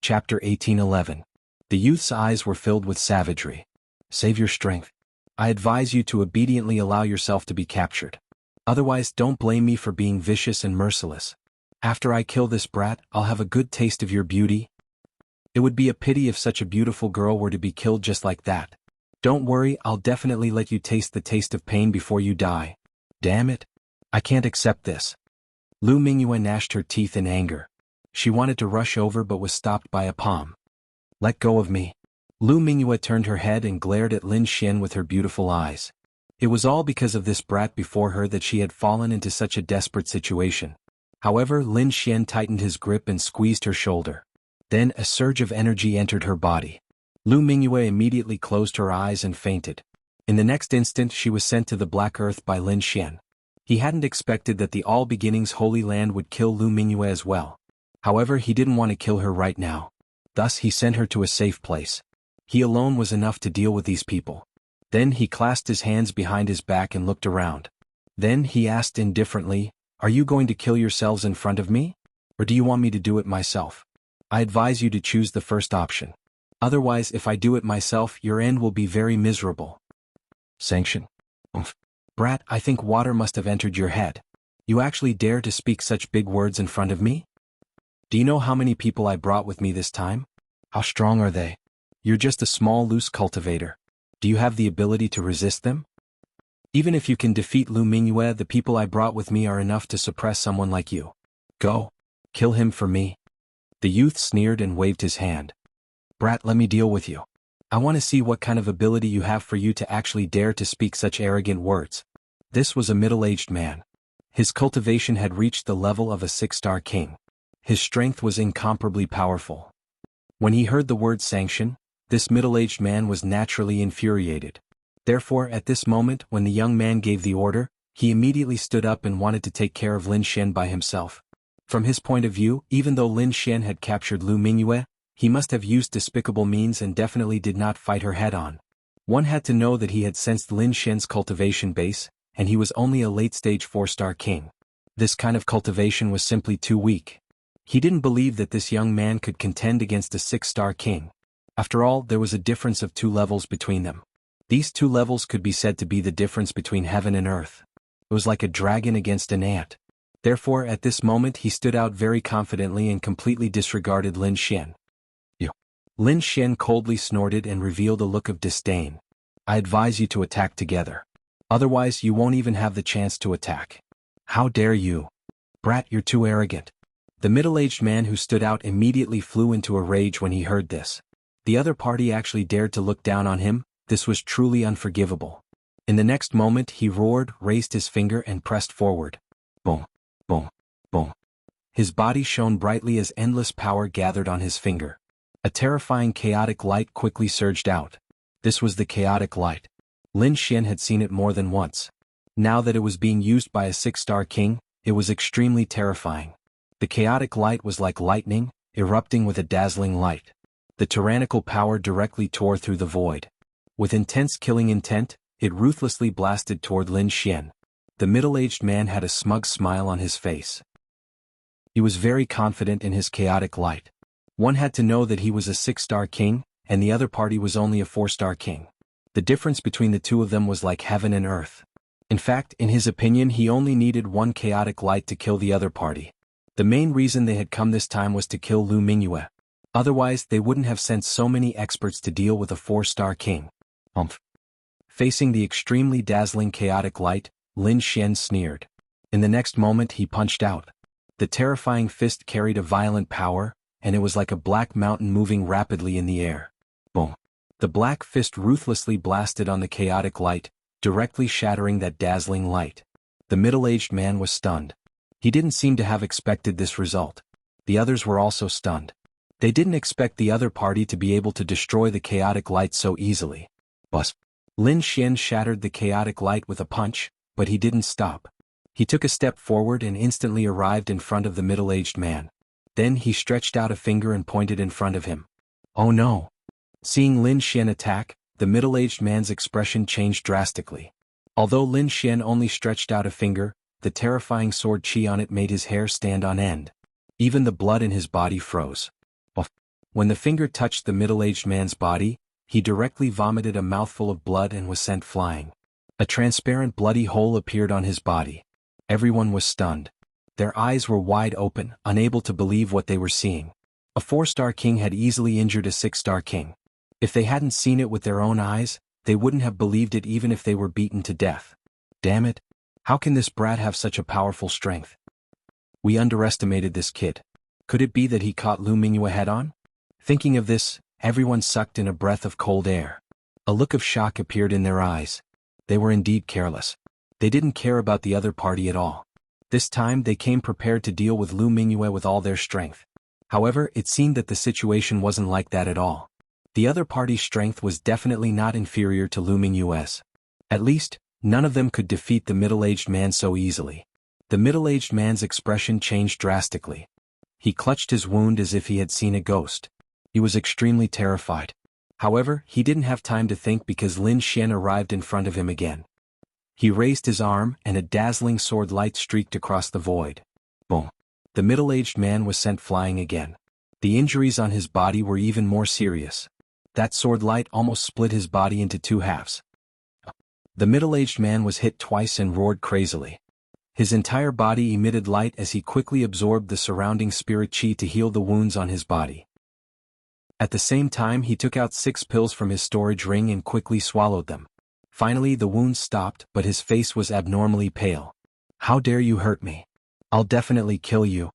Chapter 1811. The youth's eyes were filled with savagery. Save your strength. I advise you to obediently allow yourself to be captured. Otherwise, don't blame me for being vicious and merciless. After I kill this brat, I'll have a good taste of your beauty. It would be a pity if such a beautiful girl were to be killed just like that. Don't worry, I'll definitely let you taste the taste of pain before you die. Damn it. I can't accept this. Lu Mingyue gnashed her teeth in anger. She wanted to rush over but was stopped by a palm. Let go of me. Lu Mingyue turned her head and glared at Lin Xian with her beautiful eyes. It was all because of this brat before her that she had fallen into such a desperate situation. However, Lin Xian tightened his grip and squeezed her shoulder. Then a surge of energy entered her body. Lu Mingyue immediately closed her eyes and fainted. In the next instant she was sent to the Black Earth by Lin Xian. He hadn't expected that the All Beginnings Holy Land would kill Lu Mingyue as well. However, he didn't want to kill her right now. Thus he sent her to a safe place. He alone was enough to deal with these people. Then he clasped his hands behind his back and looked around. Then he asked indifferently, "Are you going to kill yourselves in front of me? Or do you want me to do it myself? I advise you to choose the first option. Otherwise, if I do it myself, your end will be very miserable." Sanction. Brat, I think water must have entered your head. You actually dare to speak such big words in front of me? Do you know how many people I brought with me this time? How strong are they? You're just a small loose cultivator. Do you have the ability to resist them? Even if you can defeat Lu Mingyue, the people I brought with me are enough to suppress someone like you. Go. Kill him for me. The youth sneered and waved his hand. Brat, let me deal with you. I want to see what kind of ability you have for you to actually dare to speak such arrogant words. This was a middle-aged man. His cultivation had reached the level of a 6-star king. His strength was incomparably powerful. When he heard the word sanction, this middle-aged man was naturally infuriated. Therefore, at this moment, when the young man gave the order, he immediately stood up and wanted to take care of Lin Xian by himself. From his point of view, even though Lin Xian had captured Lu Mingyue, he must have used despicable means and definitely did not fight her head-on. One had to know that he had sensed Lin Xian's cultivation base, and he was only a late-stage 4-star king. This kind of cultivation was simply too weak. He didn't believe that this young man could contend against a 6-star king. After all, there was a difference of 2 levels between them. These 2 levels could be said to be the difference between heaven and earth. It was like a dragon against an ant. Therefore, at this moment he stood out very confidently and completely disregarded Lin Xian. Lin Xian coldly snorted and revealed a look of disdain. I advise you to attack together. Otherwise, you won't even have the chance to attack. How dare you? Brat, you're too arrogant. The middle-aged man who stood out immediately flew into a rage when he heard this. The other party actually dared to look down on him. This was truly unforgivable. In the next moment he roared, raised his finger and pressed forward. Boom, boom, boom. His body shone brightly as endless power gathered on his finger. A terrifying chaotic light quickly surged out. This was the chaotic light. Lin Xian had seen it more than once. Now that it was being used by a 6-star king, it was extremely terrifying. The chaotic light was like lightning, erupting with a dazzling light. The tyrannical power directly tore through the void. With intense killing intent, it ruthlessly blasted toward Lin Xian. The middle-aged man had a smug smile on his face. He was very confident in his chaotic light. One had to know that he was a 6-star king, and the other party was only a 4-star king. The difference between the two of them was like heaven and earth. In fact, in his opinion, he only needed one chaotic light to kill the other party. The main reason they had come this time was to kill Lu Mingyue. Otherwise, they wouldn't have sent so many experts to deal with a 4-star king. Facing the extremely dazzling chaotic light, Lin Xian sneered. In the next moment he punched out. The terrifying fist carried a violent power, and it was like a black mountain moving rapidly in the air. Boom. The black fist ruthlessly blasted on the chaotic light, directly shattering that dazzling light. The middle-aged man was stunned. He didn't seem to have expected this result. The others were also stunned. They didn't expect the other party to be able to destroy the chaotic light so easily. Bust. Lin Xian shattered the chaotic light with a punch, but he didn't stop. He took a step forward and instantly arrived in front of the middle-aged man. Then he stretched out a finger and pointed in front of him. Oh no! Seeing Lin Xian attack, the middle-aged man's expression changed drastically. Although Lin Xian only stretched out a finger, the terrifying sword chi on it made his hair stand on end. Even the blood in his body froze. When the finger touched the middle-aged man's body, he directly vomited a mouthful of blood and was sent flying. A transparent bloody hole appeared on his body. Everyone was stunned. Their eyes were wide open, unable to believe what they were seeing. A 4-star king had easily injured a 6-star king. If they hadn't seen it with their own eyes, they wouldn't have believed it even if they were beaten to death. Damn it! How can this brat have such a powerful strength? We underestimated this kid. Could it be that he caught Lu Mingyue head-on? Thinking of this, everyone sucked in a breath of cold air. A look of shock appeared in their eyes. They were indeed careless. They didn't care about the other party at all. This time they came prepared to deal with Lu Mingyue with all their strength. However, it seemed that the situation wasn't like that at all. The other party's strength was definitely not inferior to Lu Mingyue's. At least, none of them could defeat the middle-aged man so easily. The middle-aged man's expression changed drastically. He clutched his wound as if he had seen a ghost. He was extremely terrified. However, he didn't have time to think because Lin Xian arrived in front of him again. He raised his arm and a dazzling sword light streaked across the void. Boom! The middle-aged man was sent flying again. The injuries on his body were even more serious. That sword light almost split his body into 2 halves. The middle-aged man was hit twice and roared crazily. His entire body emitted light as he quickly absorbed the surrounding spirit qi to heal the wounds on his body. At the same time he took out 6 pills from his storage ring and quickly swallowed them. Finally the wounds stopped, but his face was abnormally pale. How dare you hurt me? I'll definitely kill you.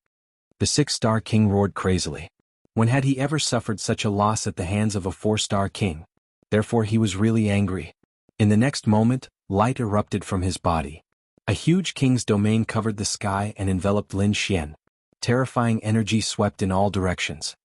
The 6-star king roared crazily. When had he ever suffered such a loss at the hands of a 4-star king? Therefore he was really angry. In the next moment, light erupted from his body. A huge king's domain covered the sky and enveloped Lin Xian. Terrifying energy swept in all directions.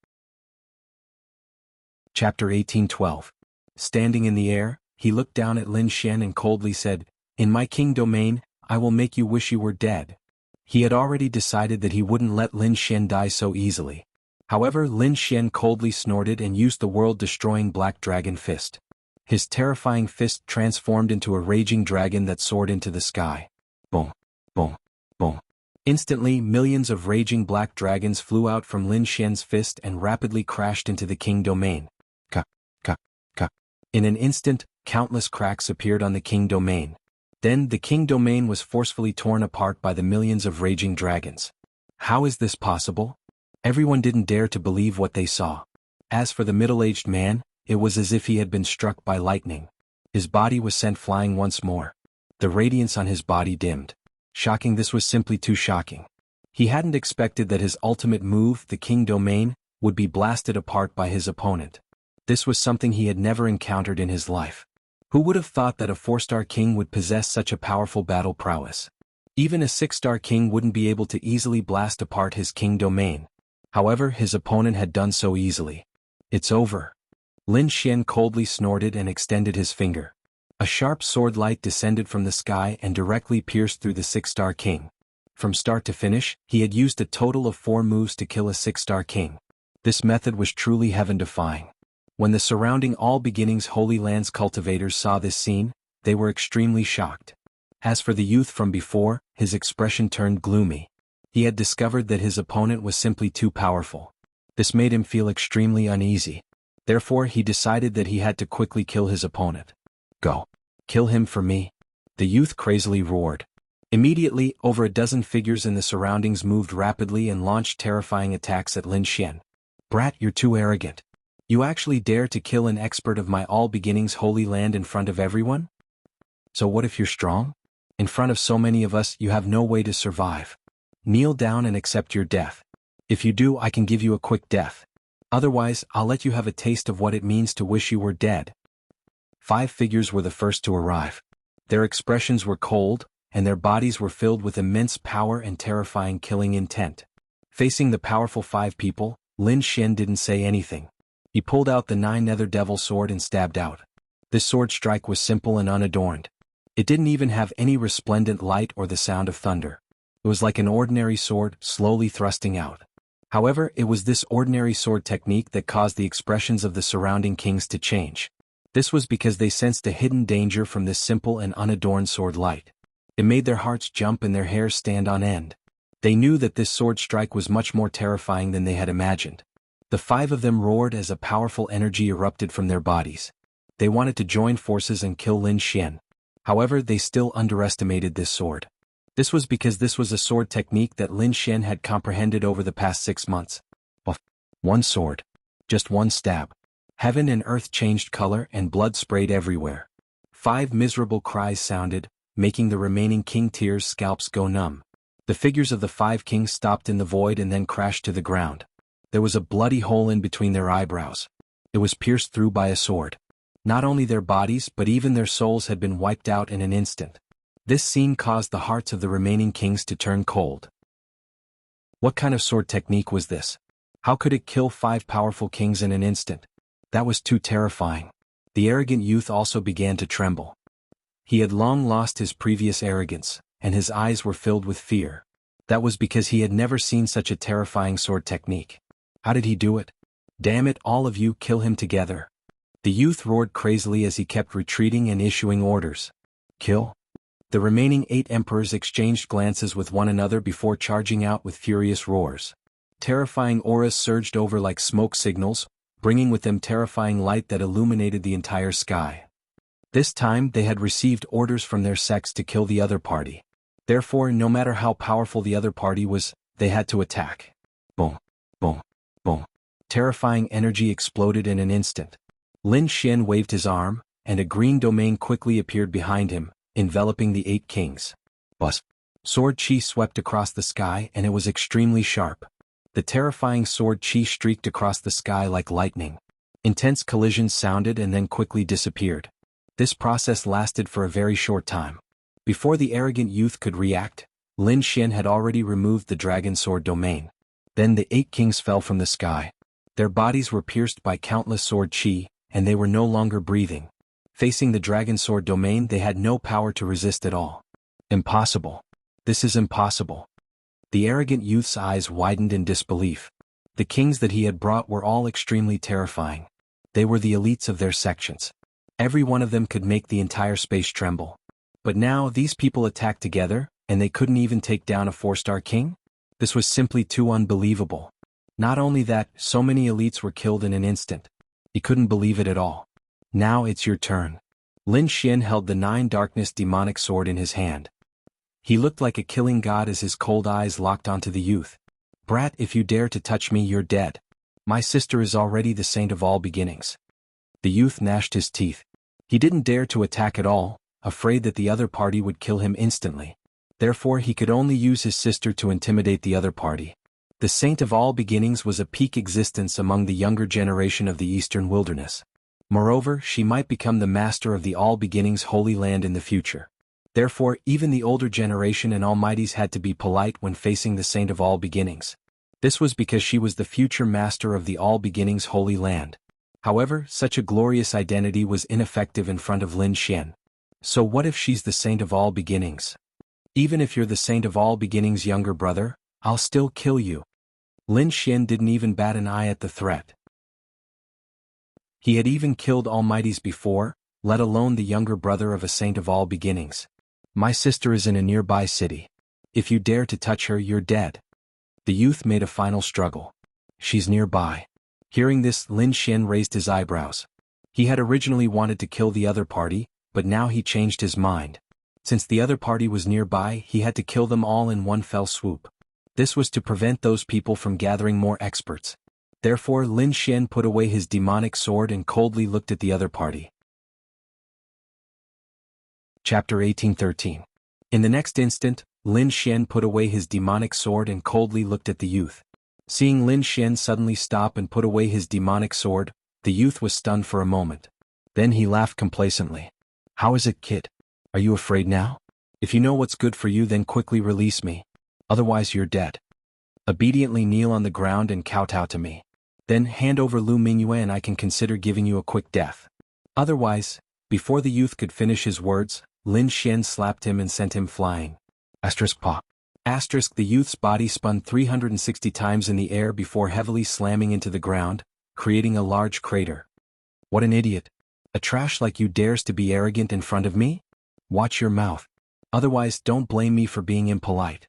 Chapter 18:12. Standing in the air, he looked down at Lin Xian and coldly said, "In my king domain, I will make you wish you were dead." He had already decided that he wouldn't let Lin Xian die so easily. However, Lin Xian coldly snorted and used the world-destroying Black Dragon Fist. His terrifying fist transformed into a raging dragon that soared into the sky. Boom! Boom! Boom! Instantly, millions of raging black dragons flew out from Lin Xian's fist and rapidly crashed into the king domain. Ka, ka, ka. In an instant, countless cracks appeared on the king domain. Then the king domain was forcefully torn apart by the millions of raging dragons. How is this possible? Everyone didn't dare to believe what they saw. As for the middle-aged man, it was as if he had been struck by lightning. His body was sent flying once more. The radiance on his body dimmed. Shocking, this was simply too shocking. He hadn't expected that his ultimate move, the king domain, would be blasted apart by his opponent. This was something he had never encountered in his life. Who would have thought that a 4-star king would possess such a powerful battle prowess? Even a 6-star king wouldn't be able to easily blast apart his king domain. However, his opponent had done so easily. It's over. Lin Xian coldly snorted and extended his finger. A sharp sword light descended from the sky and directly pierced through the 6-star king. From start to finish, he had used a total of 4 moves to kill a 6-star king. This method was truly heaven-defying. When the surrounding All Beginnings Holy Lands cultivators saw this scene, they were extremely shocked. As for the youth from before, his expression turned gloomy. He had discovered that his opponent was simply too powerful. This made him feel extremely uneasy. Therefore, he decided that he had to quickly kill his opponent. Go. Kill him for me. The youth crazily roared. Immediately, over a dozen figures in the surroundings moved rapidly and launched terrifying attacks at Lin Xian. Brat, you're too arrogant. You actually dare to kill an expert of my All Beginnings Holy Land in front of everyone? So what if you're strong? In front of so many of us, you have no way to survive. Kneel down and accept your death. If you do, I can give you a quick death. Otherwise, I'll let you have a taste of what it means to wish you were dead. 5 figures were the first to arrive. Their expressions were cold, and their bodies were filled with immense power and terrifying killing intent. Facing the powerful 5 people, Lin Xian didn't say anything. He pulled out the 9-nether devil sword and stabbed out. This sword strike was simple and unadorned. It didn't even have any resplendent light or the sound of thunder. It was like an ordinary sword, slowly thrusting out. However, it was this ordinary sword technique that caused the expressions of the surrounding kings to change. This was because they sensed a hidden danger from this simple and unadorned sword light. It made their hearts jump and their hair stand on end. They knew that this sword strike was much more terrifying than they had imagined. The five of them roared as a powerful energy erupted from their bodies. They wanted to join forces and kill Lin Xian. However, they still underestimated this sword. This was because this was a sword technique that Lin Xian had comprehended over the past 6 months. One sword. Just one stab. Heaven and earth changed color and blood sprayed everywhere. 5 miserable cries sounded, making the remaining king tiers' scalps go numb. The figures of the 5 kings stopped in the void and then crashed to the ground. There was a bloody hole in between their eyebrows. It was pierced through by a sword. Not only their bodies but even their souls had been wiped out in an instant. This scene caused the hearts of the remaining kings to turn cold. What kind of sword technique was this? How could it kill 5 powerful kings in an instant? That was too terrifying. The arrogant youth also began to tremble. He had long lost his previous arrogance, and his eyes were filled with fear. That was because he had never seen such a terrifying sword technique. How did he do it? Damn it, all of you, kill him together. The youth roared crazily as he kept retreating and issuing orders. Kill? The remaining 8 emperors exchanged glances with one another before charging out with furious roars. Terrifying auras surged over like smoke signals, bringing with them terrifying light that illuminated the entire sky. This time they had received orders from their sects to kill the other party. Therefore, no matter how powerful the other party was, they had to attack. Boom, boom, boom. Terrifying energy exploded in an instant. Lin Xian waved his arm, and a green domain quickly appeared behind him, enveloping the 8 kings. Buzz. Sword chi swept across the sky and it was extremely sharp. The terrifying sword chi streaked across the sky like lightning. Intense collisions sounded and then quickly disappeared. This process lasted for a very short time. Before the arrogant youth could react, Lin Xian had already removed the dragon sword domain. Then the 8 kings fell from the sky. Their bodies were pierced by countless sword chi, and they were no longer breathing. Facing the dragon sword domain, they had no power to resist at all. Impossible. This is impossible. The arrogant youth's eyes widened in disbelief. The kings that he had brought were all extremely terrifying. They were the elites of their sections. Every one of them could make the entire space tremble. But now these people attacked together, and they couldn't even take down a 4-star king? This was simply too unbelievable. Not only that, so many elites were killed in an instant. He couldn't believe it at all. Now it's your turn. Lin Xian held the 9 darkness demonic sword in his hand. He looked like a killing god as his cold eyes locked onto the youth. Brat, if you dare to touch me, you're dead. My sister is already the saint of all beginnings. The youth gnashed his teeth. He didn't dare to attack at all, afraid that the other party would kill him instantly. Therefore he could only use his sister to intimidate the other party. The saint of all beginnings was a peak existence among the younger generation of the eastern wilderness. Moreover, she might become the master of the all beginnings holy land in the future. Therefore, even the older generation and almighties had to be polite when facing the saint of all beginnings. This was because she was the future master of the all beginnings holy land. However, such a glorious identity was ineffective in front of Lin Xian. So what if she's the saint of all beginnings? Even if you're the saint of all beginnings' younger brother, I'll still kill you. Lin Xian didn't even bat an eye at the threat. He had even killed almighties before, let alone the younger brother of a saint of all beginnings. My sister is in a nearby city. If you dare to touch her, you're dead. The youth made a final struggle. She's nearby. Hearing this, Lin Xian raised his eyebrows. He had originally wanted to kill the other party, but now he changed his mind. Since the other party was nearby, he had to kill them all in one fell swoop. This was to prevent those people from gathering more experts. Therefore, Lin Xian put away his demonic sword and coldly looked at the other party. Chapter 1813. In the next instant, Lin Xian put away his demonic sword and coldly looked at the youth. Seeing Lin Xian suddenly stop and put away his demonic sword, the youth was stunned for a moment. Then he laughed complacently. How is it, kid? Are you afraid now? If you know what's good for you, then quickly release me. Otherwise you're dead. Obediently kneel on the ground and kowtow to me. Then hand over Lu Mingyue and I can consider giving you a quick death. Otherwise, before the youth could finish his words, Lin Xian slapped him and sent him flying. ***. The youth's body spun 360 times in the air before heavily slamming into the ground, creating a large crater. What an idiot. A trash like you dares to be arrogant in front of me? Watch your mouth. Otherwise don't blame me for being impolite.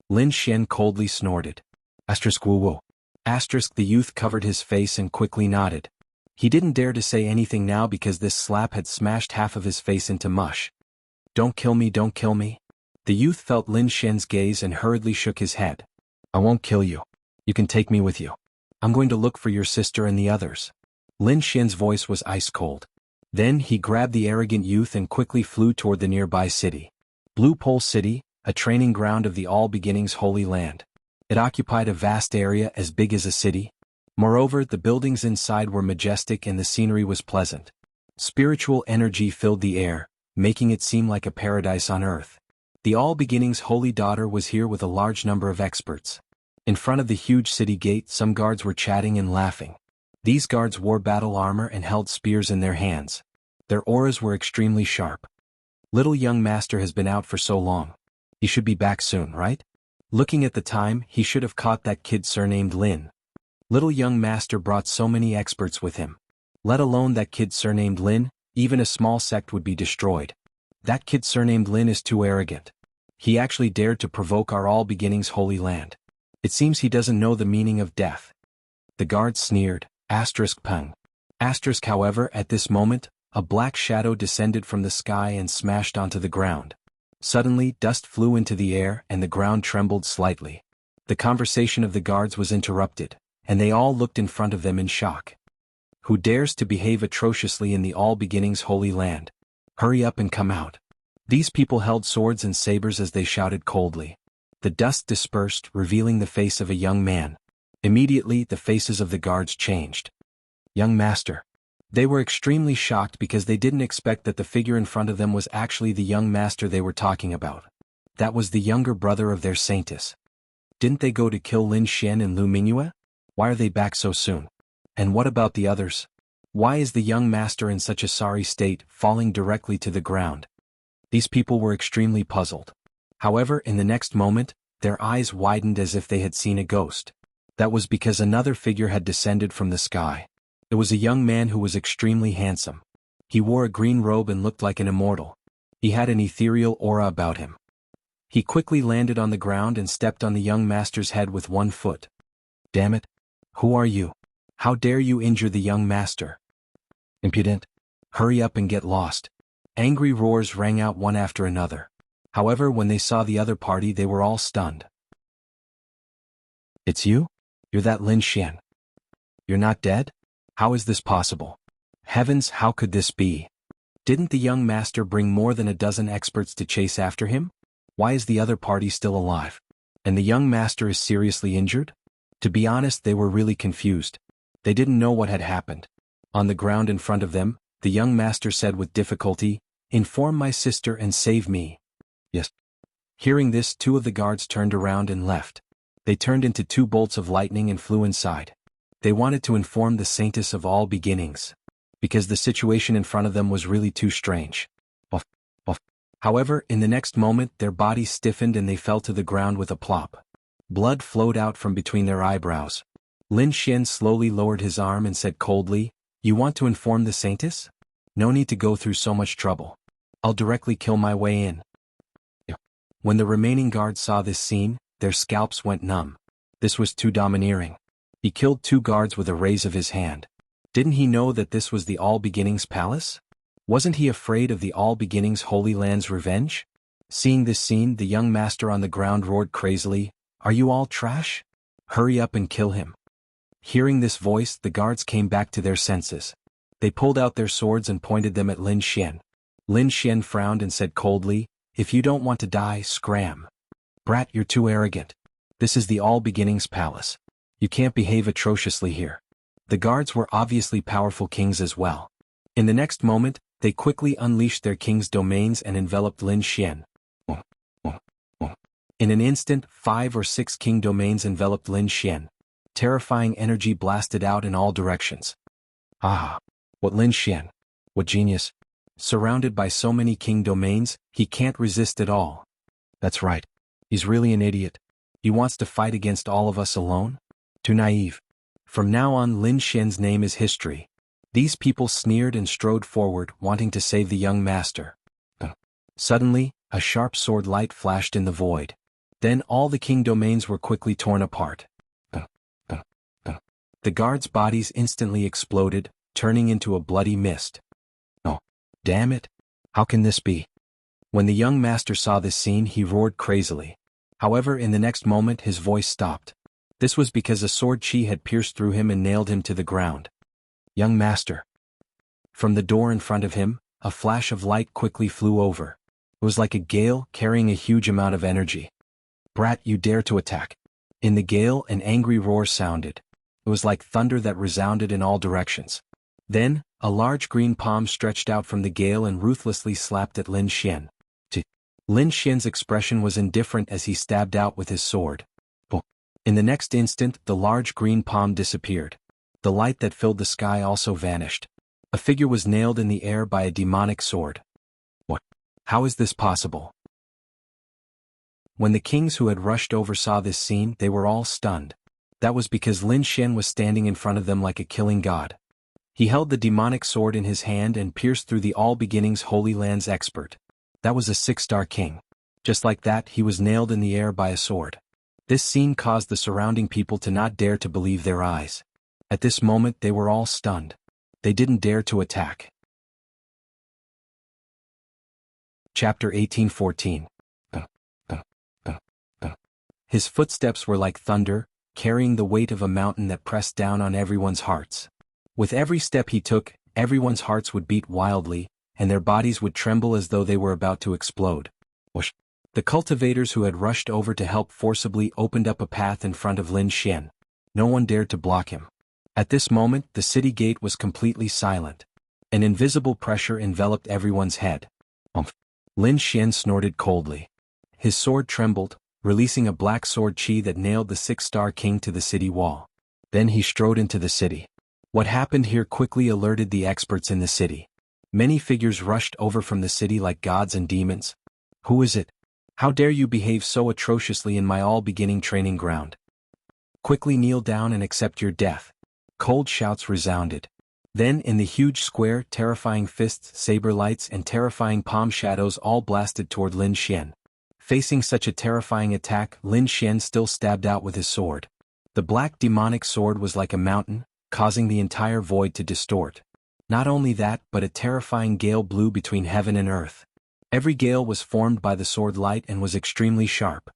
Lin Xian coldly snorted. ***. The youth covered his face and quickly nodded. He didn't dare to say anything now because this slap had smashed half of his face into mush. Don't kill me, don't kill me. The youth felt Lin Xian's gaze and hurriedly shook his head. I won't kill you. You can take me with you. I'm going to look for your sister and the others. Lin Xian's voice was ice cold. Then he grabbed the arrogant youth and quickly flew toward the nearby city. Blue Pole City, a training ground of the All Beginnings Holy Land. It occupied a vast area as big as a city. Moreover, the buildings inside were majestic and the scenery was pleasant. Spiritual energy filled the air, making it seem like a paradise on earth. The All Beginnings Holy Daughter was here with a large number of experts. In front of the huge city gate, some guards were chatting and laughing. These guards wore battle armor and held spears in their hands. Their auras were extremely sharp. Little young master has been out for so long. He should be back soon, right? Looking at the time, he should have caught that kid surnamed Lin. Little young master brought so many experts with him. Let alone that kid surnamed Lin, even a small sect would be destroyed. That kid surnamed Lin is too arrogant. He actually dared to provoke our All Beginnings Holy Land. It seems he doesn't know the meaning of death. The guards sneered. Pung. However, at this moment, a black shadow descended from the sky and smashed onto the ground. Suddenly, dust flew into the air and the ground trembled slightly. The conversation of the guards was interrupted, and they all looked in front of them in shock. Who dares to behave atrociously in the All Beginnings Holy Land? Hurry up and come out. These people held swords and sabers as they shouted coldly. The dust dispersed, revealing the face of a young man. Immediately, the faces of the guards changed. Young master. They were extremely shocked because they didn't expect that the figure in front of them was actually the young master they were talking about. That was the younger brother of their saintess. Didn't they go to kill Lin Xian and Lu Mingyue? Why are they back so soon? And what about the others? Why is the young master in such a sorry state, falling directly to the ground? These people were extremely puzzled. However, in the next moment, their eyes widened as if they had seen a ghost. That was because another figure had descended from the sky. It was a young man who was extremely handsome. He wore a green robe and looked like an immortal. He had an ethereal aura about him. He quickly landed on the ground and stepped on the young master's head with one foot. Damn it! Who are you? How dare you injure the young master? Impudent! Hurry up and get lost. Angry roars rang out one after another. However, when they saw the other party, they were all stunned. It's you? You're that Lin Xian. You're not dead? How is this possible? Heavens, how could this be? Didn't the young master bring more than a dozen experts to chase after him? Why is the other party still alive? And the young master is seriously injured? To be honest, they were really confused. They didn't know what had happened. On the ground in front of them, the young master said with difficulty, "Inform my sister and save me." Yes. Hearing this, two of the guards turned around and left. They turned into two bolts of lightning and flew inside. They wanted to inform the saintess of all beginnings, because the situation in front of them was really too strange. However, in the next moment, their bodies stiffened and they fell to the ground with a plop. Blood flowed out from between their eyebrows. Lin Xian slowly lowered his arm and said coldly, "You want to inform the saintess? No need to go through so much trouble. I'll directly kill my way in." When the remaining guards saw this scene, their scalps went numb. This was too domineering. He killed two guards with a raise of his hand. Didn't he know that this was the All Beginnings Palace? Wasn't he afraid of the All Beginnings Holy Land's revenge? Seeing this scene, the young master on the ground roared crazily, "Are you all trash? Hurry up and kill him." Hearing this voice, the guards came back to their senses. They pulled out their swords and pointed them at Lin Xian. Lin Xian frowned and said coldly, "If you don't want to die, scram. Brat, you're too arrogant. This is the All Beginnings Palace. You can't behave atrociously here." The guards were obviously powerful kings as well. In the next moment, they quickly unleashed their king's domains and enveloped Lin Xian. In an instant, 5 or 6 king domains enveloped Lin Xian. Terrifying energy blasted out in all directions. Ah! What Lin Xian! What genius! Surrounded by so many king domains, he can't resist at all. That's right. He's really an idiot. He wants to fight against all of us alone? Too naive. From now on, Lin Xian's name is history. These people sneered and strode forward, wanting to save the young master. Suddenly, a sharp sword light flashed in the void. Then all the king domains were quickly torn apart. The guards' bodies instantly exploded, turning into a bloody mist. Oh, damn it! How can this be? When the young master saw this scene, he roared crazily. However, in the next moment his voice stopped. This was because a sword chi had pierced through him and nailed him to the ground. Young master. From the door in front of him, a flash of light quickly flew over. It was like a gale carrying a huge amount of energy. Brat, you dare to attack. In the gale, an angry roar sounded. It was like thunder that resounded in all directions. Then, a large green palm stretched out from the gale and ruthlessly slapped at Lin Xian. Lin Xian's expression was indifferent as he stabbed out with his sword. In the next instant, the large green palm disappeared. The light that filled the sky also vanished. A figure was nailed in the air by a demonic sword. What? How is this possible? When the kings who had rushed over saw this scene, they were all stunned. That was because Lin Xian was standing in front of them like a killing god. He held the demonic sword in his hand and pierced through the All Beginnings Holy Land's expert. That was a 6-star king. Just like that, he was nailed in the air by a sword. This scene caused the surrounding people to not dare to believe their eyes. At this moment they were all stunned. They didn't dare to attack. Chapter 1814. His footsteps were like thunder, carrying the weight of a mountain that pressed down on everyone's hearts. With every step he took, everyone's hearts would beat wildly, and their bodies would tremble as though they were about to explode. Whoosh. The cultivators who had rushed over to help forcibly opened up a path in front of Lin Xian. No one dared to block him. At this moment, the city gate was completely silent. An invisible pressure enveloped everyone's head. Lin Xian snorted coldly. His sword trembled, releasing a black sword chi that nailed the 6-star king to the city wall. Then he strode into the city. What happened here quickly alerted the experts in the city. Many figures rushed over from the city like gods and demons. Who is it? How dare you behave so atrociously in my all-beginning training ground? Quickly kneel down and accept your death. Cold shouts resounded. Then in the huge square, terrifying fists, saber lights and terrifying palm shadows all blasted toward Lin Xian. Facing such a terrifying attack, Lin Xian still stabbed out with his sword. The black demonic sword was like a mountain, causing the entire void to distort. Not only that, but a terrifying gale blew between heaven and earth. Every gale was formed by the sword light and was extremely sharp.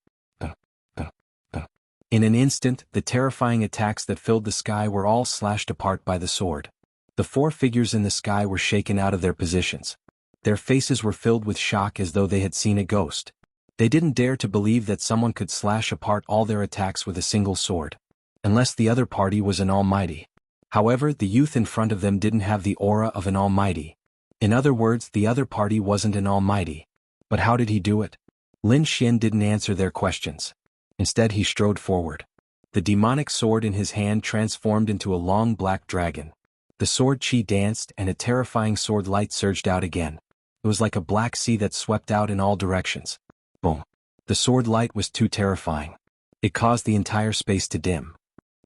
In an instant, the terrifying attacks that filled the sky were all slashed apart by the sword. The 4 figures in the sky were shaken out of their positions. Their faces were filled with shock as though they had seen a ghost. They didn't dare to believe that someone could slash apart all their attacks with a single sword. Unless the other party was an almighty. However, the youth in front of them didn't have the aura of an almighty. In other words, the other party wasn't an almighty. But how did he do it? Lin Xian didn't answer their questions. Instead he strode forward. The demonic sword in his hand transformed into a long black dragon. The sword chi danced and a terrifying sword light surged out again. It was like a black sea that swept out in all directions. Boom. The sword light was too terrifying. It caused the entire space to dim.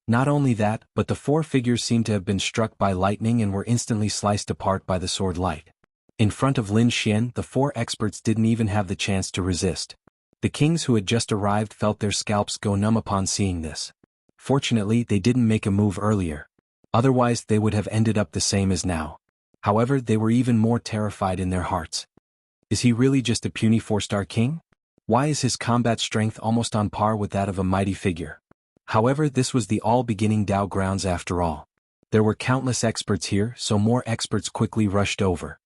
Not only that, but the 4 figures seemed to have been struck by lightning and were instantly sliced apart by the sword light. In front of Lin Xian, the 4 experts didn't even have the chance to resist. The kings who had just arrived felt their scalps go numb upon seeing this. Fortunately, they didn't make a move earlier. Otherwise, they would have ended up the same as now. However, they were even more terrified in their hearts. Is he really just a puny 4-star king? Why is his combat strength almost on par with that of a mighty figure? However, this was the all-beginning Dao grounds after all. There were countless experts here, so more experts quickly rushed over.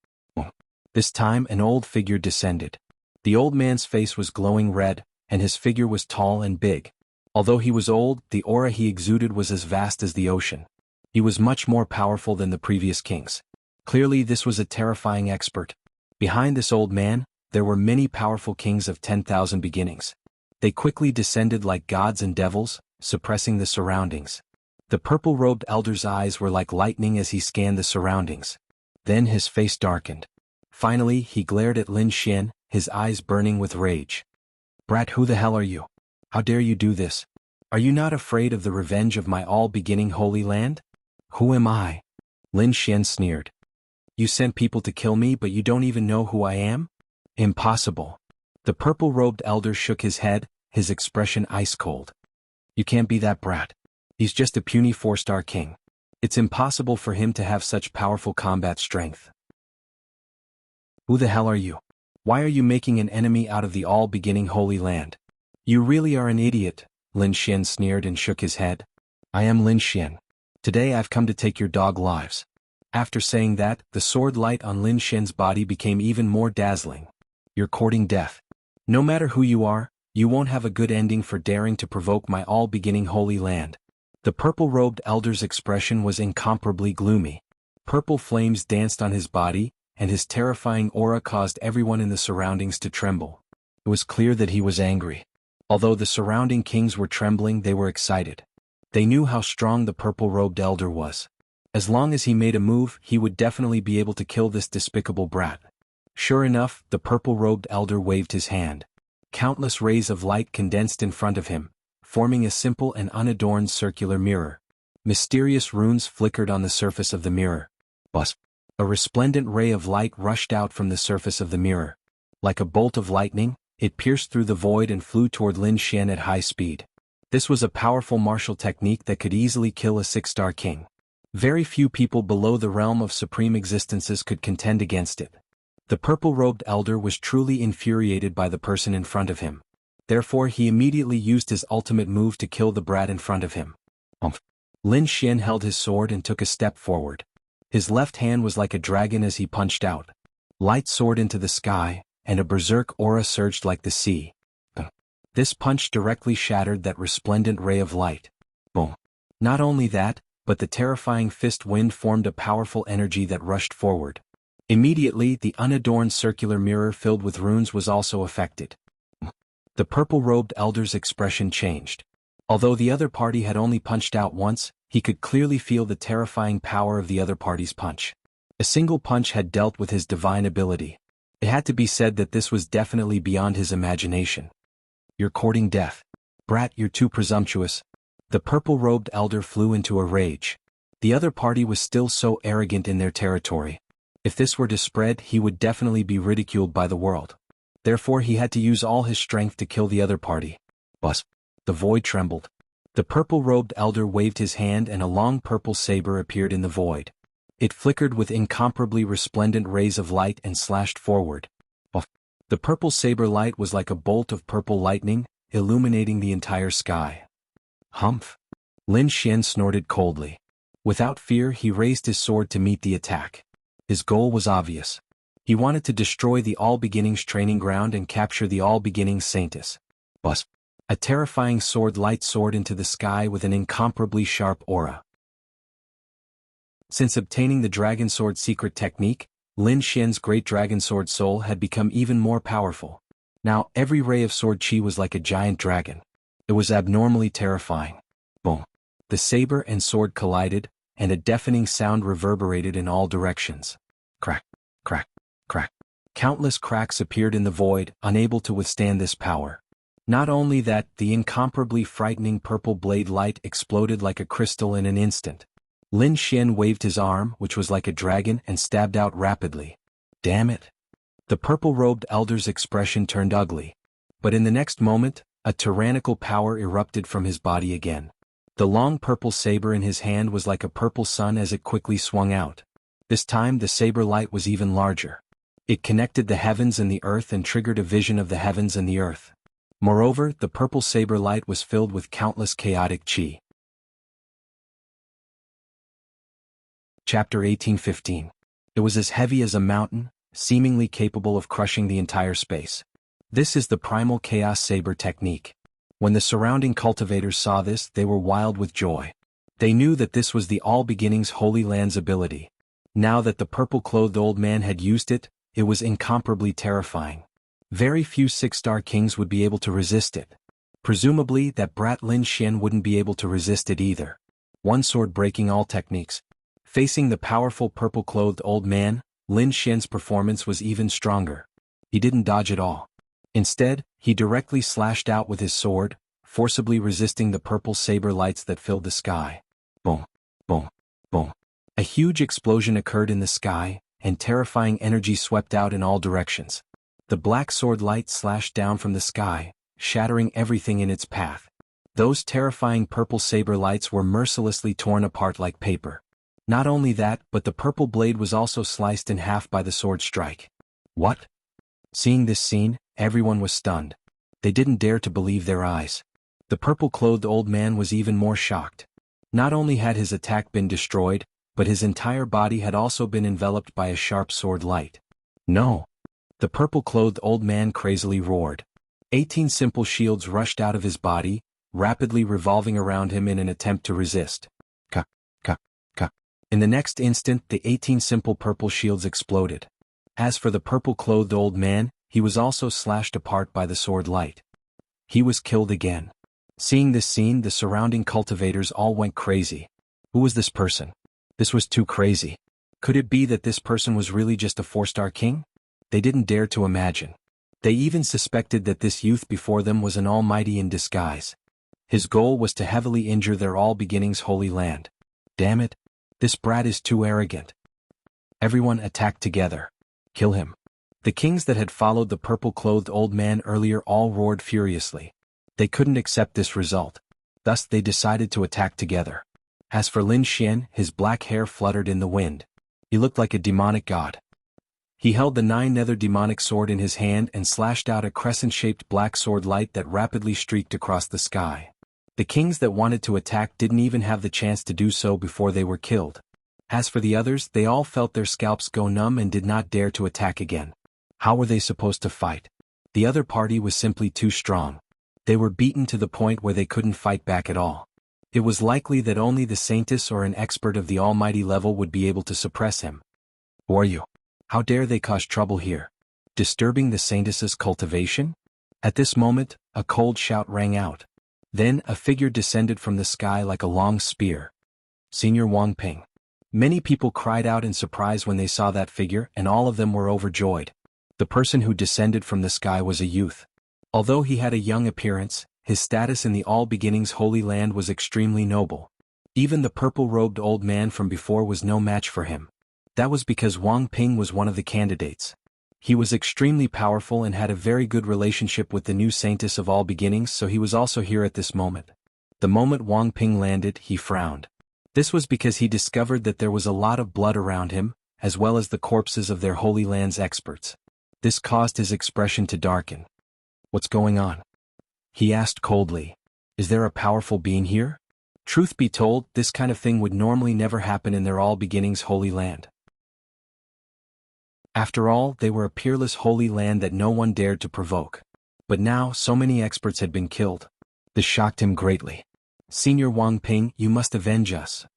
This time, an old figure descended. The old man's face was glowing red, and his figure was tall and big. Although he was old, the aura he exuded was as vast as the ocean. He was much more powerful than the previous kings. Clearly, this was a terrifying expert. Behind this old man, there were many powerful kings of 10,000 beginnings. They quickly descended like gods and devils, suppressing the surroundings. The purple-robed elder's eyes were like lightning as he scanned the surroundings. Then his face darkened. Finally, he glared at Lin Xian, his eyes burning with rage. Brat, who the hell are you? How dare you do this? Are you not afraid of the revenge of my all-beginning holy land? Who am I? Lin Xian sneered. You sent people to kill me, but you don't even know who I am? Impossible. The purple-robed elder shook his head, his expression ice-cold. You can't be that brat. He's just a puny 4-star king. It's impossible for him to have such powerful combat strength. Who the hell are you? Why are you making an enemy out of the all-beginning Holy Land? You really are an idiot, Lin Xian sneered and shook his head. I am Lin Xian. Today I've come to take your dog lives. After saying that, the sword light on Lin Xian's body became even more dazzling. You're courting death. No matter who you are, you won't have a good ending for daring to provoke my all-beginning Holy Land. The purple-robed elder's expression was incomparably gloomy. Purple flames danced on his body, and his terrifying aura caused everyone in the surroundings to tremble. It was clear that he was angry. Although the surrounding kings were trembling, they were excited. They knew how strong the purple-robed elder was. As long as he made a move, he would definitely be able to kill this despicable brat. Sure enough, the purple-robed elder waved his hand. Countless rays of light condensed in front of him, forming a simple and unadorned circular mirror. Mysterious runes flickered on the surface of the mirror. Buzz! A resplendent ray of light rushed out from the surface of the mirror. Like a bolt of lightning, it pierced through the void and flew toward Lin Xian at high speed. This was a powerful martial technique that could easily kill a 6-star king. Very few people below the realm of supreme existences could contend against it. The purple-robed elder was truly infuriated by the person in front of him. Therefore he immediately used his ultimate move to kill the brat in front of him. Lin Xian held his sword and took a step forward. His left hand was like a dragon as he punched out. Light soared into the sky, and a berserk aura surged like the sea. This punch directly shattered that resplendent ray of light. Boom. Not only that, but the terrifying fist wind formed a powerful energy that rushed forward. Immediately, the unadorned circular mirror filled with runes was also affected. The purple-robed elder's expression changed. Although the other party had only punched out once, he could clearly feel the terrifying power of the other party's punch. A single punch had dealt with his divine ability. It had to be said that this was definitely beyond his imagination. You're courting death. Brat, you're too presumptuous. The purple-robed elder flew into a rage. The other party was still so arrogant in their territory. If this were to spread, he would definitely be ridiculed by the world. Therefore he had to use all his strength to kill the other party. Buzz! The void trembled. The purple-robed elder waved his hand and a long purple saber appeared in the void. It flickered with incomparably resplendent rays of light and slashed forward. The purple saber light was like a bolt of purple lightning, illuminating the entire sky. Humph! Lin Xian snorted coldly. Without fear he raised his sword to meet the attack. His goal was obvious. He wanted to destroy the All-Beginnings training ground and capture the All-Beginnings Saintess. Buzz! A terrifying sword light soared into the sky with an incomparably sharp aura. Since obtaining the Dragon Sword secret technique, Lin Xian's great Dragon Sword soul had become even more powerful. Now every ray of sword chi was like a giant dragon. It was abnormally terrifying. Boom! The saber and sword collided, and a deafening sound reverberated in all directions. Crack, crack, crack. Countless cracks appeared in the void, unable to withstand this power. Not only that, the incomparably frightening purple blade light exploded like a crystal in an instant. Lin Xian waved his arm, which was like a dragon, and stabbed out rapidly. Damn it! The purple-robed elder's expression turned ugly. But in the next moment, a tyrannical power erupted from his body again. The long purple saber in his hand was like a purple sun as it quickly swung out. This time the saber light was even larger. It connected the heavens and the earth and triggered a vision of the heavens and the earth. Moreover, the purple saber light was filled with countless chaotic chi. Chapter 1815. It was as heavy as a mountain, seemingly capable of crushing the entire space. This is the primal chaos saber technique. When the surrounding cultivators saw this, they were wild with joy. They knew that this was the All-Beginnings Holy Land's ability. Now that the purple-clothed old man had used it, it was incomparably terrifying. Very few 6-star kings would be able to resist it. Presumably, that brat Lin Xian wouldn't be able to resist it either. One sword breaking all techniques. Facing the powerful purple-clothed old man, Lin Xian's performance was even stronger. He didn't dodge at all. Instead, he directly slashed out with his sword, forcibly resisting the purple saber lights that filled the sky. Boom, boom, boom. A huge explosion occurred in the sky, and terrifying energy swept out in all directions. The black sword light slashed down from the sky, shattering everything in its path. Those terrifying purple saber lights were mercilessly torn apart like paper. Not only that, but the purple blade was also sliced in half by the sword strike. What? Seeing this scene, everyone was stunned. They didn't dare to believe their eyes. The purple-clothed old man was even more shocked. Not only had his attack been destroyed, but his entire body had also been enveloped by a sharp sword light. No! The purple-clothed old man crazily roared. 18 simple shields rushed out of his body, rapidly revolving around him in an attempt to resist. Ka, ka, ka. In the next instant, the 18 simple purple shields exploded. As for the purple-clothed old man, he was also slashed apart by the sword light. He was killed again. Seeing this scene, the surrounding cultivators all went crazy. Who was this person? This was too crazy. Could it be that this person was really just a 4-star king? They didn't dare to imagine. They even suspected that this youth before them was an almighty in disguise. His goal was to heavily injure their All Beginnings Holy Land. Damn it! This brat is too arrogant. Everyone attacked together. Kill him. The kings that had followed the purple-clothed old man earlier all roared furiously. They couldn't accept this result. Thus they decided to attack together. As for Lin Xian, his black hair fluttered in the wind. He looked like a demonic god. He held the 9-nether demonic sword in his hand and slashed out a crescent-shaped black sword light that rapidly streaked across the sky. The kings that wanted to attack didn't even have the chance to do so before they were killed. As for the others, they all felt their scalps go numb and did not dare to attack again. How were they supposed to fight? The other party was simply too strong. They were beaten to the point where they couldn't fight back at all. It was likely that only the Saintess or an expert of the almighty level would be able to suppress him. Who are you? How dare they cause trouble here? Disturbing the Saintess's cultivation? At this moment, a cold shout rang out. Then a figure descended from the sky like a long spear. Senior Wang Ping. Many people cried out in surprise when they saw that figure, and all of them were overjoyed. The person who descended from the sky was a youth. Although he had a young appearance, his status in the All Beginnings Holy Land was extremely noble. Even the purple-robed old man from before was no match for him. That was because Wang Ping was one of the candidates. He was extremely powerful and had a very good relationship with the new Saintess of All Beginnings, so he was also here at this moment. The moment Wang Ping landed, he frowned. This was because he discovered that there was a lot of blood around him, as well as the corpses of their Holy Land's experts. This caused his expression to darken. What's going on? He asked coldly. Is there a powerful being here? Truth be told, this kind of thing would normally never happen in their All Beginnings Holy Land. After all, they were a peerless holy land that no one dared to provoke. But now, so many experts had been killed. This shocked him greatly. Senior Wang Ping, you must avenge us.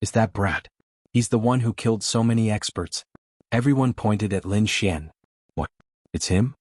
Is that brat? He's the one who killed so many experts. Everyone pointed at Lin Xian. What? It's him?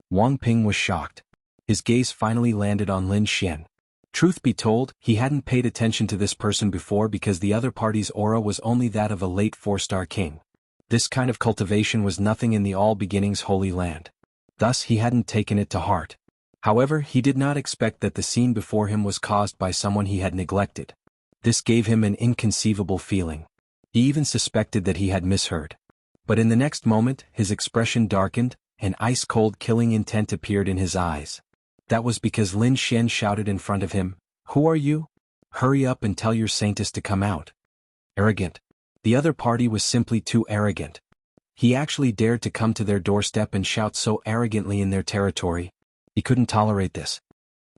Wang Ping was shocked. His gaze finally landed on Lin Xian. Truth be told, he hadn't paid attention to this person before because the other party's aura was only that of a late 4-star king. This kind of cultivation was nothing in the All Beginnings Holy Land. Thus he hadn't taken it to heart. However, he did not expect that the scene before him was caused by someone he had neglected. This gave him an inconceivable feeling. He even suspected that he had misheard. But in the next moment, his expression darkened, and ice-cold killing intent appeared in his eyes. That was because Lin Xian shouted in front of him, "Who are you? Hurry up and tell your Saintess to come out." Arrogant. The other party was simply too arrogant. He actually dared to come to their doorstep and shout so arrogantly in their territory. He couldn't tolerate this.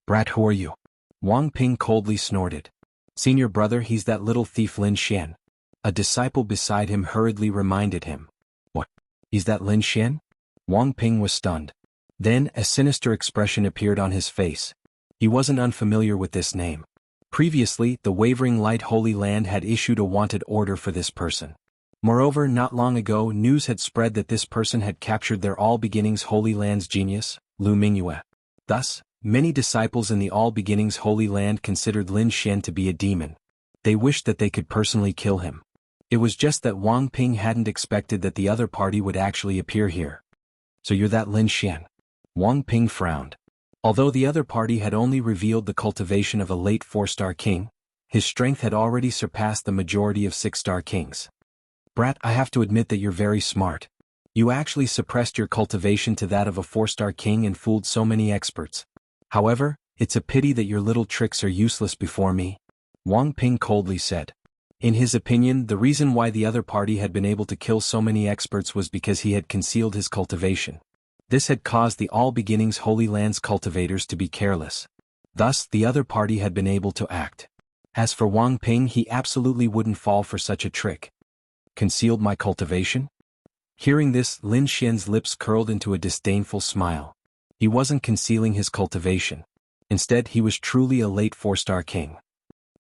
Brat, who are you? Wang Ping coldly snorted. Senior brother, he's that little thief Lin Xian. A disciple beside him hurriedly reminded him. What? He's that Lin Xian? Wang Ping was stunned. Then a sinister expression appeared on his face. He wasn't unfamiliar with this name. Previously, the Wavering Light Holy Land had issued a wanted order for this person. Moreover, not long ago, news had spread that this person had captured their All Beginnings Holy Land's genius, Lu Mingyue. Thus, many disciples in the All Beginnings Holy Land considered Lin Xian to be a demon. They wished that they could personally kill him. It was just that Wang Ping hadn't expected that the other party would actually appear here. So you're that Lin Xian? Wang Ping frowned. Although the other party had only revealed the cultivation of a late 4-star king, his strength had already surpassed the majority of 6-star kings. Brat, I have to admit that you're very smart. You actually suppressed your cultivation to that of a 4-star king and fooled so many experts. However, It's a pity that your little tricks are useless before me, Wang Ping coldly said. In his opinion, the reason why the other party had been able to kill so many experts was because he had concealed his cultivation. This had caused the All Beginnings Holy Land's cultivators to be careless. Thus, the other party had been able to act. As for Wang Ping, he absolutely wouldn't fall for such a trick. Concealed my cultivation? Hearing this, Lin Xian's lips curled into a disdainful smile. He wasn't concealing his cultivation. Instead, he was truly a late 4-star king.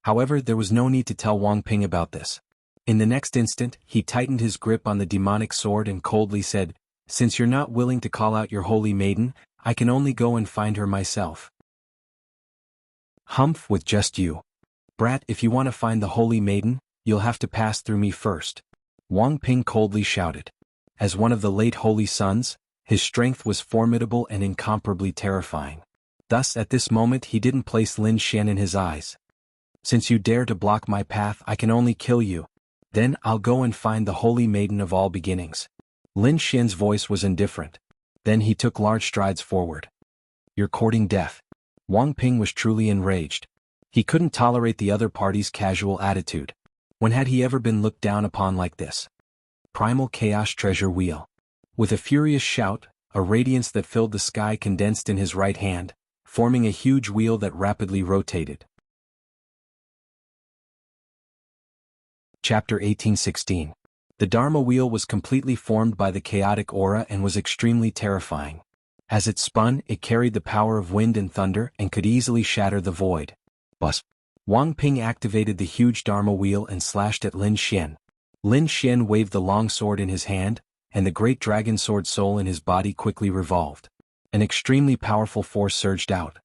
However, there was no need to tell Wang Ping about this. In the next instant, he tightened his grip on the demonic sword and coldly said, "Since you're not willing to call out your holy maiden, I can only go and find her myself." "Humph, with just you. Brat, if you want to find the holy maiden, you'll have to pass through me first," Wang Ping coldly shouted. As one of the late holy sons, his strength was formidable and incomparably terrifying. Thus, at this moment he didn't place Lin Xian in his eyes. "Since you dare to block my path, I can only kill you. Then I'll go and find the holy maiden of all beginnings." Lin Xian's voice was indifferent. Then he took large strides forward. "You're courting death." Wang Ping was truly enraged. He couldn't tolerate the other party's casual attitude. When had he ever been looked down upon like this? Primal Chaos Treasure Wheel. With a furious shout, a radiance that filled the sky condensed in his right hand, forming a huge wheel that rapidly rotated. Chapter 1816. The Dharma wheel was completely formed by the chaotic aura and was extremely terrifying. As it spun, it carried the power of wind and thunder and could easily shatter the void. Bus. Wang Ping activated the huge Dharma wheel and slashed at Lin Xian. Lin Xian waved the long sword in his hand, and the great dragon sword soul in his body quickly revolved. An extremely powerful force surged out.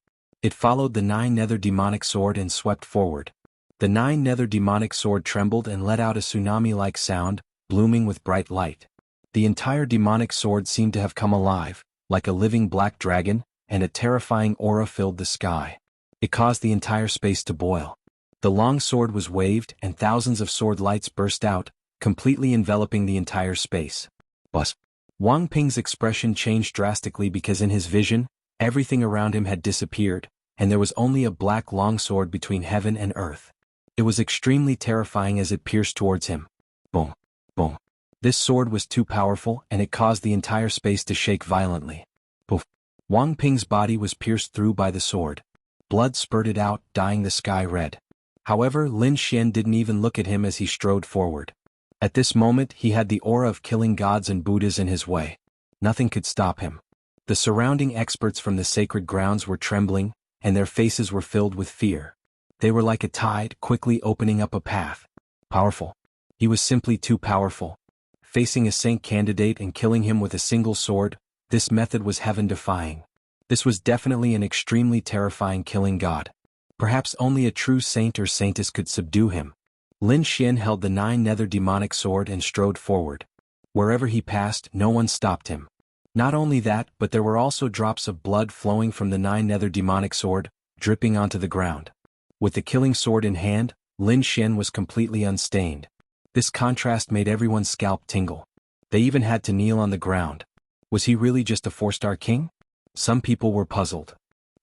It followed the 9 nether demonic sword and swept forward. The 9 nether demonic sword trembled and let out a tsunami-like sound, blooming with bright light. The entire demonic sword seemed to have come alive, like a living black dragon, and a terrifying aura filled the sky. It caused the entire space to boil. The long sword was waved and thousands of sword lights burst out, completely enveloping the entire space. Bus. Wang Ping's expression changed drastically because in his vision, everything around him had disappeared, and there was only a black longsword between heaven and earth. It was extremely terrifying as it pierced towards him. Boom. Boom. This sword was too powerful and it caused the entire space to shake violently. Poof. Wang Ping's body was pierced through by the sword. Blood spurted out, dyeing the sky red. However, Lin Xian didn't even look at him as he strode forward. At this moment he had the aura of killing gods and Buddhas in his way. Nothing could stop him. The surrounding experts from the sacred grounds were trembling, and their faces were filled with fear. They were like a tide, quickly opening up a path. Powerful. He was simply too powerful. Facing a saint candidate and killing him with a single sword, this method was heaven-defying. This was definitely an extremely terrifying killing god. Perhaps only a true saint or saintess could subdue him. Lin Xian held the 9 nether demonic sword and strode forward. Wherever he passed, no one stopped him. Not only that, but there were also drops of blood flowing from the 9 nether demonic sword, dripping onto the ground. With the killing sword in hand, Lin Xian was completely unstained. This contrast made everyone's scalp tingle. They even had to kneel on the ground. Was he really just a 4-star king? Some people were puzzled.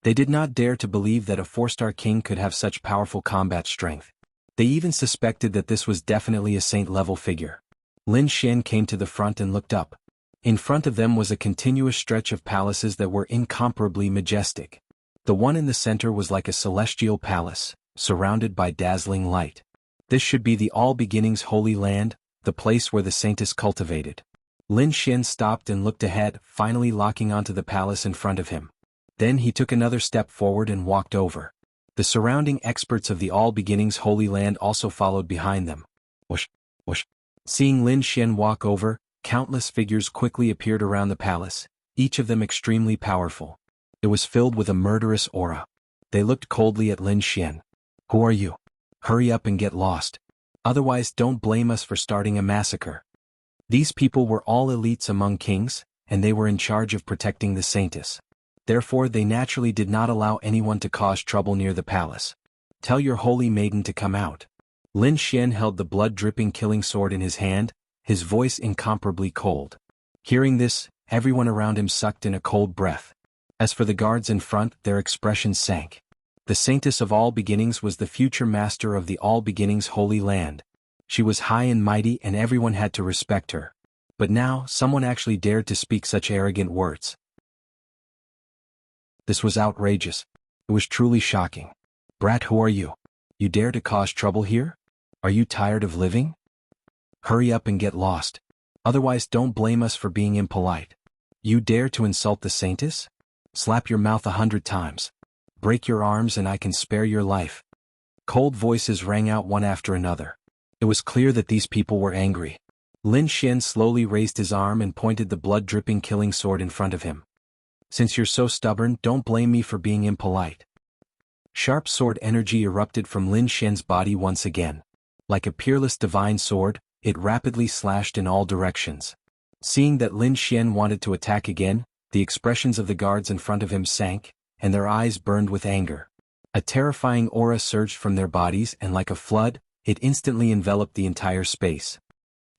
They did not dare to believe that a 4-star king could have such powerful combat strength. They even suspected that this was definitely a saint-level figure. Lin Xian came to the front and looked up. In front of them was a continuous stretch of palaces that were incomparably majestic. The one in the center was like a celestial palace, surrounded by dazzling light. This should be the All Beginnings Holy Land, the place where the saint is cultivated. Lin Xian stopped and looked ahead, finally locking onto the palace in front of him. Then he took another step forward and walked over. The surrounding experts of the All Beginnings Holy Land also followed behind them. Whoosh, whoosh. Seeing Lin Xian walk over, countless figures quickly appeared around the palace, each of them extremely powerful. It was filled with a murderous aura. They looked coldly at Lin Xian. "Who are you? Hurry up and get lost. Otherwise don't blame us for starting a massacre." These people were all elites among kings, and they were in charge of protecting the saintess. Therefore they naturally did not allow anyone to cause trouble near the palace. "Tell your holy maiden to come out." Lin Xian held the blood-dripping killing sword in his hand, his voice incomparably cold. Hearing this, everyone around him sucked in a cold breath. As for the guards in front, their expressions sank. The Saintess of All Beginnings was the future master of the All Beginnings Holy Land. She was high and mighty and everyone had to respect her. But now, someone actually dared to speak such arrogant words. This was outrageous. It was truly shocking. Brat, who are you? You dare to cause trouble here? Are you tired of living? Hurry up and get lost. Otherwise don't blame us for being impolite. You dare to insult the Saintess? Slap your mouth 100 times. Break your arms and I can spare your life. Cold voices rang out one after another. It was clear that these people were angry. Lin Xian slowly raised his arm and pointed the blood-dripping killing sword in front of him. Since you're so stubborn, don't blame me for being impolite. Sharp sword energy erupted from Lin Xian's body once again. Like a peerless divine sword, it rapidly slashed in all directions. Seeing that Lin Xian wanted to attack again, the expressions of the guards in front of him sank, and their eyes burned with anger. A terrifying aura surged from their bodies and like a flood, it instantly enveloped the entire space.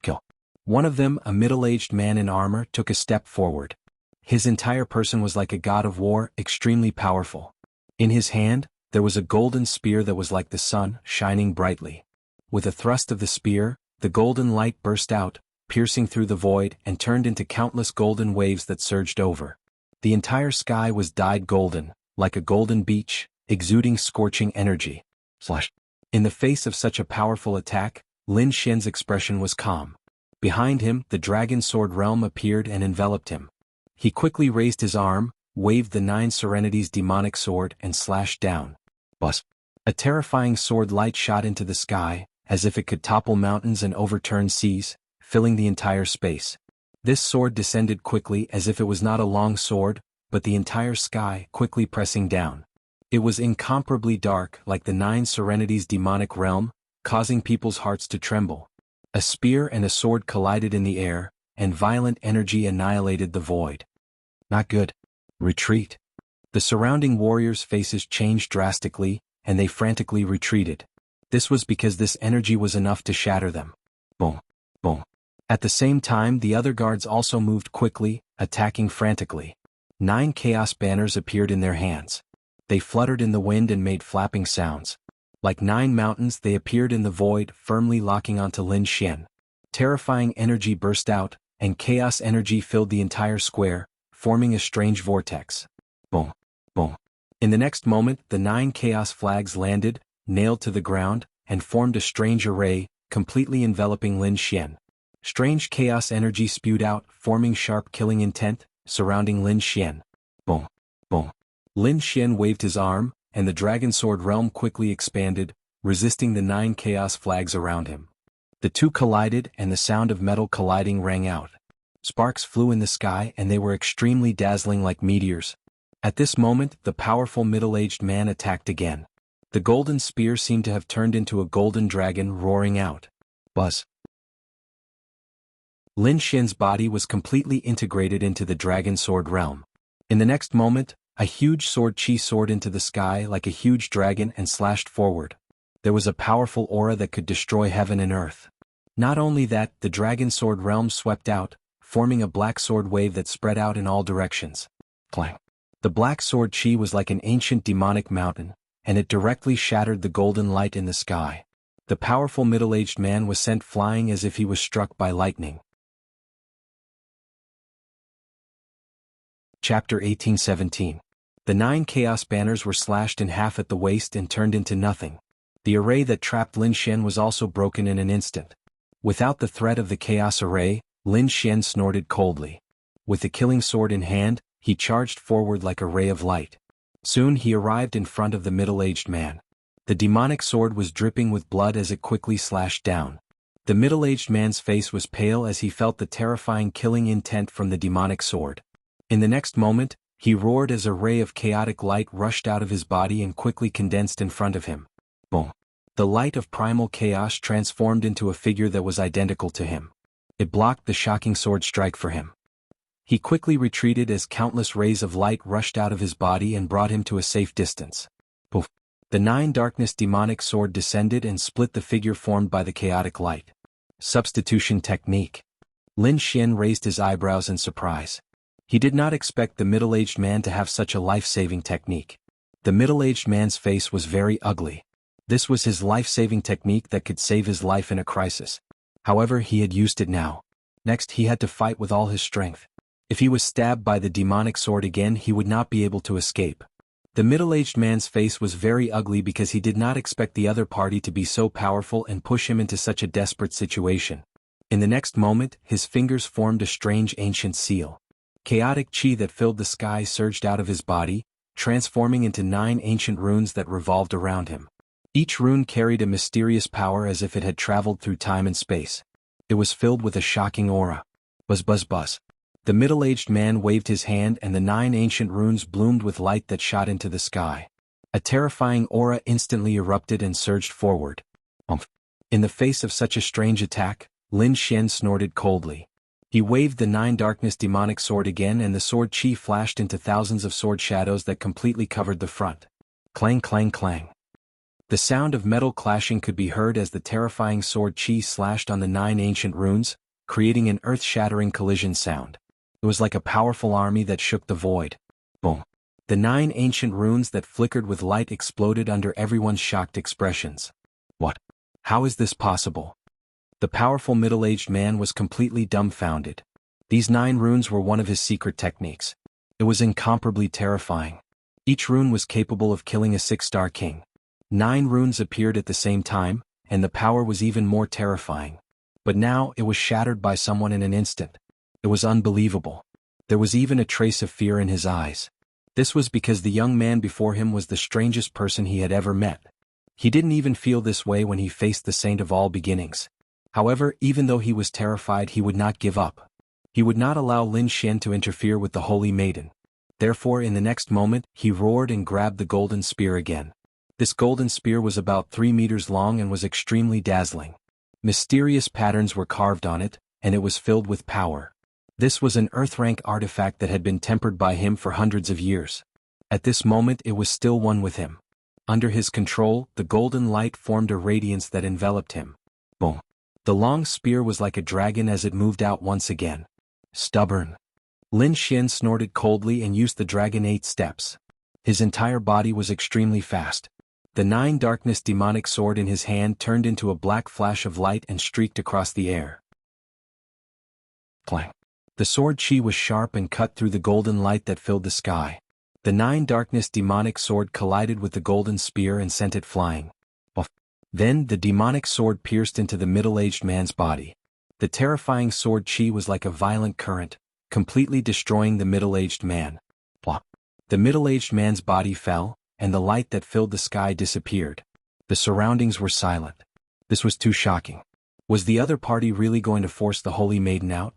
Kill. One of them, a middle-aged man in armor, took a step forward. His entire person was like a god of war, extremely powerful. In his hand, there was a golden spear that was like the sun, shining brightly. With a thrust of the spear, the golden light burst out, piercing through the void and turned into countless golden waves that surged over. The entire sky was dyed golden, like a golden beach, exuding scorching energy. In the face of such a powerful attack, Lin Xian's expression was calm. Behind him, the dragon sword realm appeared and enveloped him. He quickly raised his arm, waved the 9 Serenities demonic sword and slashed down. Buzz. A terrifying sword light shot into the sky, as if it could topple mountains and overturn seas, filling the entire space. This sword descended quickly as if it was not a long sword, but the entire sky, quickly pressing down. It was incomparably dark, like the 9 Serenities demonic realm, causing people's hearts to tremble. A spear and a sword collided in the air, and violent energy annihilated the void. Not good. Retreat. The surrounding warriors' faces changed drastically, and they frantically retreated. This was because this energy was enough to shatter them. Boom. Boom. At the same time, the other guards also moved quickly, attacking frantically. 9 chaos banners appeared in their hands. They fluttered in the wind and made flapping sounds. Like 9 mountains, they appeared in the void, firmly locking onto Lin Xian. Terrifying energy burst out, and chaos energy filled the entire square, forming a strange vortex. Boom. Boom. In the next moment, the 9 chaos flags landed, nailed to the ground, and formed a strange array, completely enveloping Lin Xian. Strange chaos energy spewed out, forming sharp killing intent, surrounding Lin Xian. Boom. Boom. Lin Xian waved his arm, and the dragon sword realm quickly expanded, resisting the 9 chaos flags around him. The two collided and the sound of metal colliding rang out. Sparks flew in the sky and they were extremely dazzling like meteors. At this moment, the powerful middle-aged man attacked again. The golden spear seemed to have turned into a golden dragon roaring out. Buzz. Lin Xian's body was completely integrated into the dragon sword realm. In the next moment, a huge sword chi soared into the sky like a huge dragon and slashed forward. There was a powerful aura that could destroy heaven and earth. Not only that, the dragon sword realm swept out, forming a black sword wave that spread out in all directions. Clang. The black sword chi was like an ancient demonic mountain, and it directly shattered the golden light in the sky. The powerful middle-aged man was sent flying as if he was struck by lightning. Chapter 1817. The 9 chaos banners were slashed in half at the waist and turned into nothing. The array that trapped Lin Xian was also broken in an instant. Without the threat of the chaos array, Lin Xian snorted coldly. With the killing sword in hand, he charged forward like a ray of light. Soon he arrived in front of the middle-aged man. The demonic sword was dripping with blood as it quickly slashed down. The middle-aged man's face was pale as he felt the terrifying killing intent from the demonic sword. In the next moment, he roared as a ray of chaotic light rushed out of his body and quickly condensed in front of him. Boom. The light of primal chaos transformed into a figure that was identical to him. It blocked the shocking sword strike for him. He quickly retreated as countless rays of light rushed out of his body and brought him to a safe distance. Poof. The 9 darkness demonic sword descended and split the figure formed by the chaotic light. Substitution technique. Lin Xian raised his eyebrows in surprise. He did not expect the middle-aged man to have such a life-saving technique. The middle-aged man's face was very ugly. This was his life-saving technique that could save his life in a crisis. However, he had used it now. Next, he had to fight with all his strength. If he was stabbed by the demonic sword again, he would not be able to escape. The middle-aged man's face was very ugly because he did not expect the other party to be so powerful and push him into such a desperate situation. In the next moment, his fingers formed a strange ancient seal. Chaotic chi that filled the sky surged out of his body, transforming into 9 ancient runes that revolved around him. Each rune carried a mysterious power as if it had traveled through time and space. It was filled with a shocking aura. Buzz buzz buzz. The middle-aged man waved his hand and the 9 ancient runes bloomed with light that shot into the sky. A terrifying aura instantly erupted and surged forward. In the face of such a strange attack, Lin Xian snorted coldly. He waved the 9 darkness demonic sword again and the sword chi flashed into thousands of sword shadows that completely covered the front. Clang clang clang. The sound of metal clashing could be heard as the terrifying sword chi slashed on the 9 ancient runes, creating an earth-shattering collision sound. It was like a powerful army that shook the void. Boom. The 9 ancient runes that flickered with light exploded under everyone's shocked expressions. What? How is this possible? The powerful middle-aged man was completely dumbfounded. These 9 runes were one of his secret techniques. It was incomparably terrifying. Each rune was capable of killing a 6-star king. 9 runes appeared at the same time, and the power was even more terrifying. But now it was shattered by someone in an instant. It was unbelievable. There was even a trace of fear in his eyes. This was because the young man before him was the strangest person he had ever met. He didn't even feel this way when he faced the Saint of all beginnings. However, even though he was terrified, he would not give up. He would not allow Lin Xian to interfere with the Holy Maiden. Therefore, in the next moment, he roared and grabbed the golden spear again. This golden spear was about 3 meters long and was extremely dazzling. Mysterious patterns were carved on it, and it was filled with power. This was an earth-rank artifact that had been tempered by him for hundreds of years. At this moment it was still one with him. Under his control, the golden light formed a radiance that enveloped him. Boom. The long spear was like a dragon as it moved out once again. Stubborn. Lin Xian snorted coldly and used the Dragon 8 steps. His entire body was extremely fast. The 9 darkness demonic sword in his hand turned into a black flash of light and streaked across the air. Clang. The sword chi was sharp and cut through the golden light that filled the sky. The 9 darkness demonic sword collided with the golden spear and sent it flying. Then the demonic sword pierced into the middle-aged man's body. The terrifying sword chi was like a violent current, completely destroying the middle-aged man. The middle-aged man's body fell, and the light that filled the sky disappeared. The surroundings were silent. This was too shocking. Was the other party really going to force the Holy Maiden out?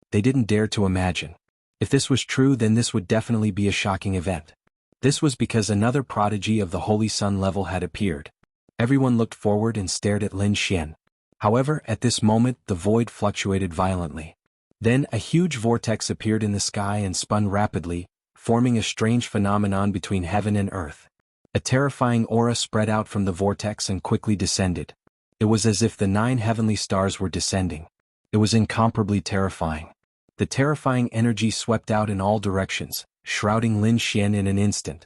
They didn't dare to imagine. If this was true, then this would definitely be a shocking event. This was because another prodigy of the Holy Sun level had appeared. Everyone looked forward and stared at Lin Xian. However, at this moment, the void fluctuated violently. Then a huge vortex appeared in the sky and spun rapidly, forming a strange phenomenon between heaven and earth. A terrifying aura spread out from the vortex and quickly descended. It was as if the 9 heavenly stars were descending. It was incomparably terrifying. The terrifying energy swept out in all directions, shrouding Lin Xian in an instant.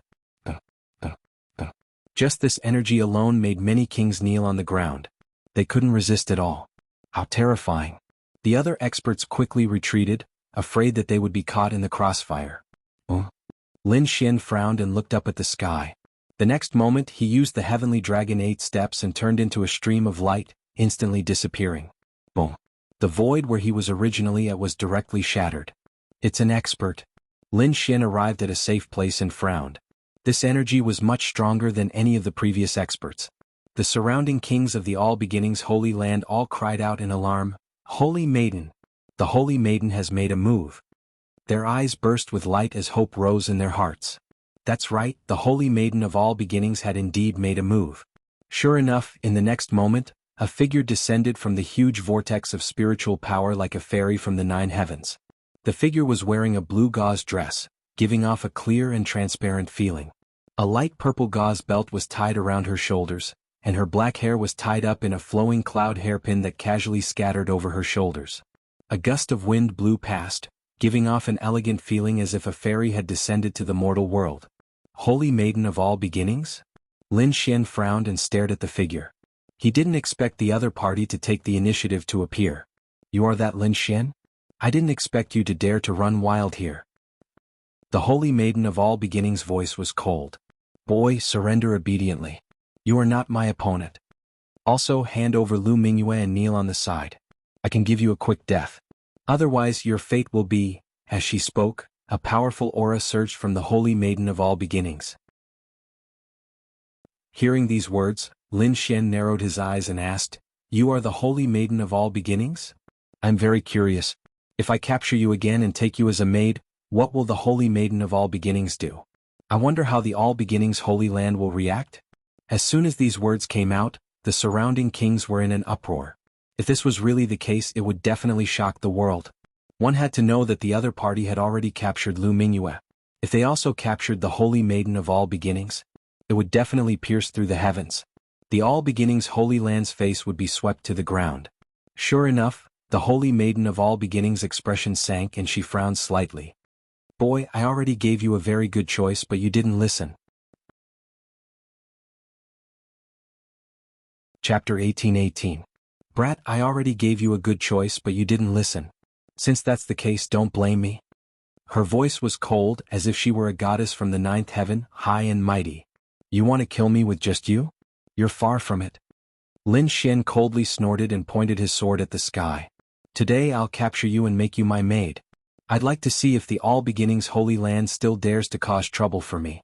Just this energy alone made many kings kneel on the ground. They couldn't resist at all. How terrifying. The other experts quickly retreated, afraid that they would be caught in the crossfire. Lin Xian frowned and looked up at the sky. The next moment he used the heavenly dragon 8 steps and turned into a stream of light, instantly disappearing. Boom. The void where he was originally at was directly shattered. It's an expert. Lin Xian arrived at a safe place and frowned. This energy was much stronger than any of the previous experts. The surrounding kings of the All Beginnings Holy Land all cried out in alarm, "Holy Maiden! The Holy Maiden has made a move." Their eyes burst with light as hope rose in their hearts. That's right, the Holy Maiden of All Beginnings had indeed made a move. Sure enough, in the next moment, a figure descended from the huge vortex of spiritual power like a fairy from the 9 heavens. The figure was wearing a blue gauze dress, giving off a clear and transparent feeling. A light purple gauze belt was tied around her shoulders, and her black hair was tied up in a flowing cloud hairpin that casually scattered over her shoulders. A gust of wind blew past, giving off an elegant feeling as if a fairy had descended to the mortal world. Holy Maiden of all beginnings? Lin Xian frowned and stared at the figure. He didn't expect the other party to take the initiative to appear. You are that Lin Xian? I didn't expect you to dare to run wild here. The Holy Maiden of all beginnings' voice was cold. Boy, surrender obediently. You are not my opponent. Also, hand over Lu Mingyue and kneel on the side. I can give you a quick death. Otherwise your fate will be, as she spoke, a powerful aura surged from the Holy Maiden of all beginnings. Hearing these words, Lin Xian narrowed his eyes and asked, You are the Holy Maiden of all beginnings? I'm very curious. If I capture you again and take you as a maid, what will the Holy Maiden of all beginnings do? I wonder how the All Beginnings Holy Land will react? As soon as these words came out, the surrounding kings were in an uproar. If this was really the case, it would definitely shock the world. One had to know that the other party had already captured Lu Mingyue. If they also captured the Holy Maiden of all beginnings, it would definitely pierce through the heavens. The All Beginnings Holy Land's face would be swept to the ground. Sure enough, the Holy Maiden of all beginnings' expression sank and she frowned slightly. Boy, I already gave you a very good choice, but you didn't listen. Chapter 18:18. Brat, I already gave you a good choice, but you didn't listen. Since that's the case, don't blame me. Her voice was cold, as if she were a goddess from the ninth heaven, high and mighty. You want to kill me with just you? You're far from it. Lin Xian coldly snorted and pointed his sword at the sky. Today I'll capture you and make you my maid. I'd like to see if the All Beginnings Holy Land still dares to cause trouble for me.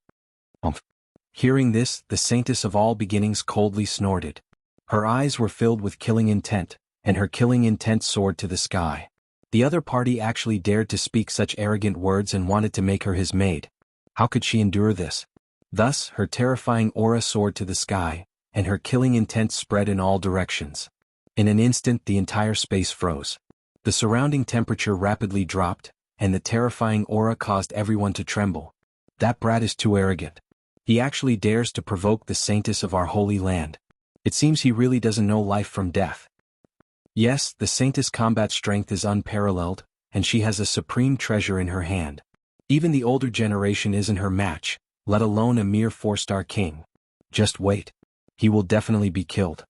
Hearing this, the Saintess of all beginnings coldly snorted. Her eyes were filled with killing intent, and her killing intent soared to the sky. The other party actually dared to speak such arrogant words and wanted to make her his maid. How could she endure this? Thus, her terrifying aura soared to the sky, and her killing intent spread in all directions. In an instant, the entire space froze. The surrounding temperature rapidly dropped, and the terrifying aura caused everyone to tremble. That brat is too arrogant. He actually dares to provoke the Saintess of our holy land. It seems he really doesn't know life from death. Yes, the Saintess' combat strength is unparalleled, and she has a supreme treasure in her hand. Even the older generation isn't her match, let alone a mere 4-star king. Just wait. He will definitely be killed.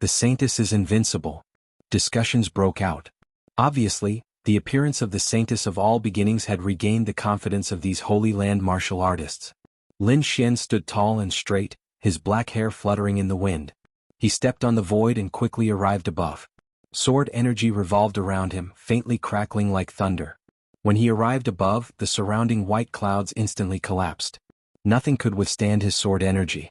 The Saintess is invincible. Discussions broke out. Obviously, the appearance of the Saintess of all beginnings had regained the confidence of these Holy Land martial artists. Lin Xian stood tall and straight, his black hair fluttering in the wind. He stepped on the void and quickly arrived above. Sword energy revolved around him, faintly crackling like thunder. When he arrived above, the surrounding white clouds instantly collapsed. Nothing could withstand his sword energy.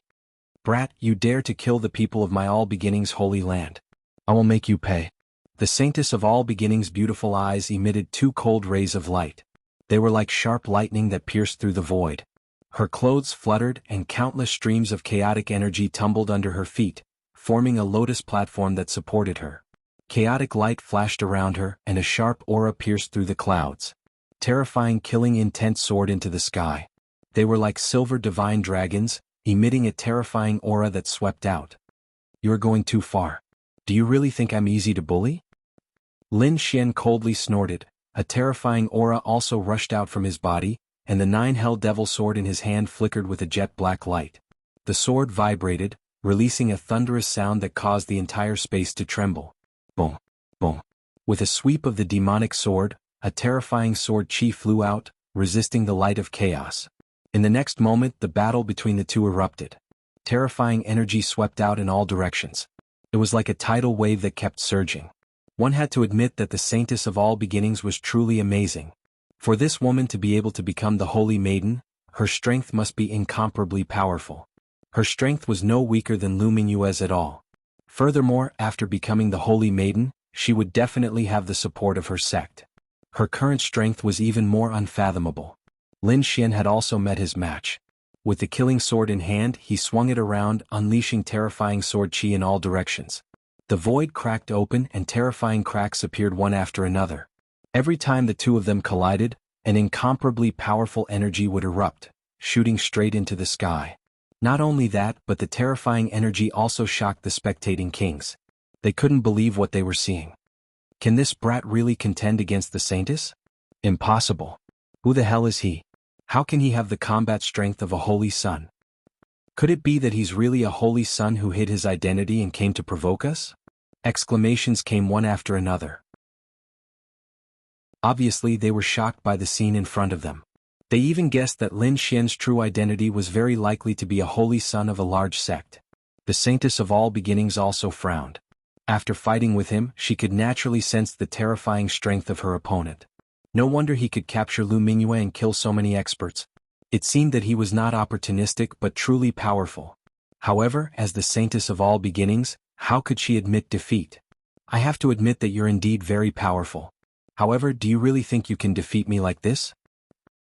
Brat, you dare to kill the people of my All Beginnings Holy Land. I will make you pay. The Saintess of all beginnings' beautiful eyes emitted 2 cold rays of light. They were like sharp lightning that pierced through the void. Her clothes fluttered and countless streams of chaotic energy tumbled under her feet, forming a lotus platform that supported her. Chaotic light flashed around her and a sharp aura pierced through the clouds. Terrifying killing intent soared into the sky. They were like silver divine dragons, emitting a terrifying aura that swept out. You're going too far. Do you really think I'm easy to bully? Lin Xian coldly snorted. A terrifying aura also rushed out from his body, and the 9 Devil sword in his hand flickered with a jet-black light. The sword vibrated, releasing a thunderous sound that caused the entire space to tremble. Boom, boom. With a sweep of the demonic sword, a terrifying sword chi flew out, resisting the light of chaos. In the next moment, the battle between the two erupted. Terrifying energy swept out in all directions. It was like a tidal wave that kept surging. One had to admit that the Saintess of all beginnings was truly amazing. For this woman to be able to become the Holy Maiden, her strength must be incomparably powerful. Her strength was no weaker than Lu Mingyue's at all. Furthermore, after becoming the Holy Maiden, she would definitely have the support of her sect. Her current strength was even more unfathomable. Lin Xian had also met his match. With the killing sword in hand, he swung it around, unleashing terrifying sword chi in all directions. The void cracked open and terrifying cracks appeared one after another. Every time the two of them collided, an incomparably powerful energy would erupt, shooting straight into the sky. Not only that, but the terrifying energy also shocked the spectating kings. They couldn't believe what they were seeing. Can this brat really contend against the Saintess? Impossible. Who the hell is he? How can he have the combat strength of a holy sun? Could it be that he's really a holy sun who hid his identity and came to provoke us? Exclamations came one after another. Obviously, they were shocked by the scene in front of them. They even guessed that Lin Xian's true identity was very likely to be a holy son of a large sect. The saintess of all beginnings also frowned. After fighting with him, she could naturally sense the terrifying strength of her opponent. No wonder he could capture Lu Mingyue and kill so many experts. It seemed that he was not opportunistic but truly powerful. However, as the saintess of all beginnings, how could she admit defeat? I have to admit that you're indeed very powerful. However, do you really think you can defeat me like this?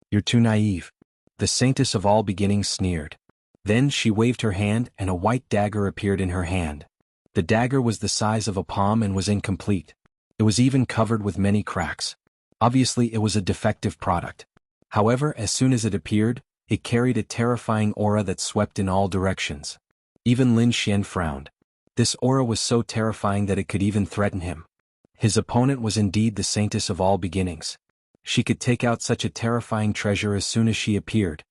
You're too naive. The saintess of all beginnings sneered. Then she waved her hand and a white dagger appeared in her hand. The dagger was the size of a palm and was incomplete. It was even covered with many cracks. Obviously, it was a defective product. However, as soon as it appeared, it carried a terrifying aura that swept in all directions. Even Lin Xian frowned. This aura was so terrifying that it could even threaten him. His opponent was indeed the saintess of all beginnings. She could take out such a terrifying treasure as soon as she appeared.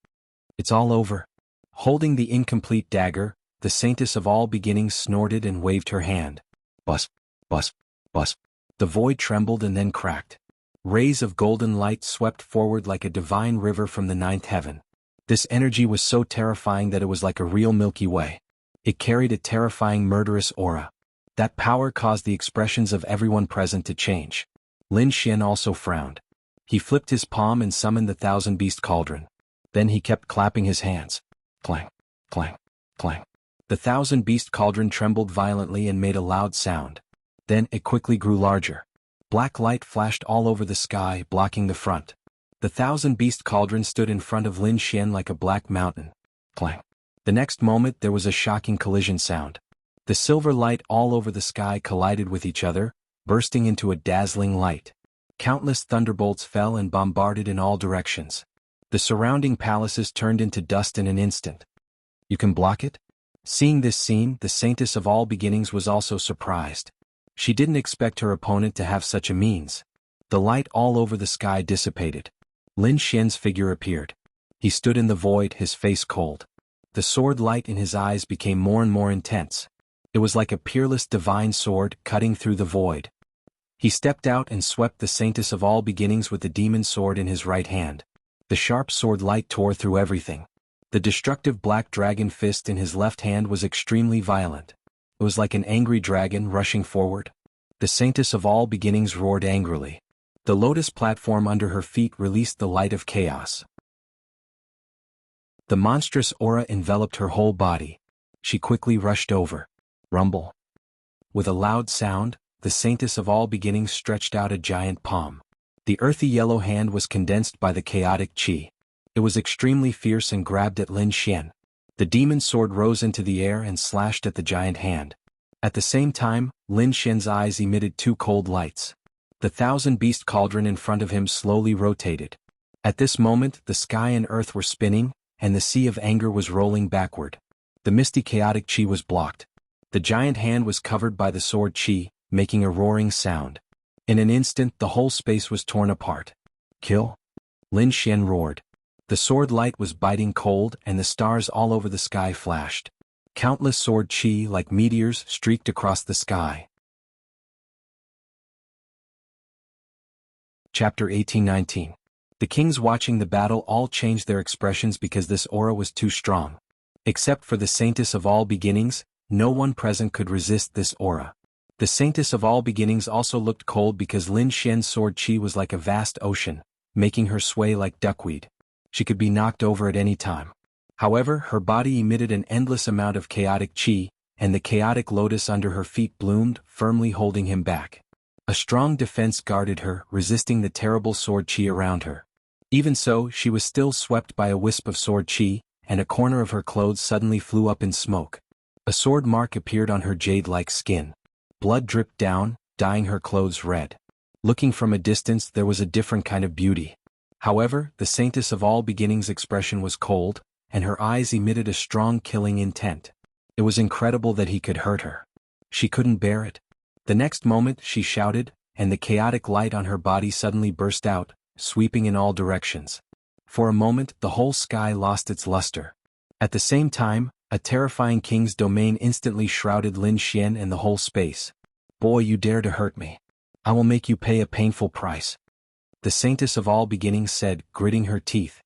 It's all over. Holding the incomplete dagger, the saintess of all beginnings snorted and waved her hand. Bus, bus, bus. The void trembled and then cracked. Rays of golden light swept forward like a divine river from the ninth heaven. This energy was so terrifying that it was like a real Milky Way. It carried a terrifying murderous aura. That power caused the expressions of everyone present to change. Lin Xian also frowned. He flipped his palm and summoned the thousand-beast cauldron. Then he kept clapping his hands. Clang, clang, clang. The thousand-beast cauldron trembled violently and made a loud sound. Then it quickly grew larger. Black light flashed all over the sky, blocking the front. The thousand-beast cauldron stood in front of Lin Xian like a black mountain. Clang. The next moment there was a shocking collision sound. The silver light all over the sky collided with each other, bursting into a dazzling light. Countless thunderbolts fell and bombarded in all directions. The surrounding palaces turned into dust in an instant. You can block it? Seeing this scene, the saintess of all beginnings was also surprised. She didn't expect her opponent to have such a means. The light all over the sky dissipated. Lin Xian's figure appeared. He stood in the void, his face cold. The sword light in his eyes became more and more intense. It was like a peerless divine sword cutting through the void. He stepped out and swept the saintess of all beginnings with the demon sword in his right hand. The sharp sword light tore through everything. The destructive black dragon fist in his left hand was extremely violent. It was like an angry dragon rushing forward. The saintess of all beginnings roared angrily. The lotus platform under her feet released the light of chaos. The monstrous aura enveloped her whole body. She quickly rushed over. Rumble. With a loud sound, the saintess of all beginnings stretched out a giant palm. The earthy yellow hand was condensed by the chaotic qi. It was extremely fierce and grabbed at Lin Xian. The demon sword rose into the air and slashed at the giant hand. At the same time, Lin Xian's eyes emitted two cold lights. The thousand-beast cauldron in front of him slowly rotated. At this moment, the sky and earth were spinning, and the sea of anger was rolling backward. The misty chaotic qi was blocked. The giant hand was covered by the sword qi, making a roaring sound. In an instant, the whole space was torn apart. Kill? Lin Xian roared. The sword light was biting cold and the stars all over the sky flashed. Countless sword qi like meteors streaked across the sky. Chapter 18-19. The kings watching the battle all changed their expressions because this aura was too strong. Except for the saintess of all beginnings, no one present could resist this aura. The saintess of all beginnings also looked cold because Lin Xian's sword qi was like a vast ocean, making her sway like duckweed. She could be knocked over at any time. However, her body emitted an endless amount of chaotic qi, and the chaotic lotus under her feet bloomed, firmly holding him back. A strong defense guarded her, resisting the terrible sword qi around her. Even so, she was still swept by a wisp of sword qi, and a corner of her clothes suddenly flew up in smoke. A sword mark appeared on her jade-like skin. Blood dripped down, dyeing her clothes red. Looking from a distance, there was a different kind of beauty. However, the saintess of all beginnings' expression was cold, and her eyes emitted a strong killing intent. It was incredible that he could hurt her. She couldn't bear it. The next moment, she shouted, and the chaotic light on her body suddenly burst out, sweeping in all directions. For a moment, the whole sky lost its luster. At the same time, a terrifying king's domain instantly shrouded Lin Xian and the whole space. "Boy, you dare to hurt me. I will make you pay a painful price," the Saintess of All Beginnings said, gritting her teeth.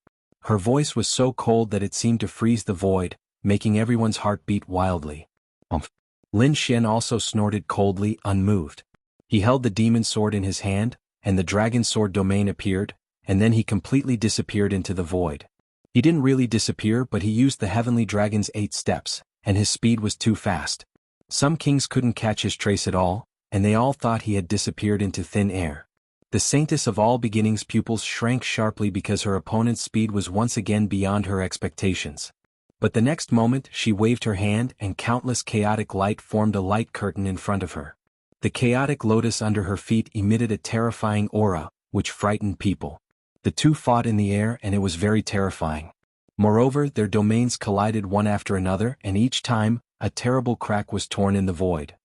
Her voice was so cold that it seemed to freeze the void, making everyone's heart beat wildly. "Umph." Lin Xian also snorted coldly, unmoved. He held the demon sword in his hand, and the dragon sword domain appeared, and then he completely disappeared into the void. He didn't really disappear, but he used the heavenly dragon's 8 steps, and his speed was too fast. Some kings couldn't catch his trace at all, and they all thought he had disappeared into thin air. The Saintess of All Beginnings' pupils shrank sharply because her opponent's speed was once again beyond her expectations. But the next moment she waved her hand and countless chaotic light formed a light curtain in front of her. The chaotic lotus under her feet emitted a terrifying aura, which frightened people. The two fought in the air and it was very terrifying. Moreover, their domains collided one after another, and each time, a terrible crack was torn in the void.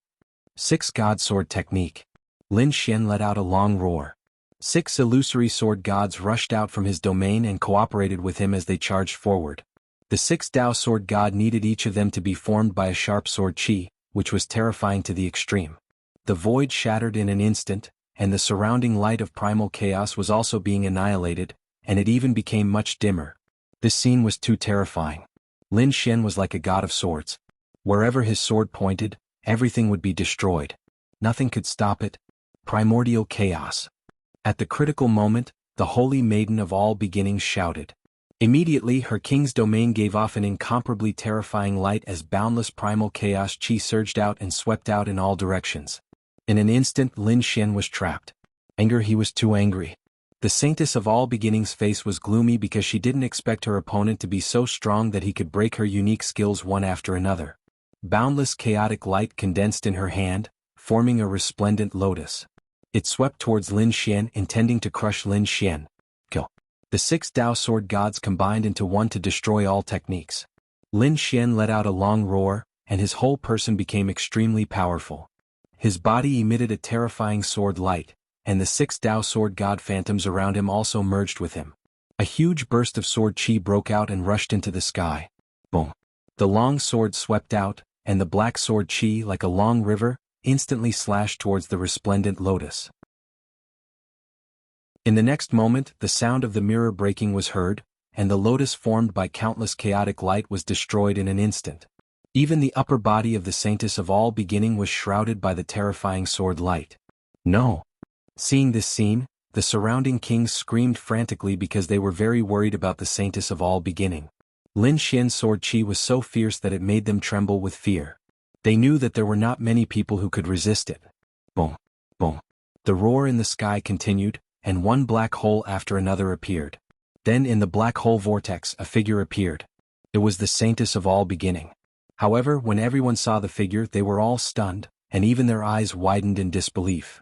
6 God Sword Technique. Lin Xian let out a long roar. 6 illusory sword gods rushed out from his domain and cooperated with him as they charged forward. The 6 Dao sword god needed each of them to be formed by a sharp sword chi, which was terrifying to the extreme. The void shattered in an instant, and the surrounding light of primal chaos was also being annihilated, and it even became much dimmer. This scene was too terrifying. Lin Xian was like a god of swords. Wherever his sword pointed, everything would be destroyed. Nothing could stop it. Primordial chaos. At the critical moment, the Holy Maiden of All Beginnings shouted. Immediately her king's domain gave off an incomparably terrifying light as boundless primal chaos chi surged out and swept out in all directions. In an instant Lin Xian was trapped. He was too angry. The Saintess of All Beginnings' face was gloomy because she didn't expect her opponent to be so strong that he could break her unique skills one after another. Boundless chaotic light condensed in her hand, forming a resplendent lotus. It swept towards Lin Xian, intending to crush Lin Xian. Kill. The 6 Dao sword gods combined into one to destroy all techniques. Lin Xian let out a long roar, and his whole person became extremely powerful. His body emitted a terrifying sword light, and the 6 Dao sword god phantoms around him also merged with him. A huge burst of sword chi broke out and rushed into the sky. Boom. The long sword swept out, and the black sword chi, like a long river, instantly slashed towards the resplendent lotus. In the next moment, the sound of the mirror breaking was heard, and the lotus formed by countless chaotic light was destroyed in an instant. Even the upper body of the Saintess of All Beginning was shrouded by the terrifying sword light. No. Seeing this scene, the surrounding kings screamed frantically because they were very worried about the Saintess of All Beginning. Lin Xian's sword chi was so fierce that it made them tremble with fear. They knew that there were not many people who could resist it. Boom. Boom. The roar in the sky continued, and one black hole after another appeared. Then in the black hole vortex a figure appeared. It was the Saintess of All Beginning. However, when everyone saw the figure they were all stunned, and even their eyes widened in disbelief.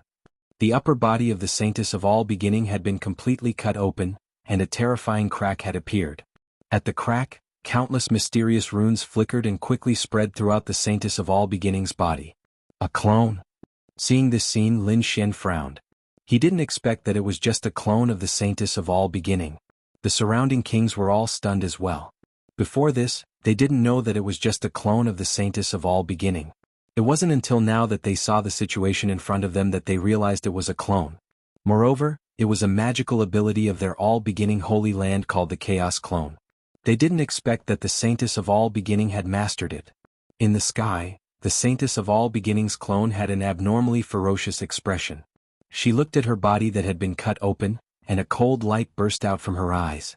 The upper body of the Saintess of All Beginning had been completely cut open, and a terrifying crack had appeared. At the crack, countless mysterious runes flickered and quickly spread throughout the Saintess of All Beginning's body. A clone. Seeing this scene, Lin Xian frowned. He didn't expect that it was just a clone of the Saintess of All Beginning. The surrounding kings were all stunned as well. Before this, they didn't know that it was just a clone of the Saintess of All Beginning. It wasn't until now that they saw the situation in front of them that they realized it was a clone. Moreover, it was a magical ability of their all-beginning holy land called the Chaos Clone. They didn't expect that the Saintess of All Beginning had mastered it. In the sky, the Saintess of All Beginning's clone had an abnormally ferocious expression. She looked at her body that had been cut open, and a cold light burst out from her eyes.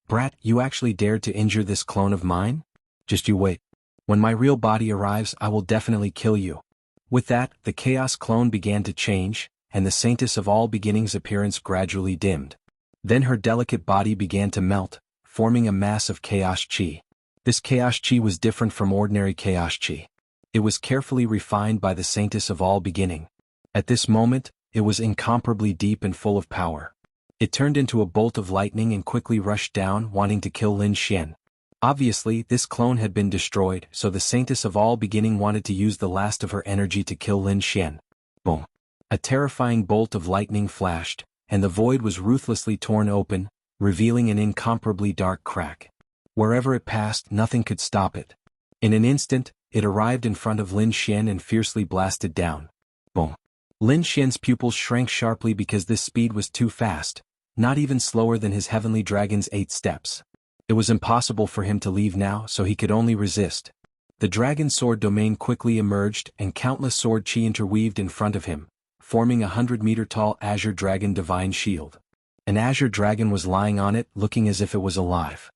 "Brat, you actually dared to injure this clone of mine? Just you wait. When my real body arrives, I will definitely kill you." With that, the Chaos Clone began to change, and the Saintess of All Beginning's appearance gradually dimmed. Then her delicate body began to melt, forming a mass of Chaos Chi. This Chaos Chi was different from ordinary Chaos Chi. It was carefully refined by the Saintess of All Beginning. At this moment, it was incomparably deep and full of power. It turned into a bolt of lightning and quickly rushed down, wanting to kill Lin Xian. Obviously, this clone had been destroyed, so the Saintess of All Beginning wanted to use the last of her energy to kill Lin Xian. Boom. A terrifying bolt of lightning flashed, and the void was ruthlessly torn open, revealing an incomparably dark crack. Wherever it passed, nothing could stop it. In an instant, it arrived in front of Lin Xian and fiercely blasted down. Boom! Lin Xian's pupils shrank sharply because this speed was too fast, not even slower than his heavenly dragon's 8 steps. It was impossible for him to leave now, so he could only resist. The dragon sword domain quickly emerged and countless sword chi interweaved in front of him, forming a 100-meter-tall azure dragon divine shield. An azure dragon was lying on it, looking as if it was alive.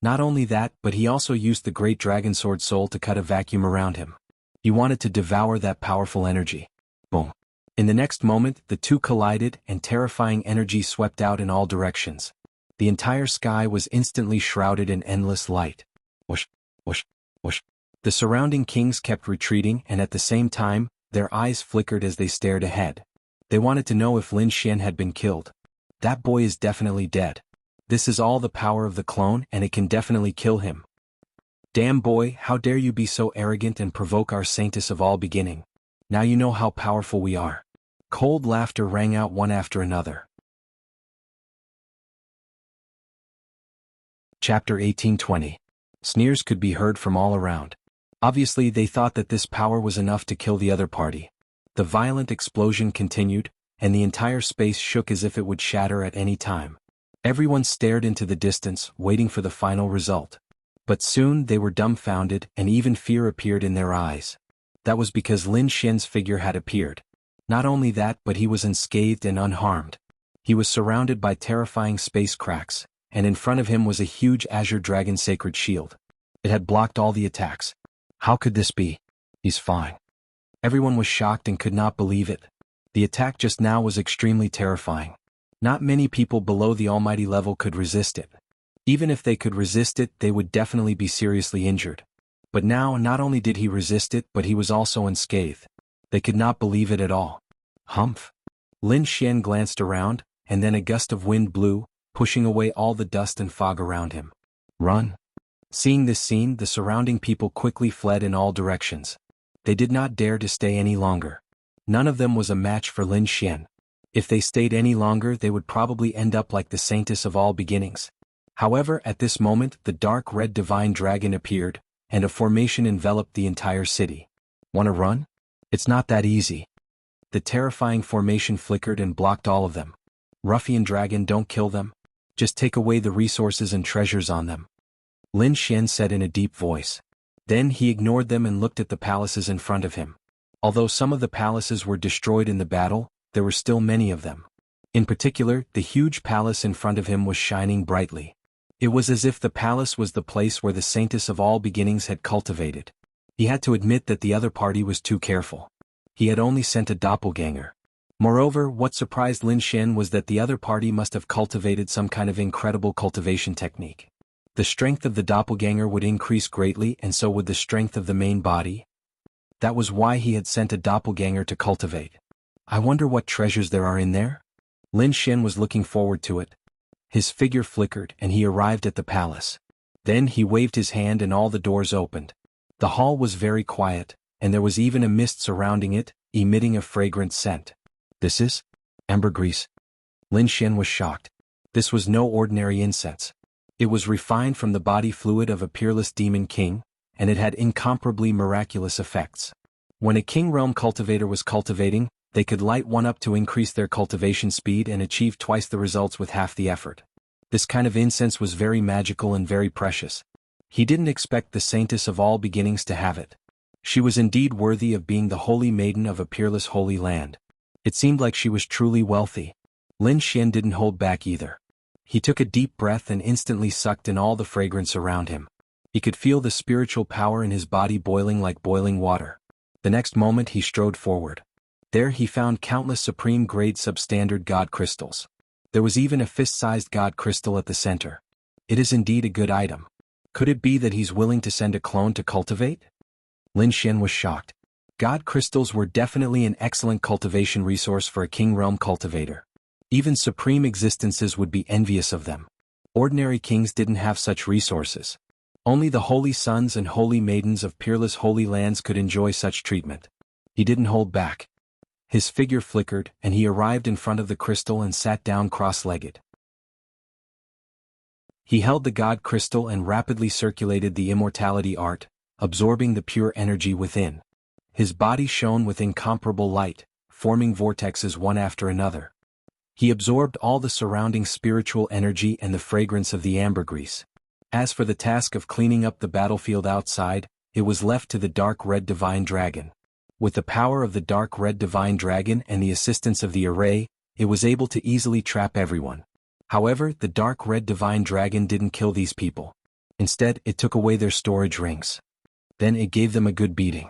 Not only that, but he also used the great dragon sword soul to cut a vacuum around him. He wanted to devour that powerful energy. Boom! In the next moment, the two collided and terrifying energy swept out in all directions. The entire sky was instantly shrouded in endless light. Whoosh, whoosh, whoosh. The surrounding kings kept retreating, and at the same time, their eyes flickered as they stared ahead. They wanted to know if Lin Xian had been killed. That boy is definitely dead. This is all the power of the clone, and it can definitely kill him. Damn boy, how dare you be so arrogant and provoke our saintess of all beginning. Now you know how powerful we are. Cold laughter rang out one after another. Chapter 1820. Sneers could be heard from all around. Obviously they thought that this power was enough to kill the other party. The violent explosion continued, and the entire space shook as if it would shatter at any time. Everyone stared into the distance, waiting for the final result. But soon they were dumbfounded, and even fear appeared in their eyes. That was because Lin Xian's figure had appeared. Not only that, but he was unscathed and unharmed. He was surrounded by terrifying space cracks, and in front of him was a huge azure dragon sacred shield. It had blocked all the attacks. How could this be? He's fine. Everyone was shocked and could not believe it. The attack just now was extremely terrifying. Not many people below the almighty level could resist it. Even if they could resist it, they would definitely be seriously injured. But now, not only did he resist it, but he was also unscathed. They could not believe it at all. Humph! Lin Xian glanced around, and then a gust of wind blew, pushing away all the dust and fog around him. Run! Seeing this scene, the surrounding people quickly fled in all directions. They did not dare to stay any longer. None of them was a match for Lin Xian. If they stayed any longer, they would probably end up like the saintess of all beginnings. However, at this moment, the dark red divine dragon appeared, and a formation enveloped the entire city. Wanna run? It's not that easy. The terrifying formation flickered and blocked all of them. Ruffian dragon, don't kill them. Just take away the resources and treasures on them. Lin Xian said in a deep voice. Then he ignored them and looked at the palaces in front of him. Although some of the palaces were destroyed in the battle, there were still many of them. In particular, the huge palace in front of him was shining brightly. It was as if the palace was the place where the saintess of all beginnings had cultivated. He had to admit that the other party was too careful. He had only sent a doppelganger. Moreover, what surprised Lin Xian was that the other party must have cultivated some kind of incredible cultivation technique. The strength of the doppelganger would increase greatly, and so would the strength of the main body. That was why he had sent a doppelganger to cultivate. I wonder what treasures there are in there? Lin Xian was looking forward to it. His figure flickered, and he arrived at the palace. Then he waved his hand and all the doors opened. The hall was very quiet, and there was even a mist surrounding it, emitting a fragrant scent. This is ambergris. Lin Xian was shocked. This was no ordinary incense. It was refined from the body fluid of a peerless demon king, and it had incomparably miraculous effects. When a king realm cultivator was cultivating, they could light one up to increase their cultivation speed and achieve twice the results with half the effort. This kind of incense was very magical and very precious. He didn't expect the saintess of all beginnings to have it. She was indeed worthy of being the holy maiden of a peerless holy land. It seemed like she was truly wealthy. Lin Xian didn't hold back either. He took a deep breath and instantly sucked in all the fragrance around him. He could feel the spiritual power in his body boiling like boiling water. The next moment he strode forward. There he found countless supreme-grade substandard god crystals. There was even a fist-sized god crystal at the center. It is indeed a good item. Could it be that he's willing to send a clone to cultivate? Lin Xian was shocked. God crystals were definitely an excellent cultivation resource for a king realm cultivator. Even supreme existences would be envious of them. Ordinary kings didn't have such resources. Only the holy sons and holy maidens of peerless holy lands could enjoy such treatment. He didn't hold back. His figure flickered, and he arrived in front of the crystal and sat down cross-legged. He held the god crystal and rapidly circulated the immortality art, absorbing the pure energy within. His body shone with incomparable light, forming vortexes one after another. He absorbed all the surrounding spiritual energy and the fragrance of the ambergris. As for the task of cleaning up the battlefield outside, it was left to the dark red divine dragon. With the power of the dark red divine dragon and the assistance of the array, it was able to easily trap everyone. However, the dark red divine dragon didn't kill these people. Instead, it took away their storage rings. Then it gave them a good beating.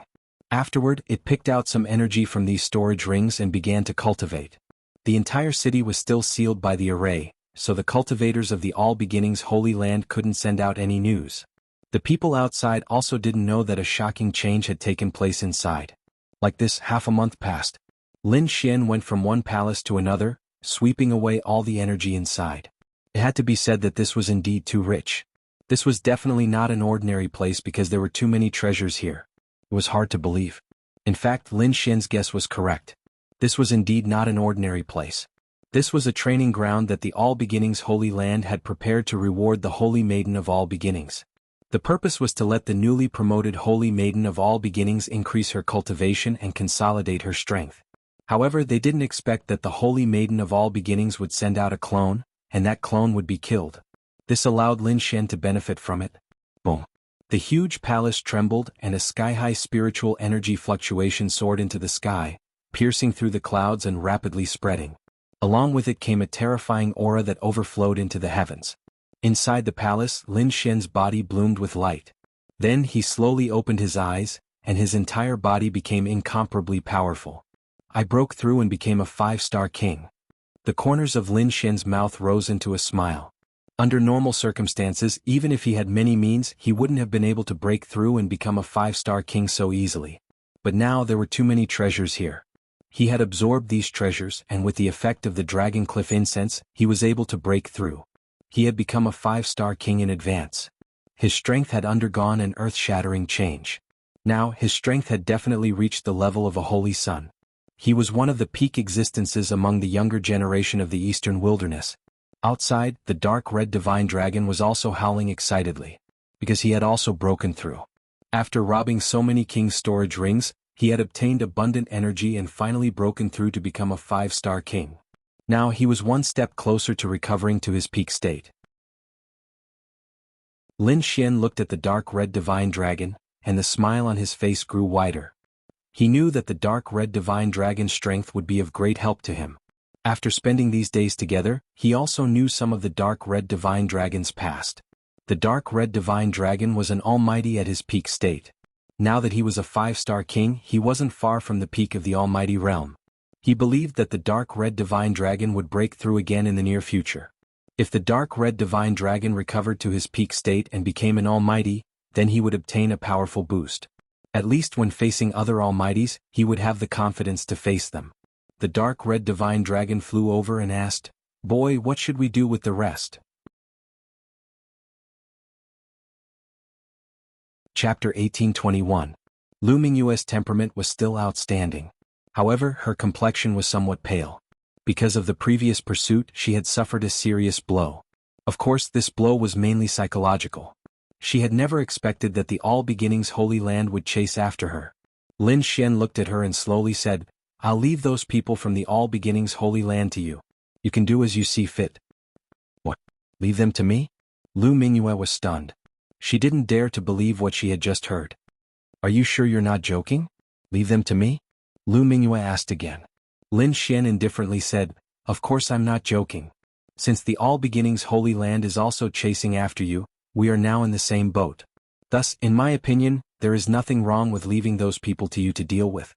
Afterward, it picked out some energy from these storage rings and began to cultivate. The entire city was still sealed by the array, so the cultivators of the All Beginnings Holy Land couldn't send out any news. The people outside also didn't know that a shocking change had taken place inside. Like this, half a month passed. Lin Xian went from one palace to another, sweeping away all the energy inside. It had to be said that this was indeed too rich. This was definitely not an ordinary place because there were too many treasures here. It was hard to believe. In fact, Lin Xian's guess was correct. This was indeed not an ordinary place. This was a training ground that the All Beginnings Holy Land had prepared to reward the Holy Maiden of All Beginnings. The purpose was to let the newly promoted Holy Maiden of All Beginnings increase her cultivation and consolidate her strength. However, they didn't expect that the Holy Maiden of All Beginnings would send out a clone, and that clone would be killed. This allowed Lin Xian to benefit from it. Boom. The huge palace trembled and a sky-high spiritual energy fluctuation soared into the sky, piercing through the clouds and rapidly spreading. Along with it came a terrifying aura that overflowed into the heavens. Inside the palace, Lin Xian's body bloomed with light. Then he slowly opened his eyes, and his entire body became incomparably powerful. I broke through and became a 5-star king. The corners of Lin Xian's mouth rose into a smile. Under normal circumstances, even if he had many means, he wouldn't have been able to break through and become a 5-star king so easily. But now there were too many treasures here. He had absorbed these treasures, and with the effect of the Dragon Cliff incense, he was able to break through. He had become a 5-star king in advance. His strength had undergone an earth-shattering change. Now, his strength had definitely reached the level of a holy sun. He was one of the peak existences among the younger generation of the eastern wilderness. Outside, the dark red divine dragon was also howling excitedly, because he had also broken through. After robbing so many king's storage rings, he had obtained abundant energy and finally broken through to become a 5-star king. Now he was one step closer to recovering to his peak state. Lin Xian looked at the dark red divine dragon, and the smile on his face grew wider. He knew that the dark red divine dragon's strength would be of great help to him. After spending these days together, he also knew some of the dark red divine dragon's past. The dark red divine dragon was an almighty at his peak state. Now that he was a 5-star king, he wasn't far from the peak of the almighty realm. He believed that the dark red divine dragon would break through again in the near future. If the dark red divine dragon recovered to his peak state and became an almighty, then he would obtain a powerful boost. At least when facing other almighties, he would have the confidence to face them. The dark red divine dragon flew over and asked, "Boy, what should we do with the rest?" Chapter 1821. Lu Mingyue's temperament was still outstanding. However, her complexion was somewhat pale. Because of the previous pursuit, she had suffered a serious blow. Of course, this blow was mainly psychological. She had never expected that the All Beginnings Holy Land would chase after her. Lin Xian looked at her and slowly said, "I'll leave those people from the All Beginnings Holy Land to you. You can do as you see fit." "What? Leave them to me?" Lu Mingyue was stunned. She didn't dare to believe what she had just heard. "Are you sure you're not joking? Leave them to me?" Lu Mingyue asked again. Lin Xian indifferently said, "Of course I'm not joking. Since the All Beginnings Holy Land is also chasing after you, we are now in the same boat. Thus, in my opinion, there is nothing wrong with leaving those people to you to deal with."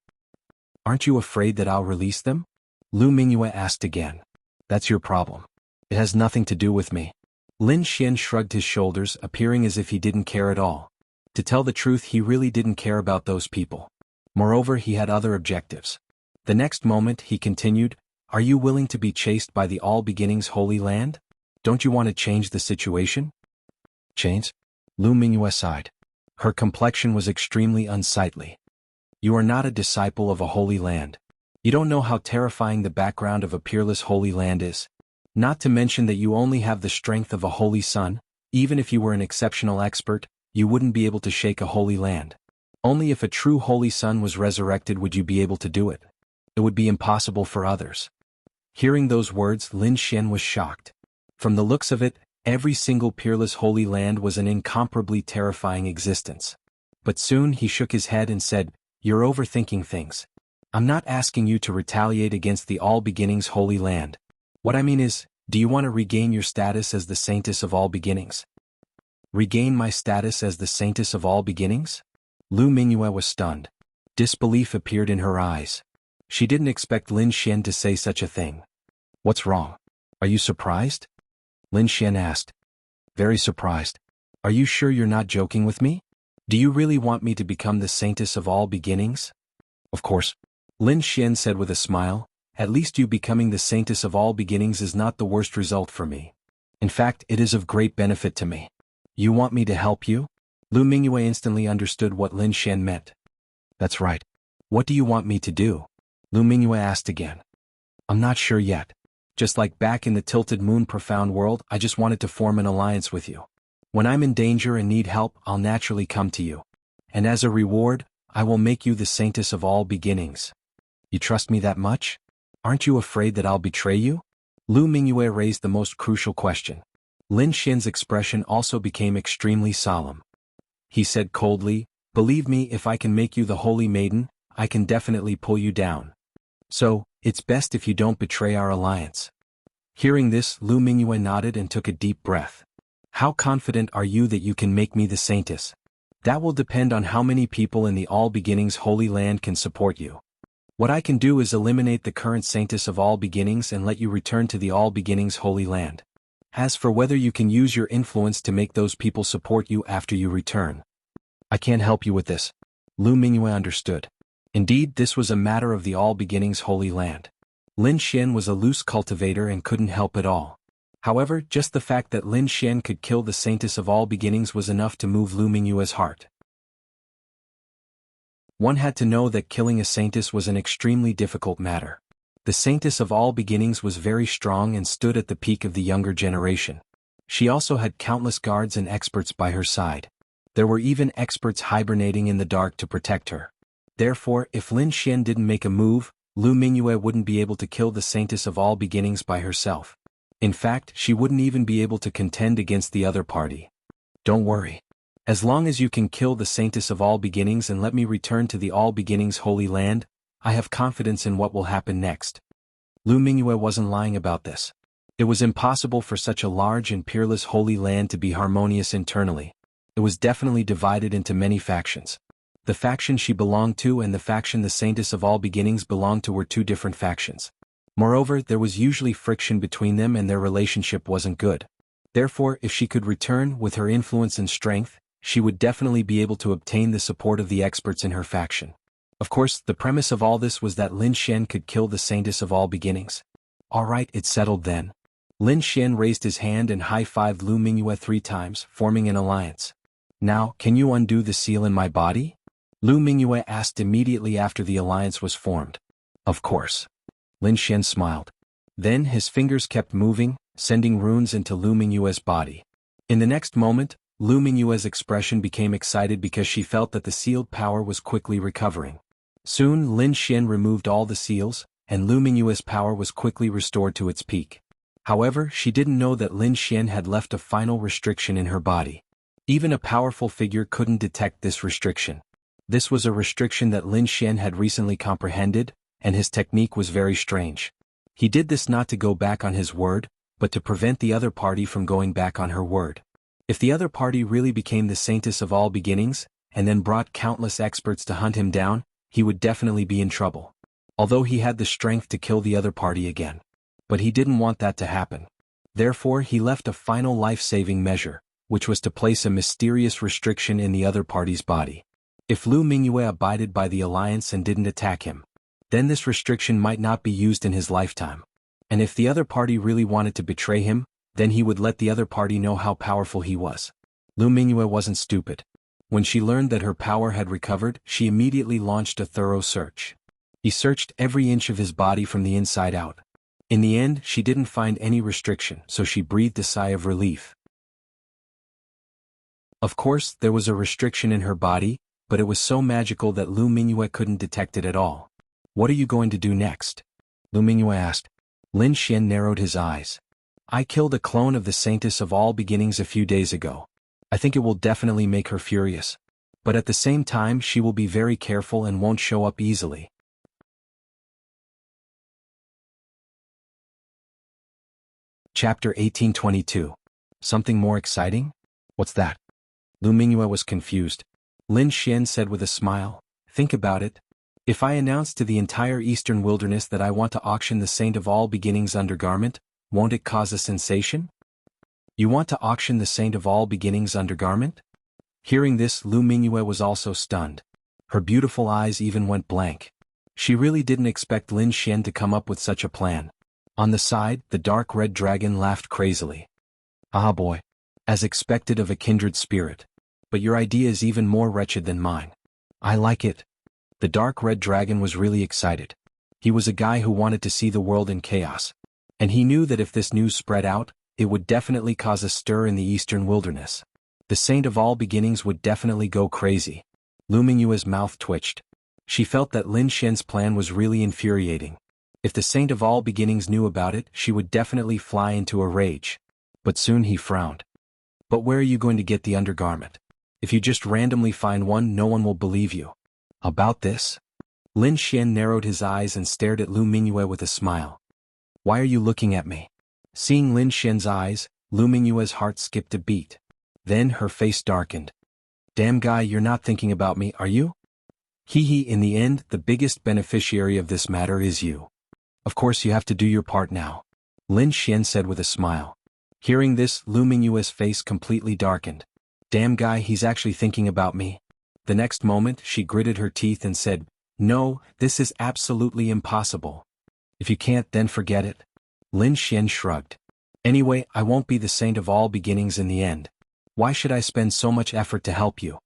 "Aren't you afraid that I'll release them?" Lu Mingyue asked again. "That's your problem. It has nothing to do with me." Lin Xian shrugged his shoulders, appearing as if he didn't care at all. To tell the truth, he really didn't care about those people. Moreover, he had other objectives. The next moment, he continued, "Are you willing to be chased by the All Beginnings Holy Land? Don't you want to change the situation?" "Change?" Lu Mingyue sighed. Her complexion was extremely unsightly. "You are not a disciple of a holy land. You don't know how terrifying the background of a peerless holy land is. Not to mention that you only have the strength of a holy sun. Even if you were an exceptional expert, you wouldn't be able to shake a holy land. Only if a true holy sun was resurrected would you be able to do it. It would be impossible for others. Hearing those words, Lin Xian was shocked. From the looks of it, every single peerless holy land was an incomparably terrifying existence. But soon he shook his head and said, "You're overthinking things. I'm not asking you to retaliate against the All Beginnings Holy Land. What I mean is, do you want to regain your status as the Saintess of All Beginnings?" "Regain my status as the Saintess of All Beginnings?" Lu Mingyue was stunned. Disbelief appeared in her eyes. She didn't expect Lin Xian to say such a thing. "What's wrong? Are you surprised?" Lin Xian asked. "Very surprised. Are you sure you're not joking with me? Do you really want me to become the Saintess of All Beginnings?" "Of course," Lin Xian said with a smile. "At least you becoming the Saintess of All Beginnings is not the worst result for me. In fact, it is of great benefit to me. You want me to help you?" Lu Mingyue instantly understood what Lin Xian meant. "That's right. What do you want me to do?" Lu Mingyue asked again. "I'm not sure yet. Just like back in the Tilted Moon Profound World, I just wanted to form an alliance with you. When I'm in danger and need help, I'll naturally come to you. And as a reward, I will make you the Saintess of All Beginnings. You trust me that much? Aren't you afraid that I'll betray you?" Lu Mingyue raised the most crucial question. Lin Xian's expression also became extremely solemn. He said coldly, "Believe me, if I can make you the Holy Maiden, I can definitely pull you down. So, it's best if you don't betray our alliance." Hearing this, Lu Mingyue nodded and took a deep breath. "How confident are you that you can make me the Saintess?" "That will depend on how many people in the All Beginnings Holy Land can support you. What I can do is eliminate the current Saintess of All Beginnings and let you return to the All Beginnings Holy Land. As for whether you can use your influence to make those people support you after you return, I can't help you with this." Lu Mingyue understood. Indeed, this was a matter of the All Beginnings Holy Land. Lin Xian was a loose cultivator and couldn't help at all. However, just the fact that Lin Xian could kill the Saintess of All Beginnings was enough to move Lu Mingyue's heart. One had to know that killing a Saintess was an extremely difficult matter. The Saintess of All Beginnings was very strong and stood at the peak of the younger generation. She also had countless guards and experts by her side. There were even experts hibernating in the dark to protect her. Therefore, if Lin Xian didn't make a move, Lu Mingyue wouldn't be able to kill the Saintess of All Beginnings by herself. In fact, she wouldn't even be able to contend against the other party. "Don't worry. As long as you can kill the Saintess of All Beginnings and let me return to the All Beginnings Holy Land, I have confidence in what will happen next." Lu Mingyue wasn't lying about this. It was impossible for such a large and peerless holy land to be harmonious internally. It was definitely divided into many factions. The faction she belonged to and the faction the Saintess of All Beginnings belonged to were two different factions. Moreover, there was usually friction between them and their relationship wasn't good. Therefore, if she could return with her influence and strength, she would definitely be able to obtain the support of the experts in her faction. Of course, the premise of all this was that Lin Xian could kill the Saintess of All Beginnings. Alright, it's settled then. Lin Xian raised his hand and high-fived Lu Mingyue 3 times, forming an alliance. "Now, can you undo the seal in my body?" Lu Mingyue asked immediately after the alliance was formed. "Of course." Lin Xian smiled. Then his fingers kept moving, sending runes into Lu Mingyue's body. In the next moment, Lu Mingyue's expression became excited because she felt that the sealed power was quickly recovering. Soon Lin Xian removed all the seals, and Lu Mingyue's power was quickly restored to its peak. However, she didn't know that Lin Xian had left a final restriction in her body. Even a powerful figure couldn't detect this restriction. This was a restriction that Lin Xian had recently comprehended, and his technique was very strange. He did this not to go back on his word, but to prevent the other party from going back on her word. If the other party really became the Saintess of All Beginnings, and then brought countless experts to hunt him down, he would definitely be in trouble. Although he had the strength to kill the other party again. But he didn't want that to happen. Therefore, he left a final life-saving measure, which was to place a mysterious restriction in the other party's body. If Lu Mingyue abided by the alliance and didn't attack him, then this restriction might not be used in his lifetime. And if the other party really wanted to betray him, then he would let the other party know how powerful he was. Lu Mingyue wasn't stupid. When she learned that her power had recovered, she immediately launched a thorough search. He searched every inch of his body from the inside out. In the end, she didn't find any restriction, so she breathed a sigh of relief. Of course, there was a restriction in her body, but it was so magical that Lu Mingyue couldn't detect it at all. What are you going to do next? Lu Mingyue asked. Lin Xian narrowed his eyes. I killed a clone of the Saintess of All Beginnings a few days ago. I think it will definitely make her furious. But at the same time she will be very careful and won't show up easily. Chapter 1822. Something more exciting? What's that? Lu Mingyue was confused. Lin Xian said with a smile, think about it. If I announce to the entire Eastern Wilderness that I want to auction the Saint of All Beginnings undergarment, won't it cause a sensation? You want to auction the Saint of All Beginnings undergarment? Hearing this, Lu Mingyue was also stunned. Her beautiful eyes even went blank. She really didn't expect Lin Xian to come up with such a plan. On the side, the dark red dragon laughed crazily. Ah boy. As expected of a kindred spirit. But your idea is even more wretched than mine. I like it. The dark red dragon was really excited. He was a guy who wanted to see the world in chaos. And he knew that if this news spread out, it would definitely cause a stir in the Eastern Wilderness. The Saint of All Beginnings would definitely go crazy. Lu Mingyue's mouth twitched. She felt that Lin Xian's plan was really infuriating. If the Saint of All Beginnings knew about it, she would definitely fly into a rage. But soon he frowned. But where are you going to get the undergarment? If you just randomly find one, no one will believe you. About this? Lin Xian narrowed his eyes and stared at Lu Mingyue with a smile. Why are you looking at me? Seeing Lin Xian's eyes, Lu Mingyue's heart skipped a beat. Then her face darkened. Damn guy, you're not thinking about me, are you? In the end, the biggest beneficiary of this matter is you. Of course you have to do your part now. Lin Xian said with a smile. Hearing this, Lu Mingyue's face completely darkened. Damn guy, he's actually thinking about me. The next moment, she gritted her teeth and said, no, this is absolutely impossible. If you can't, then forget it. Lin Xian shrugged. Anyway, I won't be the Saint of All Beginnings in the end. Why should I spend so much effort to help you?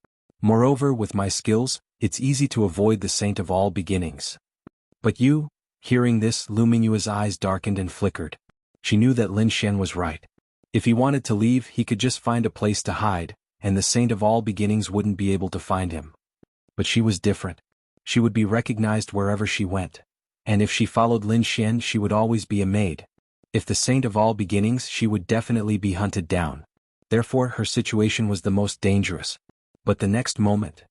Moreover, with my skills, it's easy to avoid the Saint of All Beginnings. But you? Hearing this, Lu Mingyue's eyes darkened and flickered. She knew that Lin Xian was right. If he wanted to leave, he could just find a place to hide, and the Saint of All Beginnings wouldn't be able to find him. But she was different. She would be recognized wherever she went. And if she followed Lin Xian, she would always be a maid. If the Saint of All Beginnings, she would definitely be hunted down. Therefore, her situation was the most dangerous. But the next moment.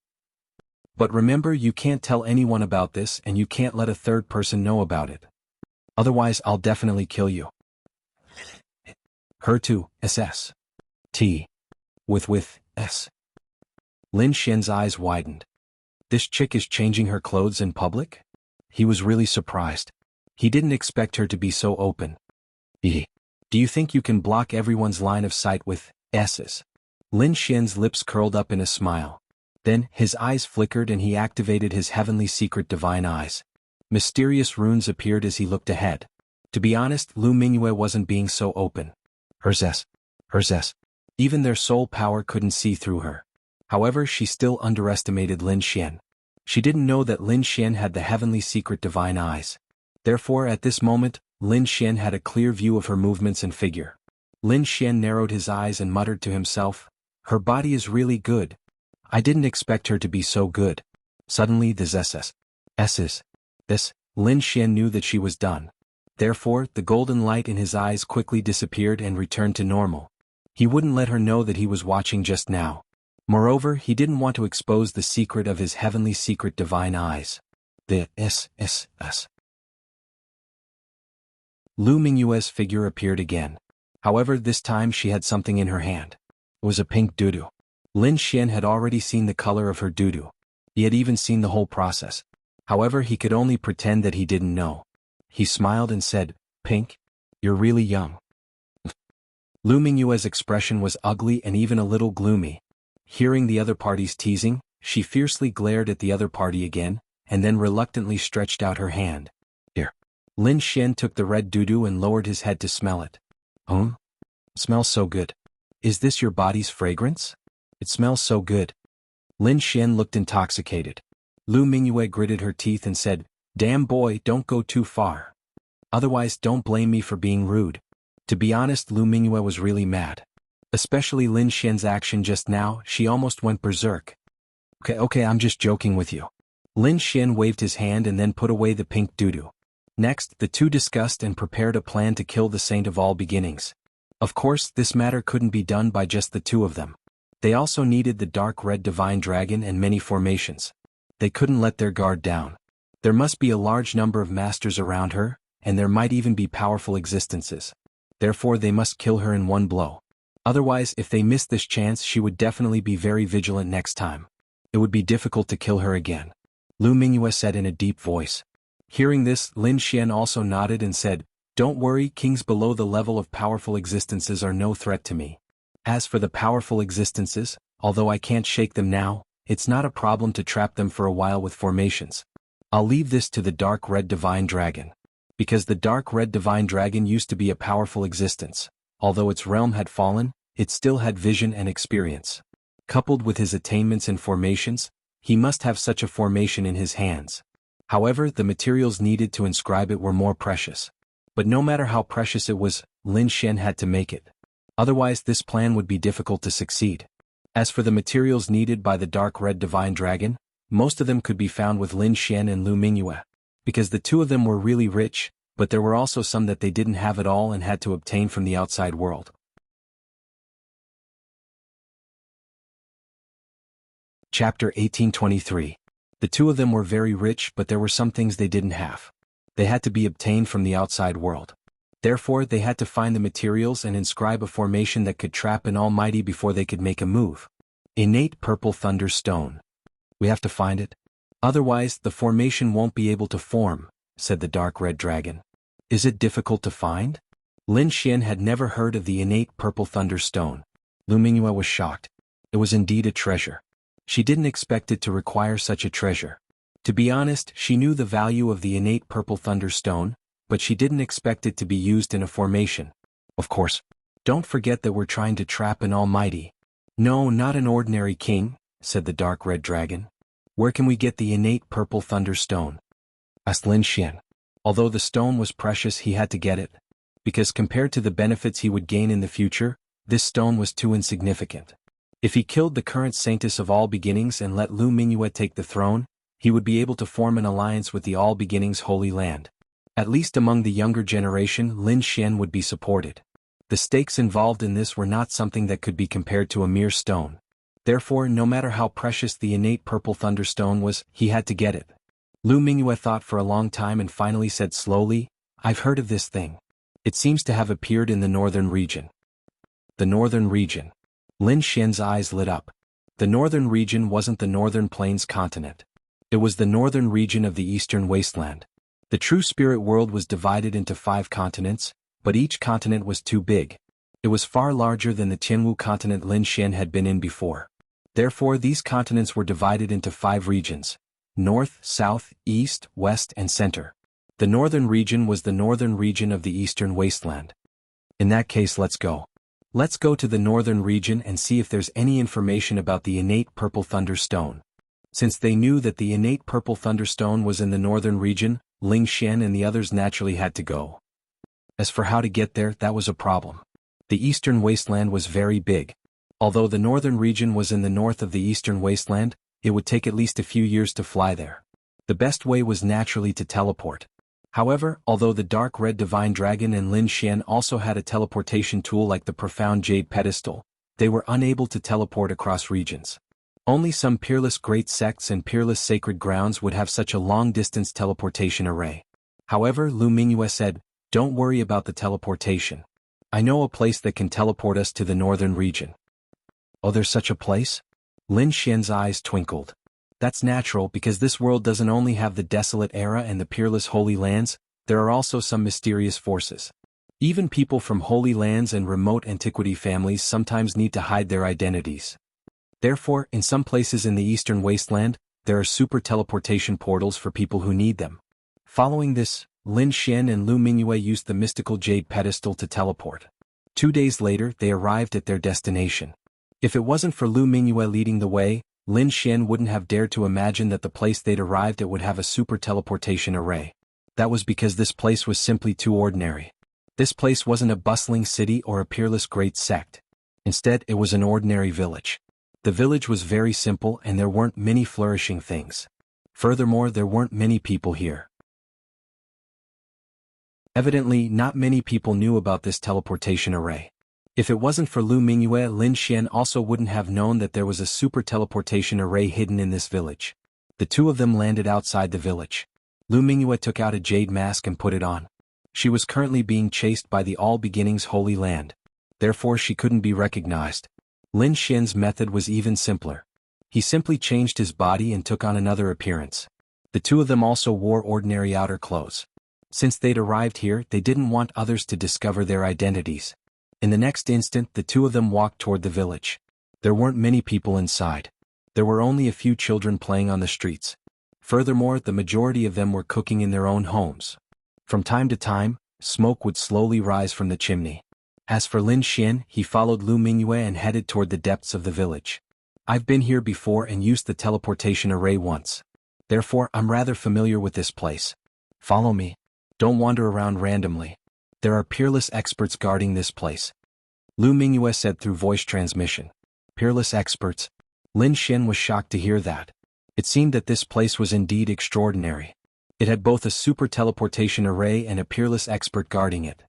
But remember, you can't tell anyone about this and you can't let a third person know about it. Otherwise, I'll definitely kill you. Her too, SS. T. With S. Lin Xian's eyes widened. This chick is changing her clothes in public? He was really surprised. He didn't expect her to be so open. Do you think you can block everyone's line of sight with S's? Lin Xian's lips curled up in a smile. Then, his eyes flickered and he activated his heavenly secret divine eyes. Mysterious runes appeared as he looked ahead. To be honest, Lu Mingyue wasn't being so open. Hers S. Even their soul power couldn't see through her. However, she still underestimated Lin Xian. She didn't know that Lin Xian had the heavenly secret divine eyes. Therefore, at this moment, Lin Xian had a clear view of her movements and figure. Lin Xian narrowed his eyes and muttered to himself, her body is really good. I didn't expect her to be so good. Suddenly this Lin Xian knew that she was done. Therefore, the golden light in his eyes quickly disappeared and returned to normal. He wouldn't let her know that he was watching just now. Moreover, he didn't want to expose the secret of his heavenly secret divine eyes. The Lu Mingyue's figure appeared again. However, this time she had something in her hand. It was a pink doo-doo. Lin Xian had already seen the color of her doo-doo. He had even seen the whole process. However, he could only pretend that he didn't know. He smiled and said, Pink? You're really young. Lu Mingyue's expression was ugly and even a little gloomy. Hearing the other party's teasing, she fiercely glared at the other party again, and then reluctantly stretched out her hand. Here. Lin Xian took the red doo-doo and lowered his head to smell it. Smells so good. Is this your body's fragrance? It smells so good. Lin Xian looked intoxicated. Lu Mingyue gritted her teeth and said, Damn boy, don't go too far. Otherwise don't blame me for being rude. To be honest, Lu Mingyue was really mad. Especially Lin Xian's action just now, she almost went berserk. Okay, I'm just joking with you. Lin Xian waved his hand and then put away the pink doo-doo. Next, the two discussed and prepared a plan to kill the Saint of All Beginnings. Of course, this matter couldn't be done by just the two of them. They also needed the dark red divine dragon and many formations. They couldn't let their guard down. There must be a large number of masters around her, and there might even be powerful existences. Therefore they must kill her in one blow. Otherwise, if they missed this chance, she would definitely be very vigilant next time. It would be difficult to kill her again. Lu Mingyue said in a deep voice. Hearing this, Lin Xian also nodded and said, "Don't worry, kings below the level of powerful existences are no threat to me. As for the powerful existences, although I can't shake them now, it's not a problem to trap them for a while with formations. I'll leave this to the dark red divine dragon. Because the dark red divine dragon used to be a powerful existence. Although its realm had fallen, it still had vision and experience. Coupled with his attainments in formations, he must have such a formation in his hands. However, the materials needed to inscribe it were more precious. But no matter how precious it was, Lin Xian had to make it. Otherwise this plan would be difficult to succeed. As for the materials needed by the dark red divine dragon, most of them could be found with Lin Xian and Lu Mingyue. Because the two of them were really rich, but there were also some that they didn't have at all and had to obtain from the outside world. Chapter 1823. The two of them were very rich, but there were some things they didn't have. They had to be obtained from the outside world. Therefore, they had to find the materials and inscribe a formation that could trap an almighty before they could make a move. Innate purple thunder stone. We have to find it. Otherwise, the formation won't be able to form, said the dark red dragon. Is it difficult to find? Lin Xian had never heard of the innate purple thunder stone. Lu Mingyue was shocked. It was indeed a treasure. She didn't expect it to require such a treasure. To be honest, she knew the value of the innate purple thunder stone, but she didn't expect it to be used in a formation. Of course. Don't forget that we're trying to trap an almighty. No, not an ordinary king, said the dark red dragon. Where can we get the innate purple thunder stone? Asked Lin Xian. Although the stone was precious, he had to get it. Because compared to the benefits he would gain in the future, this stone was too insignificant. If he killed the current Saintess of All Beginnings and let Lu Mingyue take the throne, he would be able to form an alliance with the All Beginnings Holy Land. At least among the younger generation, Lin Xian would be supported. The stakes involved in this were not something that could be compared to a mere stone. Therefore, no matter how precious the innate purple thunderstone was, he had to get it. Lu Mingyue thought for a long time and finally said slowly, "I've heard of this thing. It seems to have appeared in the northern region." The northern region. Lin Xian's eyes lit up. The northern region wasn't the northern plains continent. It was the northern region of the eastern wasteland. The true spirit world was divided into 5 continents, but each continent was too big. It was far larger than the Jianghu continent Lin Xian had been in before. Therefore, these continents were divided into 5 regions: north, south, east, west, and center. The northern region was the northern region of the eastern wasteland. In that case, let's go. Let's go to the northern region and see if there's any information about the innate purple thunder stone. Since they knew that the innate purple thunder stone was in the northern region, Lin Xian and the others naturally had to go. As for how to get there, that was a problem. The eastern wasteland was very big. Although the northern region was in the north of the eastern wasteland, it would take at least a few years to fly there. The best way was naturally to teleport. However, although the dark red divine dragon and Lin Xian also had a teleportation tool like the profound jade pedestal, they were unable to teleport across regions. Only some peerless great sects and peerless sacred grounds would have such a long-distance teleportation array. However, Lu Mingyue said, "Don't worry about the teleportation. I know a place that can teleport us to the northern region." Oh, there's such a place? Lin Xian's eyes twinkled. That's natural because this world doesn't only have the desolate era and the peerless holy lands, there are also some mysterious forces. Even people from holy lands and remote antiquity families sometimes need to hide their identities. Therefore, in some places in the eastern wasteland, there are super teleportation portals for people who need them. Following this, Lin Xian and Lu Mingyue used the mystical jade pedestal to teleport. 2 days later, they arrived at their destination. If it wasn't for Lu Mingyue leading the way, Lin Xian wouldn't have dared to imagine that the place they'd arrived at would have a super teleportation array. That was because this place was simply too ordinary. This place wasn't a bustling city or a peerless great sect. Instead, it was an ordinary village. The village was very simple and there weren't many flourishing things. Furthermore, there weren't many people here. Evidently, not many people knew about this teleportation array. If it wasn't for Lu Mingyue, Lin Xian also wouldn't have known that there was a super teleportation array hidden in this village. The two of them landed outside the village. Lu Mingyue took out a jade mask and put it on. She was currently being chased by the All Beginnings Holy Land. Therefore she couldn't be recognized. Lin Xian's method was even simpler. He simply changed his body and took on another appearance. The two of them also wore ordinary outer clothes. Since they'd arrived here, they didn't want others to discover their identities. In the next instant, the two of them walked toward the village. There weren't many people inside. There were only a few children playing on the streets. Furthermore, the majority of them were cooking in their own homes. From time to time, smoke would slowly rise from the chimney. As for Lin Xian, he followed Lu Mingyue and headed toward the depths of the village. I've been here before and used the teleportation array once. Therefore, I'm rather familiar with this place. Follow me. Don't wander around randomly. There are peerless experts guarding this place. Lu Mingyue said through voice transmission. Peerless experts? Lin Xian was shocked to hear that. It seemed that this place was indeed extraordinary. It had both a super teleportation array and a peerless expert guarding it.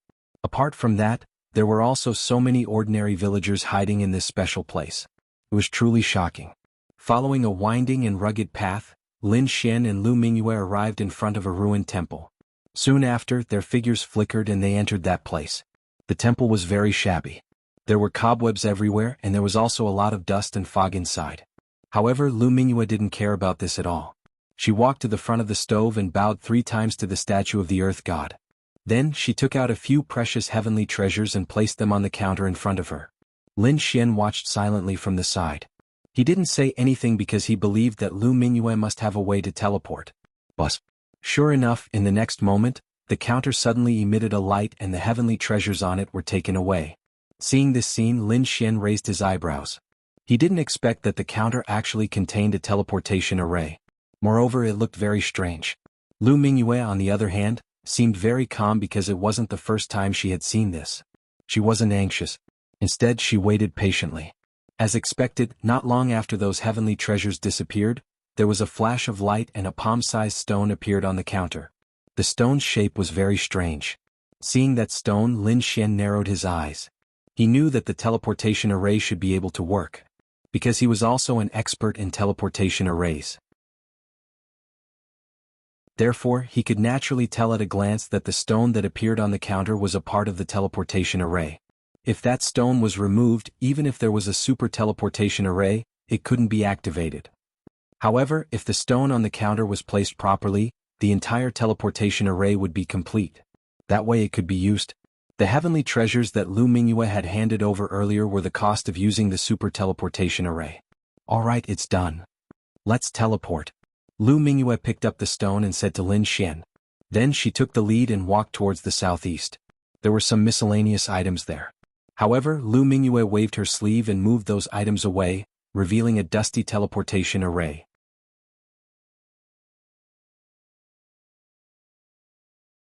Apart from that, there were also so many ordinary villagers hiding in this special place. It was truly shocking. Following a winding and rugged path, Lin Xian and Lu Mingyue arrived in front of a ruined temple. Soon after, their figures flickered and they entered that place. The temple was very shabby. There were cobwebs everywhere and there was also a lot of dust and fog inside. However, Lu Mingyue didn't care about this at all. She walked to the front of the stove and bowed 3 times to the statue of the earth god. Then, she took out a few precious heavenly treasures and placed them on the counter in front of her. Lin Xian watched silently from the side. He didn't say anything because he believed that Lu Mingyue must have a way to teleport. But, sure enough, in the next moment, the counter suddenly emitted a light and the heavenly treasures on it were taken away. Seeing this scene, Lin Xian raised his eyebrows. He didn't expect that the counter actually contained a teleportation array. Moreover, it looked very strange. Lu Mingyue, on the other hand, seemed very calm because it wasn't the first time she had seen this. She wasn't anxious. Instead, she waited patiently. As expected, not long after those heavenly treasures disappeared, there was a flash of light and a palm-sized stone appeared on the counter. The stone's shape was very strange. Seeing that stone, Lin Xian narrowed his eyes. He knew that the teleportation array should be able to work, because he was also an expert in teleportation arrays. Therefore, he could naturally tell at a glance that the stone that appeared on the counter was a part of the teleportation array. If that stone was removed, even if there was a super teleportation array, it couldn't be activated. However, if the stone on the counter was placed properly, the entire teleportation array would be complete. That way it could be used. The heavenly treasures that Lu Mingyue had handed over earlier were the cost of using the super teleportation array. Alright, it's done. Let's teleport. Lu Mingyue picked up the stone and said to Lin Xian. Then she took the lead and walked towards the southeast. There were some miscellaneous items there. However, Lu Mingyue waved her sleeve and moved those items away, revealing a dusty teleportation array.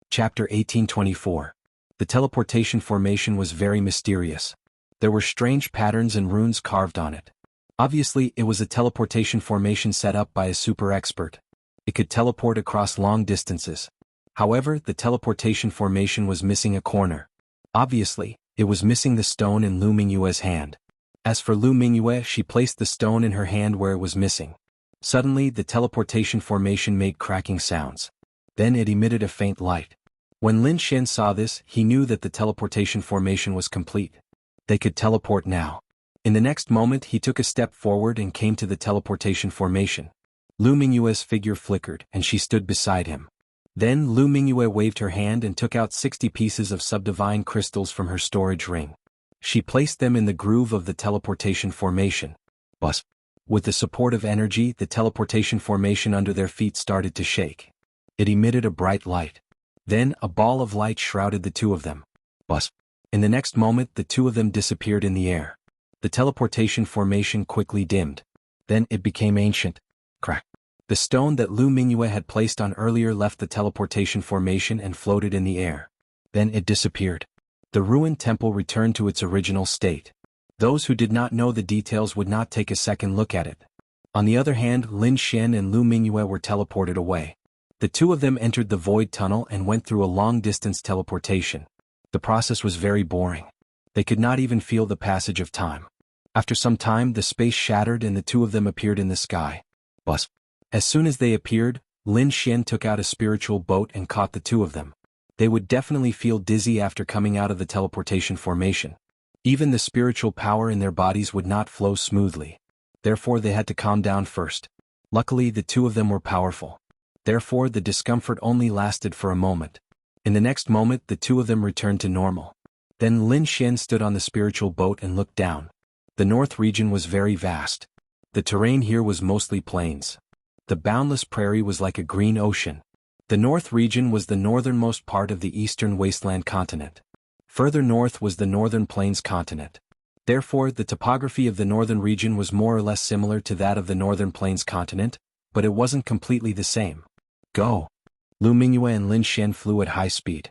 Chapter 1824. The teleportation formation was very mysterious. There were strange patterns and runes carved on it. Obviously, it was a teleportation formation set up by a super expert. It could teleport across long distances. However, the teleportation formation was missing a corner. Obviously, it was missing the stone in Lu Mingyue's hand. As for Lu Mingyue, she placed the stone in her hand where it was missing. Suddenly, the teleportation formation made cracking sounds. Then it emitted a faint light. When Lin Xian saw this, he knew that the teleportation formation was complete. They could teleport now. In the next moment, he took a step forward and came to the teleportation formation. Lu Mingyue's figure flickered, and she stood beside him. Then Lu Mingyue waved her hand and took out 60 pieces of subdivine crystals from her storage ring. She placed them in the groove of the teleportation formation. But, with the support of energy, the teleportation formation under their feet started to shake. It emitted a bright light. Then a ball of light shrouded the two of them. But, in the next moment, the two of them disappeared in the air. The teleportation formation quickly dimmed. Then it became ancient. Crack. The stone that Lu Mingyue had placed on earlier left the teleportation formation and floated in the air. Then it disappeared. The ruined temple returned to its original state. Those who did not know the details would not take a second look at it. On the other hand, Lin Xian and Lu Mingyue were teleported away. The two of them entered the void tunnel and went through a long-distance teleportation. The process was very boring. They could not even feel the passage of time. After some time, the space shattered and the two of them appeared in the sky. Bus. As soon as they appeared, Lin Xian took out a spiritual boat and caught the two of them. They would definitely feel dizzy after coming out of the teleportation formation. Even the spiritual power in their bodies would not flow smoothly. Therefore they had to calm down first. Luckily, the two of them were powerful. Therefore the discomfort only lasted for a moment. In the next moment the two of them returned to normal. Then Lin Xian stood on the spiritual boat and looked down. The north region was very vast. The terrain here was mostly plains. The boundless prairie was like a green ocean. The north region was the northernmost part of the eastern wasteland continent. Further north was the northern plains continent. Therefore, the topography of the northern region was more or less similar to that of the northern plains continent, but it wasn't completely the same. Go! Lu Mingyue and Lin Xian flew at high speed.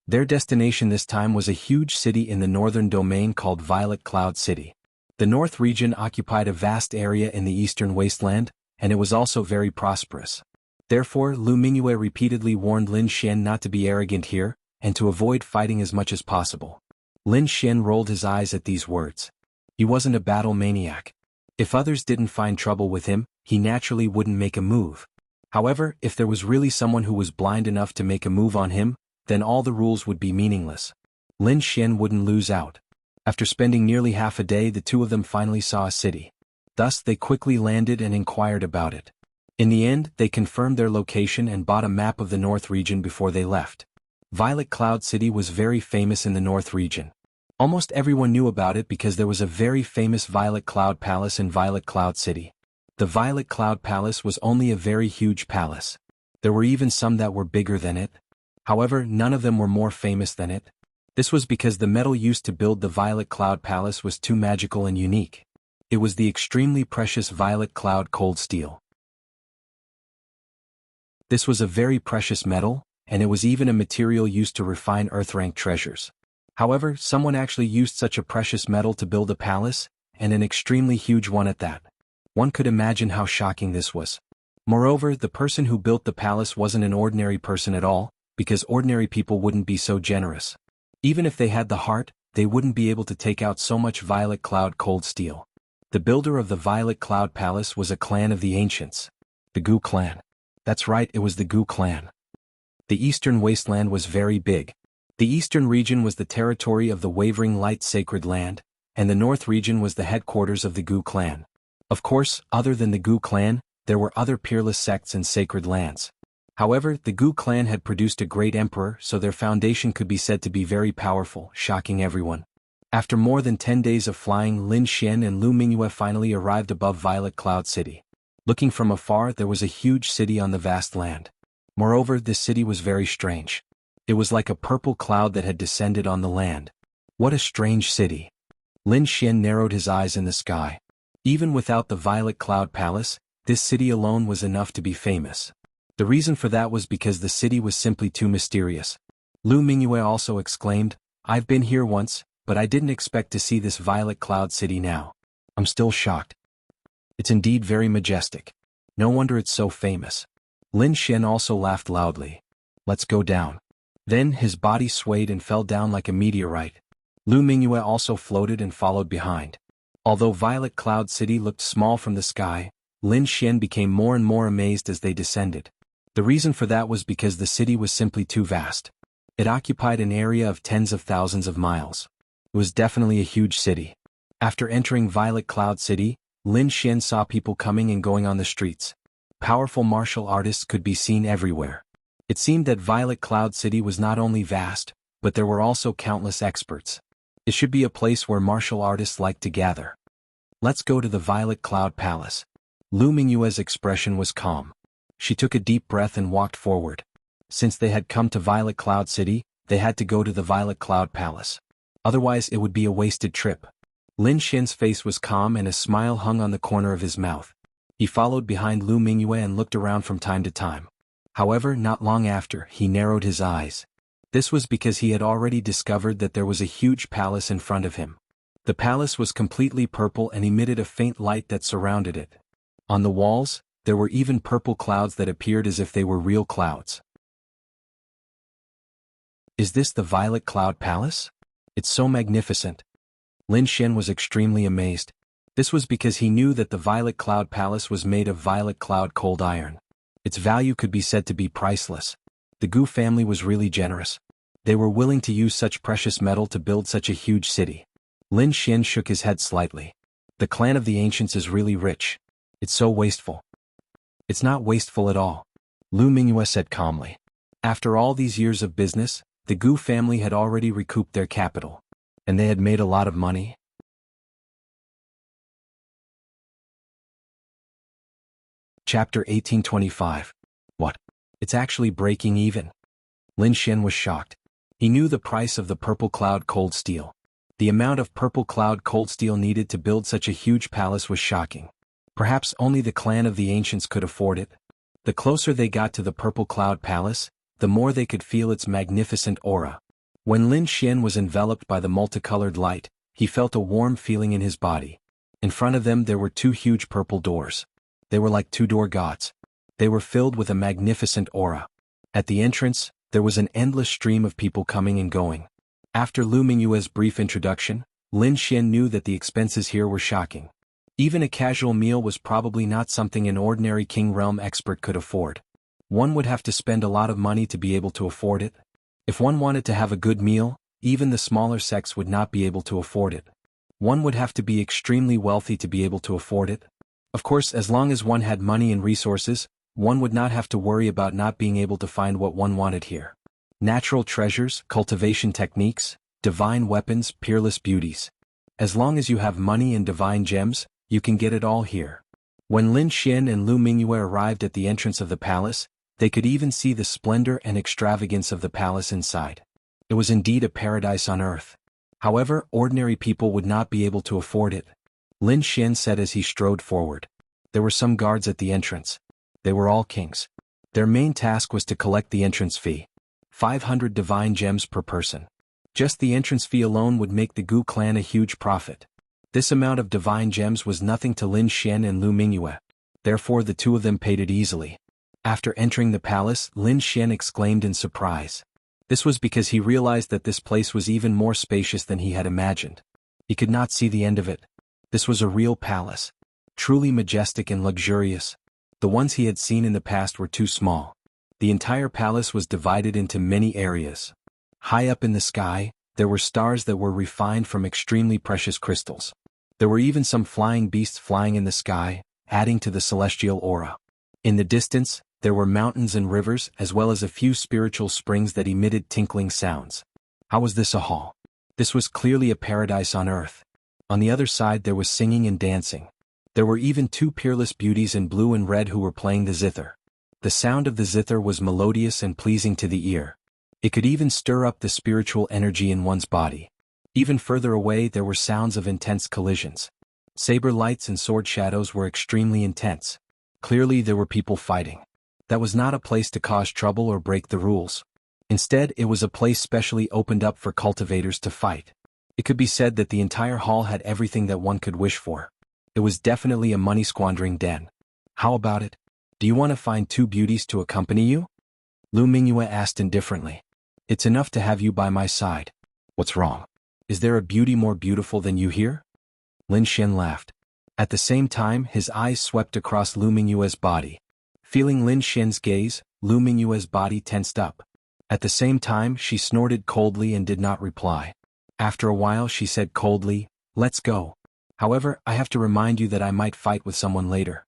Their destination this time was a huge city in the northern domain called Violet Cloud City. The north region occupied a vast area in the eastern wasteland, and it was also very prosperous. Therefore, Lu Mingyue repeatedly warned Lin Xian not to be arrogant here, and to avoid fighting as much as possible. Lin Xian rolled his eyes at these words. He wasn't a battle maniac. If others didn't find trouble with him, he naturally wouldn't make a move. However, if there was really someone who was blind enough to make a move on him, then all the rules would be meaningless. Lin Xian wouldn't lose out. After spending nearly half a day, the two of them finally saw a city. Thus they quickly landed and inquired about it. In the end, they confirmed their location and bought a map of the north region before they left. Violet Cloud City was very famous in the north region. Almost everyone knew about it because there was a very famous Violet Cloud Palace in Violet Cloud City. The Violet Cloud Palace was only a very huge palace. There were even some that were bigger than it. However, none of them were more famous than it. This was because the metal used to build the Violet Cloud Palace was too magical and unique. It was the extremely precious Violet Cloud Cold Steel. This was a very precious metal, and it was even a material used to refine earth-rank treasures. However, someone actually used such a precious metal to build a palace, and an extremely huge one at that. One could imagine how shocking this was. Moreover, the person who built the palace wasn't an ordinary person at all, because ordinary people wouldn't be so generous. Even if they had the heart, they wouldn't be able to take out so much Violet Cloud Cold Steel. The builder of the Violet Cloud Palace was a clan of the ancients. The Gu clan. That's right, it was the Gu clan. The eastern wasteland was very big. The eastern region was the territory of the Wavering Light Sacred Land, and the north region was the headquarters of the Gu clan. Of course, other than the Gu clan, there were other peerless sects and sacred lands. However, the Gu clan had produced a great emperor, so their foundation could be said to be very powerful, shocking everyone. After more than 10 days of flying, Lin Xian and Lu Mingyue finally arrived above Violet Cloud City. Looking from afar, there was a huge city on the vast land. Moreover, this city was very strange. It was like a purple cloud that had descended on the land. What a strange city. Lin Xian narrowed his eyes in the sky. Even without the Violet Cloud Palace, this city alone was enough to be famous. The reason for that was because the city was simply too mysterious. Lu Mingyue also exclaimed, "I've been here once, but I didn't expect to see this Violet Cloud City now. I'm still shocked. It's indeed very majestic. No wonder it's so famous." Lin Xian also laughed loudly. "Let's go down." Then his body swayed and fell down like a meteorite. Lu Mingyue also floated and followed behind. Although Violet Cloud City looked small from the sky, Lin Xian became more and more amazed as they descended. The reason for that was because the city was simply too vast. It occupied an area of tens of thousands of miles. It was definitely a huge city. After entering Violet Cloud City, Lin Xian saw people coming and going on the streets. Powerful martial artists could be seen everywhere. It seemed that Violet Cloud City was not only vast, but there were also countless experts. It should be a place where martial artists like to gather. "Let's go to the Violet Cloud Palace." Lu Mingyue's expression was calm. She took a deep breath and walked forward. Since they had come to Violet Cloud City, they had to go to the Violet Cloud Palace. Otherwise it would be a wasted trip. Lin Xian's face was calm and a smile hung on the corner of his mouth. He followed behind Lu Mingyue and looked around from time to time. However, not long after, he narrowed his eyes. This was because he had already discovered that there was a huge palace in front of him. The palace was completely purple and emitted a faint light that surrounded it. On the walls, there were even purple clouds that appeared as if they were real clouds. Is this the Violet Cloud Palace? It's so magnificent. Lin Xian was extremely amazed. This was because he knew that the Violet Cloud Palace was made of violet cloud cold iron. Its value could be said to be priceless. The Gu family was really generous. They were willing to use such precious metal to build such a huge city. Lin Xian shook his head slightly. The clan of the ancients is really rich. It's so wasteful. It's not wasteful at all, Lu Mingyue said calmly. After all these years of business, the Gu family had already recouped their capital. And they had made a lot of money. Chapter 1825. What? It's actually breaking even. Lin Xian was shocked. He knew the price of the purple cloud cold steel. The amount of purple cloud cold steel needed to build such a huge palace was shocking. Perhaps only the clan of the ancients could afford it. The closer they got to the purple cloud palace, the more they could feel its magnificent aura. When Lin Xian was enveloped by the multicolored light, he felt a warm feeling in his body. In front of them there were two huge purple doors. They were like two-door gods. They were filled with a magnificent aura. At the entrance, there was an endless stream of people coming and going. After Lu Mingyue's brief introduction, Lin Xian knew that the expenses here were shocking. Even a casual meal was probably not something an ordinary King Realm expert could afford. One would have to spend a lot of money to be able to afford it. If one wanted to have a good meal, even the smaller sects would not be able to afford it. One would have to be extremely wealthy to be able to afford it. Of course, as long as one had money and resources, one would not have to worry about not being able to find what one wanted here. Natural treasures, cultivation techniques, divine weapons, peerless beauties. As long as you have money and divine gems, you can get it all here. When Lin Xian and Lu Mingyue arrived at the entrance of the palace, they could even see the splendor and extravagance of the palace inside. It was indeed a paradise on earth. However, ordinary people would not be able to afford it. Lin Xian said as he strode forward. There were some guards at the entrance. They were all kings. Their main task was to collect the entrance fee. 500 divine gems per person. Just the entrance fee alone would make the Gu clan a huge profit. This amount of divine gems was nothing to Lin Xian and Lu Mingyue. Therefore the two of them paid it easily. After entering the palace, Lin Xian exclaimed in surprise. This was because he realized that this place was even more spacious than he had imagined. He could not see the end of it. This was a real palace. Truly majestic and luxurious. The ones he had seen in the past were too small. The entire palace was divided into many areas. High up in the sky, there were stars that were refined from extremely precious crystals. There were even some flying beasts flying in the sky, adding to the celestial aura. In the distance, there were mountains and rivers as well as a few spiritual springs that emitted tinkling sounds. How was this a hall? This was clearly a paradise on earth. On the other side there was singing and dancing. There were even two peerless beauties in blue and red who were playing the zither. The sound of the zither was melodious and pleasing to the ear. It could even stir up the spiritual energy in one's body. Even further away there were sounds of intense collisions. Saber lights and sword shadows were extremely intense. Clearly there were people fighting. That was not a place to cause trouble or break the rules. Instead, it was a place specially opened up for cultivators to fight. It could be said that the entire hall had everything that one could wish for. It was definitely a money-squandering den. How about it? Do you want to find two beauties to accompany you? Lu Mingyue asked indifferently. It's enough to have you by my side. What's wrong? Is there a beauty more beautiful than you here? Lin Xian laughed. At the same time, his eyes swept across Lu Mingyue's body. Feeling Lin Xian's gaze, Lu Mingyue's body tensed up. At the same time, she snorted coldly and did not reply. After a while she said coldly, "Let's go. However, I have to remind you that I might fight with someone later.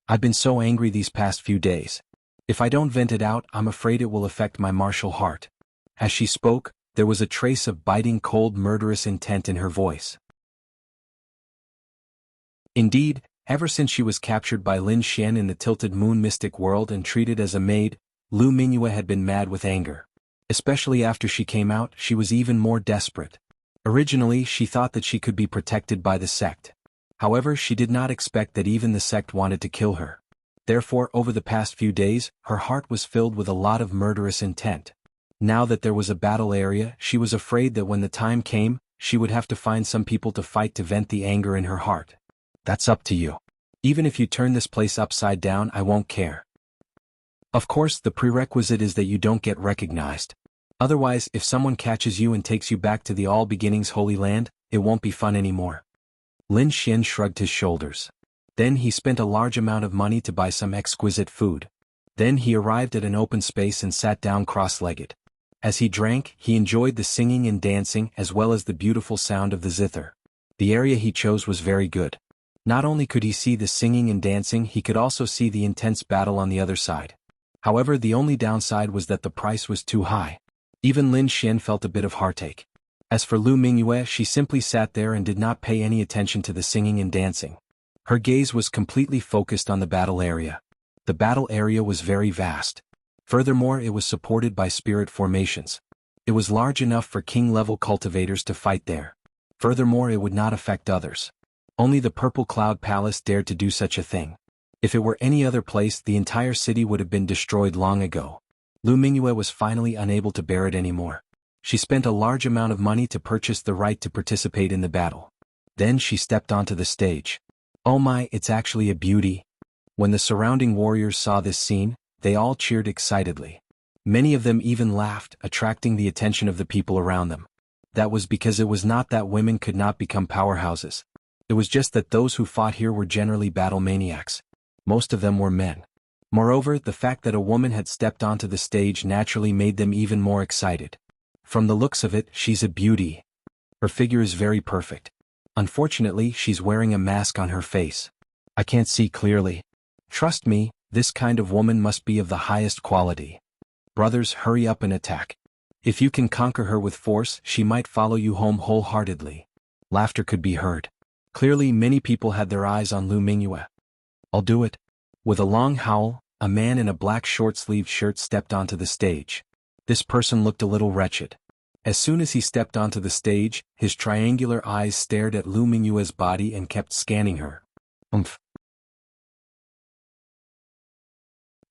I've been so angry these past few days. If I don't vent it out, I'm afraid it will affect my martial heart." As she spoke, there was a trace of biting cold murderous intent in her voice. Indeed, ever since she was captured by Lin Xian in the Tilted Moon mystic world and treated as a maid, Lu Mingyue had been mad with anger. Especially after she came out, she was even more desperate. Originally, she thought that she could be protected by the sect. However, she did not expect that even the sect wanted to kill her. Therefore, over the past few days, her heart was filled with a lot of murderous intent. Now that there was a battle area, she was afraid that when the time came, she would have to find some people to fight to vent the anger in her heart. That's up to you. Even if you turn this place upside down, I won't care. Of course, the prerequisite is that you don't get recognized. Otherwise, if someone catches you and takes you back to the All Beginnings Holy Land, it won't be fun anymore. Lin Xian shrugged his shoulders. Then he spent a large amount of money to buy some exquisite food. Then he arrived at an open space and sat down cross-legged. As he drank, he enjoyed the singing and dancing as well as the beautiful sound of the zither. The area he chose was very good. Not only could he see the singing and dancing, he could also see the intense battle on the other side. However, the only downside was that the price was too high. Even Lin Xian felt a bit of heartache. As for Lu Mingyue, she simply sat there and did not pay any attention to the singing and dancing. Her gaze was completely focused on the battle area. The battle area was very vast. Furthermore, it was supported by spirit formations. It was large enough for king-level cultivators to fight there. Furthermore, it would not affect others. Only the Purple Cloud Palace dared to do such a thing. If it were any other place, the entire city would have been destroyed long ago. Lu Mingyue was finally unable to bear it anymore. She spent a large amount of money to purchase the right to participate in the battle. Then she stepped onto the stage. Oh my, it's actually a beauty. When the surrounding warriors saw this scene, they all cheered excitedly. Many of them even laughed, attracting the attention of the people around them. That was because it was not that women could not become powerhouses. It was just that those who fought here were generally battle maniacs. Most of them were men. Moreover, the fact that a woman had stepped onto the stage naturally made them even more excited. From the looks of it, she's a beauty. Her figure is very perfect. Unfortunately, she's wearing a mask on her face. I can't see clearly. Trust me, this kind of woman must be of the highest quality. Brothers, hurry up and attack. If you can conquer her with force, she might follow you home wholeheartedly. Laughter could be heard. Clearly, many people had their eyes on Lu Mingyue. I'll do it. With a long howl, a man in a black short-sleeved shirt stepped onto the stage. This person looked a little wretched. As soon as he stepped onto the stage, his triangular eyes stared at Lu Mingyue's body and kept scanning her. Umph.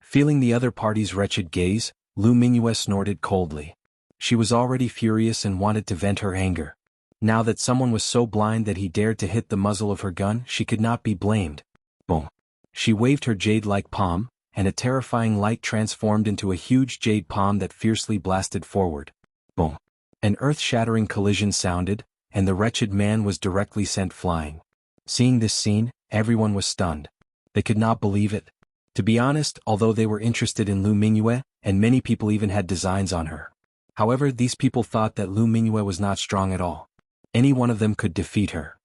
Feeling the other party's wretched gaze, Lu Mingyue snorted coldly. She was already furious and wanted to vent her anger. Now that someone was so blind that he dared to hit the muzzle of her gun, she could not be blamed. Boom. She waved her jade-like palm, and a terrifying light transformed into a huge jade palm that fiercely blasted forward. Boom. An earth-shattering collision sounded, and the wretched man was directly sent flying. Seeing this scene, everyone was stunned. They could not believe it. To be honest, although they were interested in Lu Mingyue, and many people even had designs on her. However, these people thought that Lu Mingyue was not strong at all. Any one of them could defeat her.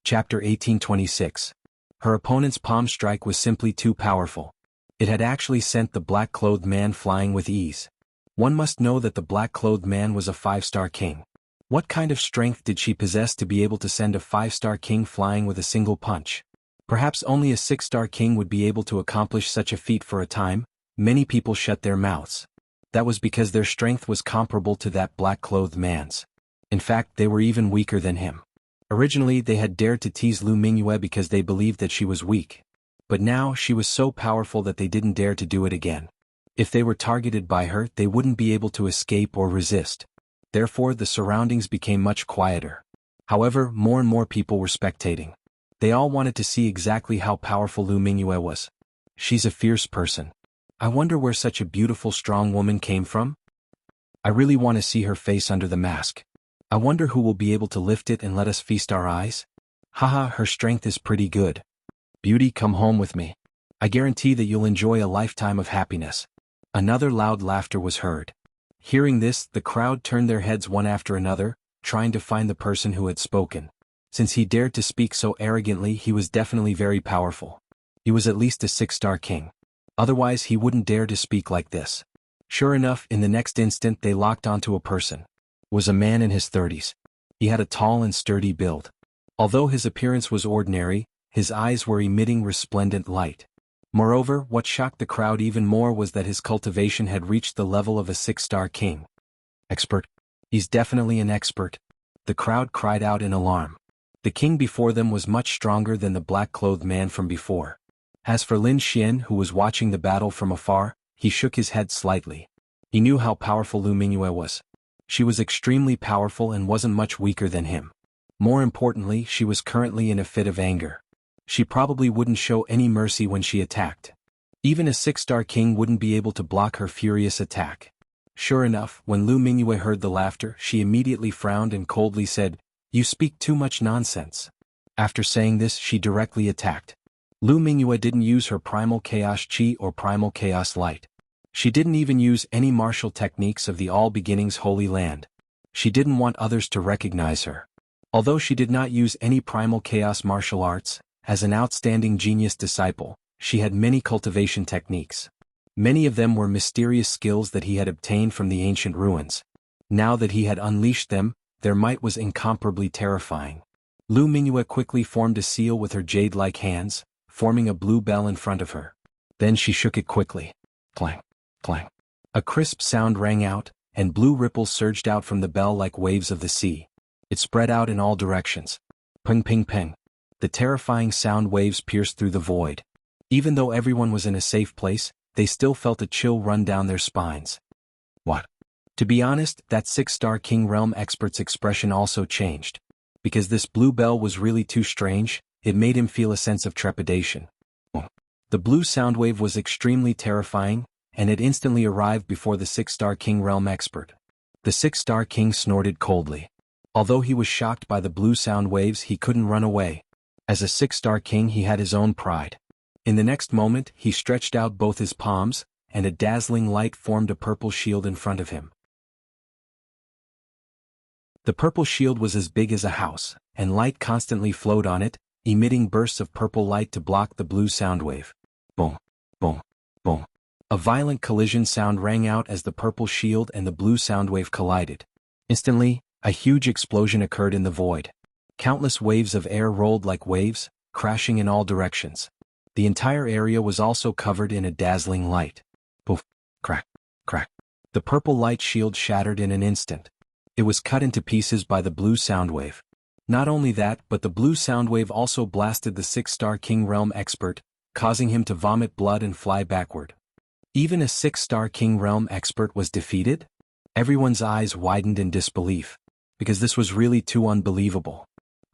Chapter 1826. Her opponent's palm strike was simply too powerful. It had actually sent the black-clothed man flying with ease. One must know that the black-clothed man was a 5-star king. What kind of strength did she possess to be able to send a 5-star king flying with a single punch? Perhaps only a 6-star king would be able to accomplish such a feat for a time. Many people shut their mouths. That was because their strength was comparable to that black-clothed man's. In fact, they were even weaker than him. Originally, they had dared to tease Lu Mingyue because they believed that she was weak. But now, she was so powerful that they didn't dare to do it again. If they were targeted by her, they wouldn't be able to escape or resist. Therefore, the surroundings became much quieter. However, more and more people were spectating. They all wanted to see exactly how powerful Lu Mingyue was. She's a fierce person. I wonder where such a beautiful, strong woman came from? I really want to see her face under the mask. I wonder who will be able to lift it and let us feast our eyes? Haha, her strength is pretty good. Beauty, come home with me. I guarantee that you'll enjoy a lifetime of happiness. Another loud laughter was heard. Hearing this, the crowd turned their heads one after another, trying to find the person who had spoken. Since he dared to speak so arrogantly, he was definitely very powerful. He was at least a 6-star king. Otherwise, he wouldn't dare to speak like this. Sure enough, in the next instant they locked onto a person. It was a man in his 30s. He had a tall and sturdy build. Although his appearance was ordinary, his eyes were emitting resplendent light. Moreover, what shocked the crowd even more was that his cultivation had reached the level of a 6-star king. Expert. He's definitely an expert. The crowd cried out in alarm. The king before them was much stronger than the black-clothed man from before. As for Lin Xian, who was watching the battle from afar, he shook his head slightly. He knew how powerful Lu Mingyue was. She was extremely powerful and wasn't much weaker than him. More importantly, she was currently in a fit of anger. She probably wouldn't show any mercy when she attacked. Even a six-star king wouldn't be able to block her furious attack. Sure enough, when Lu Mingyue heard the laughter, she immediately frowned and coldly said, "You speak too much nonsense." After saying this, she directly attacked. Lu Mingyue didn't use her primal chaos chi or primal chaos light. She didn't even use any martial techniques of the All Beginnings Holy Land. She didn't want others to recognize her. Although she did not use any primal chaos martial arts, as an outstanding genius disciple, she had many cultivation techniques. Many of them were mysterious skills that he had obtained from the ancient ruins. Now that he had unleashed them, their might was incomparably terrifying. Lu Mingyue quickly formed a seal with her jade-like hands, forming a blue bell in front of her. Then she shook it quickly. Clang, clang. A crisp sound rang out, and blue ripples surged out from the bell like waves of the sea. It spread out in all directions. Ping ping ping. The terrifying sound waves pierced through the void. Even though everyone was in a safe place, they still felt a chill run down their spines. What? To be honest, that six-star King Realm expert's expression also changed. Because this blue bell was really too strange, it made him feel a sense of trepidation. The blue sound wave was extremely terrifying, and it instantly arrived before the six-star King Realm expert. The six-star king snorted coldly. Although he was shocked by the blue sound waves, he couldn't run away. As a six-star king, he had his own pride. In the next moment, he stretched out both his palms, and a dazzling light formed a purple shield in front of him. The purple shield was as big as a house, and light constantly flowed on it, emitting bursts of purple light to block the blue sound wave. Boom, boom, boom. A violent collision sound rang out as the purple shield and the blue sound wave collided. Instantly, a huge explosion occurred in the void. Countless waves of air rolled like waves, crashing in all directions. The entire area was also covered in a dazzling light. Poof, crack, crack. The purple light shield shattered in an instant. It was cut into pieces by the blue sound wave. Not only that, but the blue sound wave also blasted the six-star King Realm expert, causing him to vomit blood and fly backward. Even a six-star King Realm expert was defeated? Everyone's eyes widened in disbelief, because this was really too unbelievable.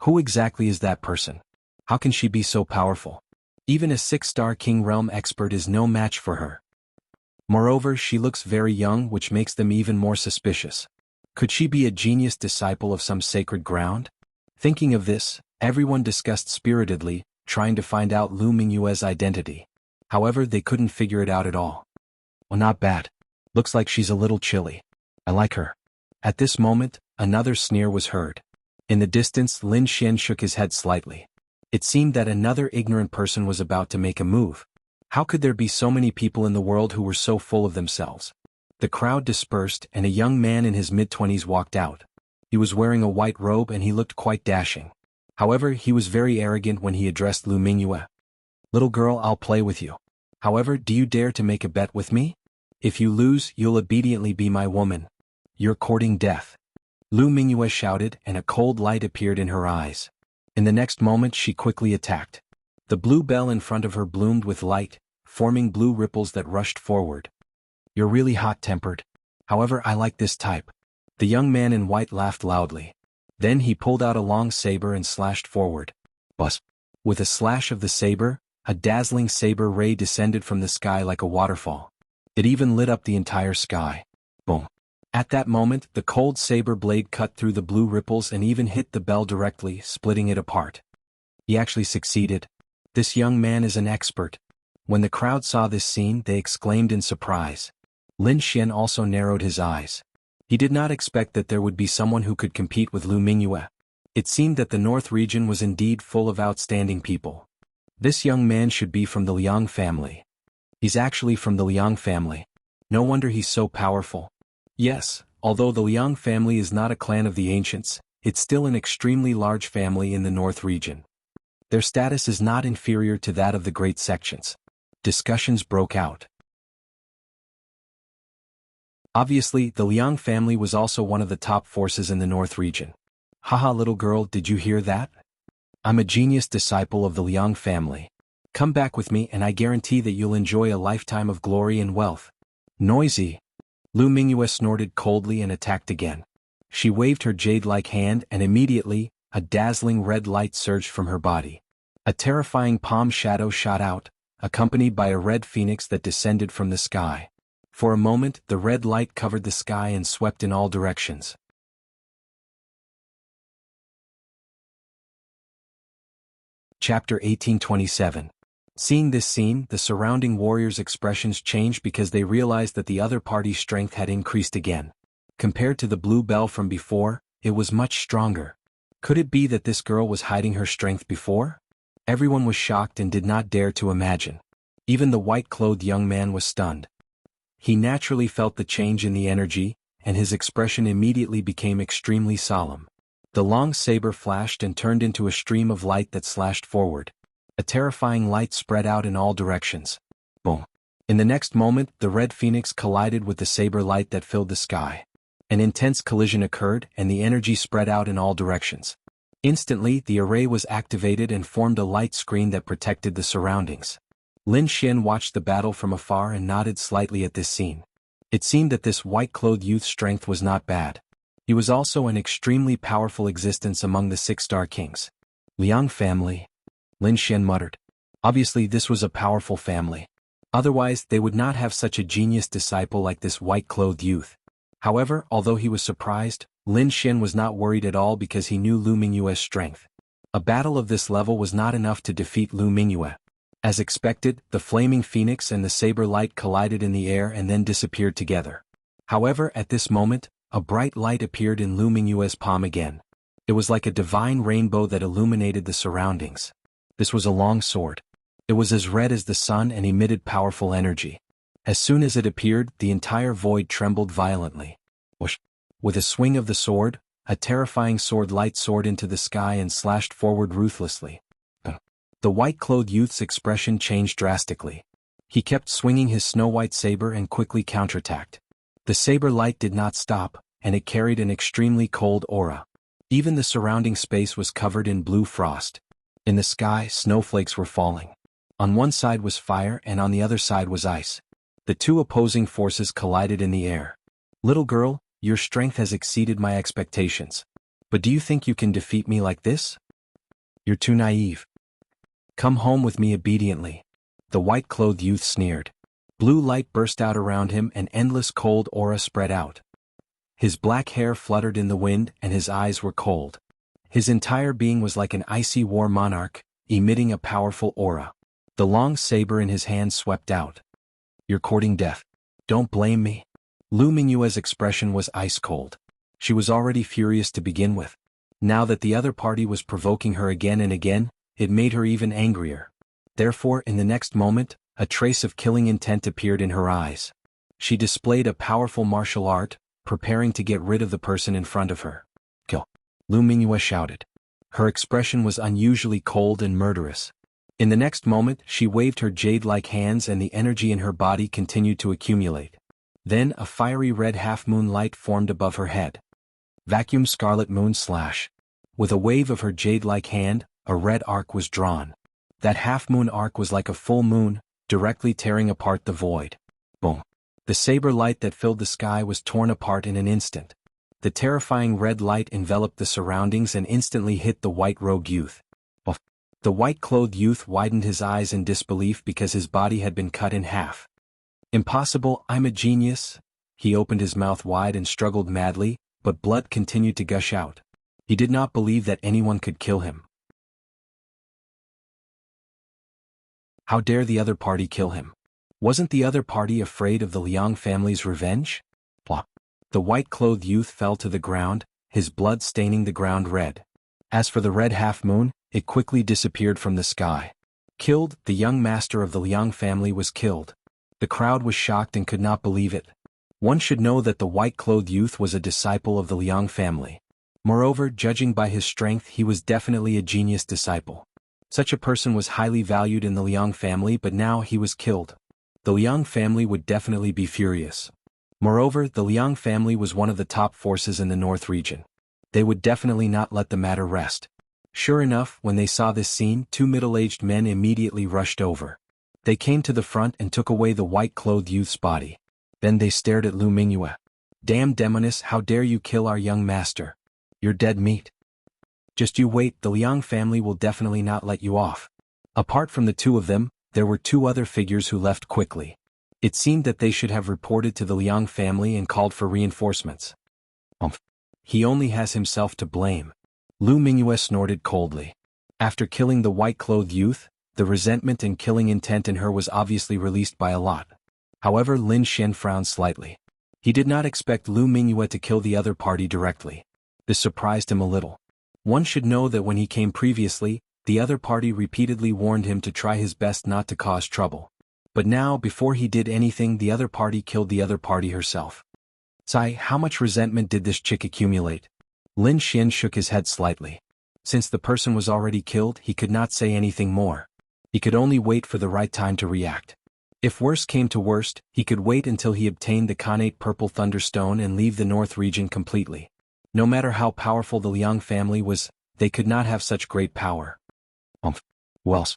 Who exactly is that person? How can she be so powerful? Even a six-star King Realm expert is no match for her. Moreover, she looks very young, which makes them even more suspicious. Could she be a genius disciple of some sacred ground? Thinking of this, everyone discussed spiritedly, trying to find out Lu Mingyue's identity. However, they couldn't figure it out at all. Well, not bad. Looks like she's a little chilly. I like her. At this moment, another sneer was heard. In the distance, Lin Xian shook his head slightly. It seemed that another ignorant person was about to make a move. How could there be so many people in the world who were so full of themselves? The crowd dispersed, and a young man in his mid-20s walked out. He was wearing a white robe and he looked quite dashing. However, he was very arrogant when he addressed Lu Mingyue. "Little girl, I'll play with you. However, do you dare to make a bet with me? If you lose, you'll obediently be my woman. You're courting death." Lu Mingyue shouted, and a cold light appeared in her eyes. In the next moment, she quickly attacked. The blue bell in front of her bloomed with light, forming blue ripples that rushed forward. "You're really hot-tempered. However, I like this type." The young man in white laughed loudly. Then he pulled out a long saber and slashed forward. Buzz! With a slash of the saber, a dazzling saber ray descended from the sky like a waterfall. It even lit up the entire sky. Boom! At that moment, the cold saber blade cut through the blue ripples and even hit the bell directly, splitting it apart. He actually succeeded. This young man is an expert. When the crowd saw this scene, they exclaimed in surprise. Lin Xian also narrowed his eyes. He did not expect that there would be someone who could compete with Lu Mingyue. It seemed that the North region was indeed full of outstanding people. This young man should be from the Liang family. He's actually from the Liang family. No wonder he's so powerful. Yes, although the Liang family is not a clan of the ancients, it's still an extremely large family in the North region. Their status is not inferior to that of the great sections. Discussions broke out. Obviously, the Liang family was also one of the top forces in the North region. Haha, little girl, did you hear that? I'm a genius disciple of the Liang family. Come back with me and I guarantee that you'll enjoy a lifetime of glory and wealth. Noisy. Lu Mingyue snorted coldly and attacked again. She waved her jade-like hand and immediately, a dazzling red light surged from her body. A terrifying palm shadow shot out, accompanied by a red phoenix that descended from the sky. For a moment, the red light covered the sky and swept in all directions. Chapter 1827. Seeing this scene, the surrounding warriors' expressions changed because they realized that the other party's strength had increased again. Compared to the blue bell from before, it was much stronger. Could it be that this girl was hiding her strength before? Everyone was shocked and did not dare to imagine. Even the white-clothed young man was stunned. He naturally felt the change in the energy, and his expression immediately became extremely solemn. The long saber flashed and turned into a stream of light that slashed forward. A terrifying light spread out in all directions. Boom. In the next moment, the red phoenix collided with the saber light that filled the sky. An intense collision occurred and the energy spread out in all directions. Instantly, the array was activated and formed a light screen that protected the surroundings. Lin Xian watched the battle from afar and nodded slightly at this scene. It seemed that this white-clothed youth's strength was not bad. He was also an extremely powerful existence among the six-star kings. Liang family. Lin Xian muttered. Obviously this was a powerful family. Otherwise they would not have such a genius disciple like this white-clothed youth. However, although he was surprised, Lin Xian was not worried at all because he knew Lu Mingyue's strength. A battle of this level was not enough to defeat Lu Mingyue. As expected, the flaming phoenix and the saber light collided in the air and then disappeared together. However, at this moment, a bright light appeared in Lu Mingyue's palm again. It was like a divine rainbow that illuminated the surroundings. This was a long sword. It was as red as the sun and emitted powerful energy. As soon as it appeared, the entire void trembled violently. Whoosh! With a swing of the sword, a terrifying sword light soared into the sky and slashed forward ruthlessly. The white-clothed youth's expression changed drastically. He kept swinging his snow-white saber and quickly counterattacked. The saber light did not stop, and it carried an extremely cold aura. Even the surrounding space was covered in blue frost. In the sky, snowflakes were falling. On one side was fire and on the other side was ice. The two opposing forces collided in the air. Little girl, your strength has exceeded my expectations. But do you think you can defeat me like this? You're too naive. Come home with me obediently. The white-clothed youth sneered. Blue light burst out around him and endless cold aura spread out. His black hair fluttered in the wind and his eyes were cold. His entire being was like an icy war monarch, emitting a powerful aura. The long saber in his hand swept out. You're courting death. Don't blame me. Lu Mingyue's expression was ice-cold. She was already furious to begin with. Now that the other party was provoking her again and again, it made her even angrier. Therefore, in the next moment, a trace of killing intent appeared in her eyes. She displayed a powerful martial art, preparing to get rid of the person in front of her. Kill! Lu Mingyue shouted. Her expression was unusually cold and murderous. In the next moment, she waved her jade-like hands and the energy in her body continued to accumulate. Then a fiery red half-moon light formed above her head. Vacuum scarlet moon slash. With a wave of her jade-like hand, a red arc was drawn. That half-moon arc was like a full moon, directly tearing apart the void. Boom! The saber light that filled the sky was torn apart in an instant. The terrifying red light enveloped the surroundings and instantly hit the white rogue youth. The white-clothed youth widened his eyes in disbelief because his body had been cut in half. Impossible, I'm a genius. He opened his mouth wide and struggled madly, but blood continued to gush out. He did not believe that anyone could kill him. How dare the other party kill him? Wasn't the other party afraid of the Liang family's revenge? Plop. The white-clothed youth fell to the ground, his blood staining the ground red. As for the red half-moon, it quickly disappeared from the sky. Killed, the young master of the Liang family was killed. The crowd was shocked and could not believe it. One should know that the white-clothed youth was a disciple of the Liang family. Moreover, judging by his strength, he was definitely a genius disciple. Such a person was highly valued in the Liang family, but now he was killed. The Liang family would definitely be furious. Moreover, the Liang family was one of the top forces in the North region. They would definitely not let the matter rest. Sure enough, when they saw this scene, two middle-aged men immediately rushed over. They came to the front and took away the white-clothed youth's body. Then they stared at Lu Mingyue. "Damn demoness, how dare you kill our young master? You're dead meat. Just you wait, the Liang family will definitely not let you off." Apart from the two of them, there were two other figures who left quickly. It seemed that they should have reported to the Liang family and called for reinforcements. He only has himself to blame. Lu Mingyue snorted coldly. After killing the white-clothed youth, the resentment and killing intent in her was obviously released by a lot. However, Lin Xian frowned slightly. He did not expect Lu Mingyue to kill the other party directly. This surprised him a little. One should know that when he came previously, the other party repeatedly warned him to try his best not to cause trouble. But now, before he did anything, the other party killed the other party herself. Sai, how much resentment did this chick accumulate? Lin Xian shook his head slightly. Since the person was already killed, he could not say anything more. He could only wait for the right time to react. If worst came to worst, he could wait until he obtained the Khanate Purple Thunderstone and leave the North region completely. No matter how powerful the Liang family was, they could not have such great power. Well.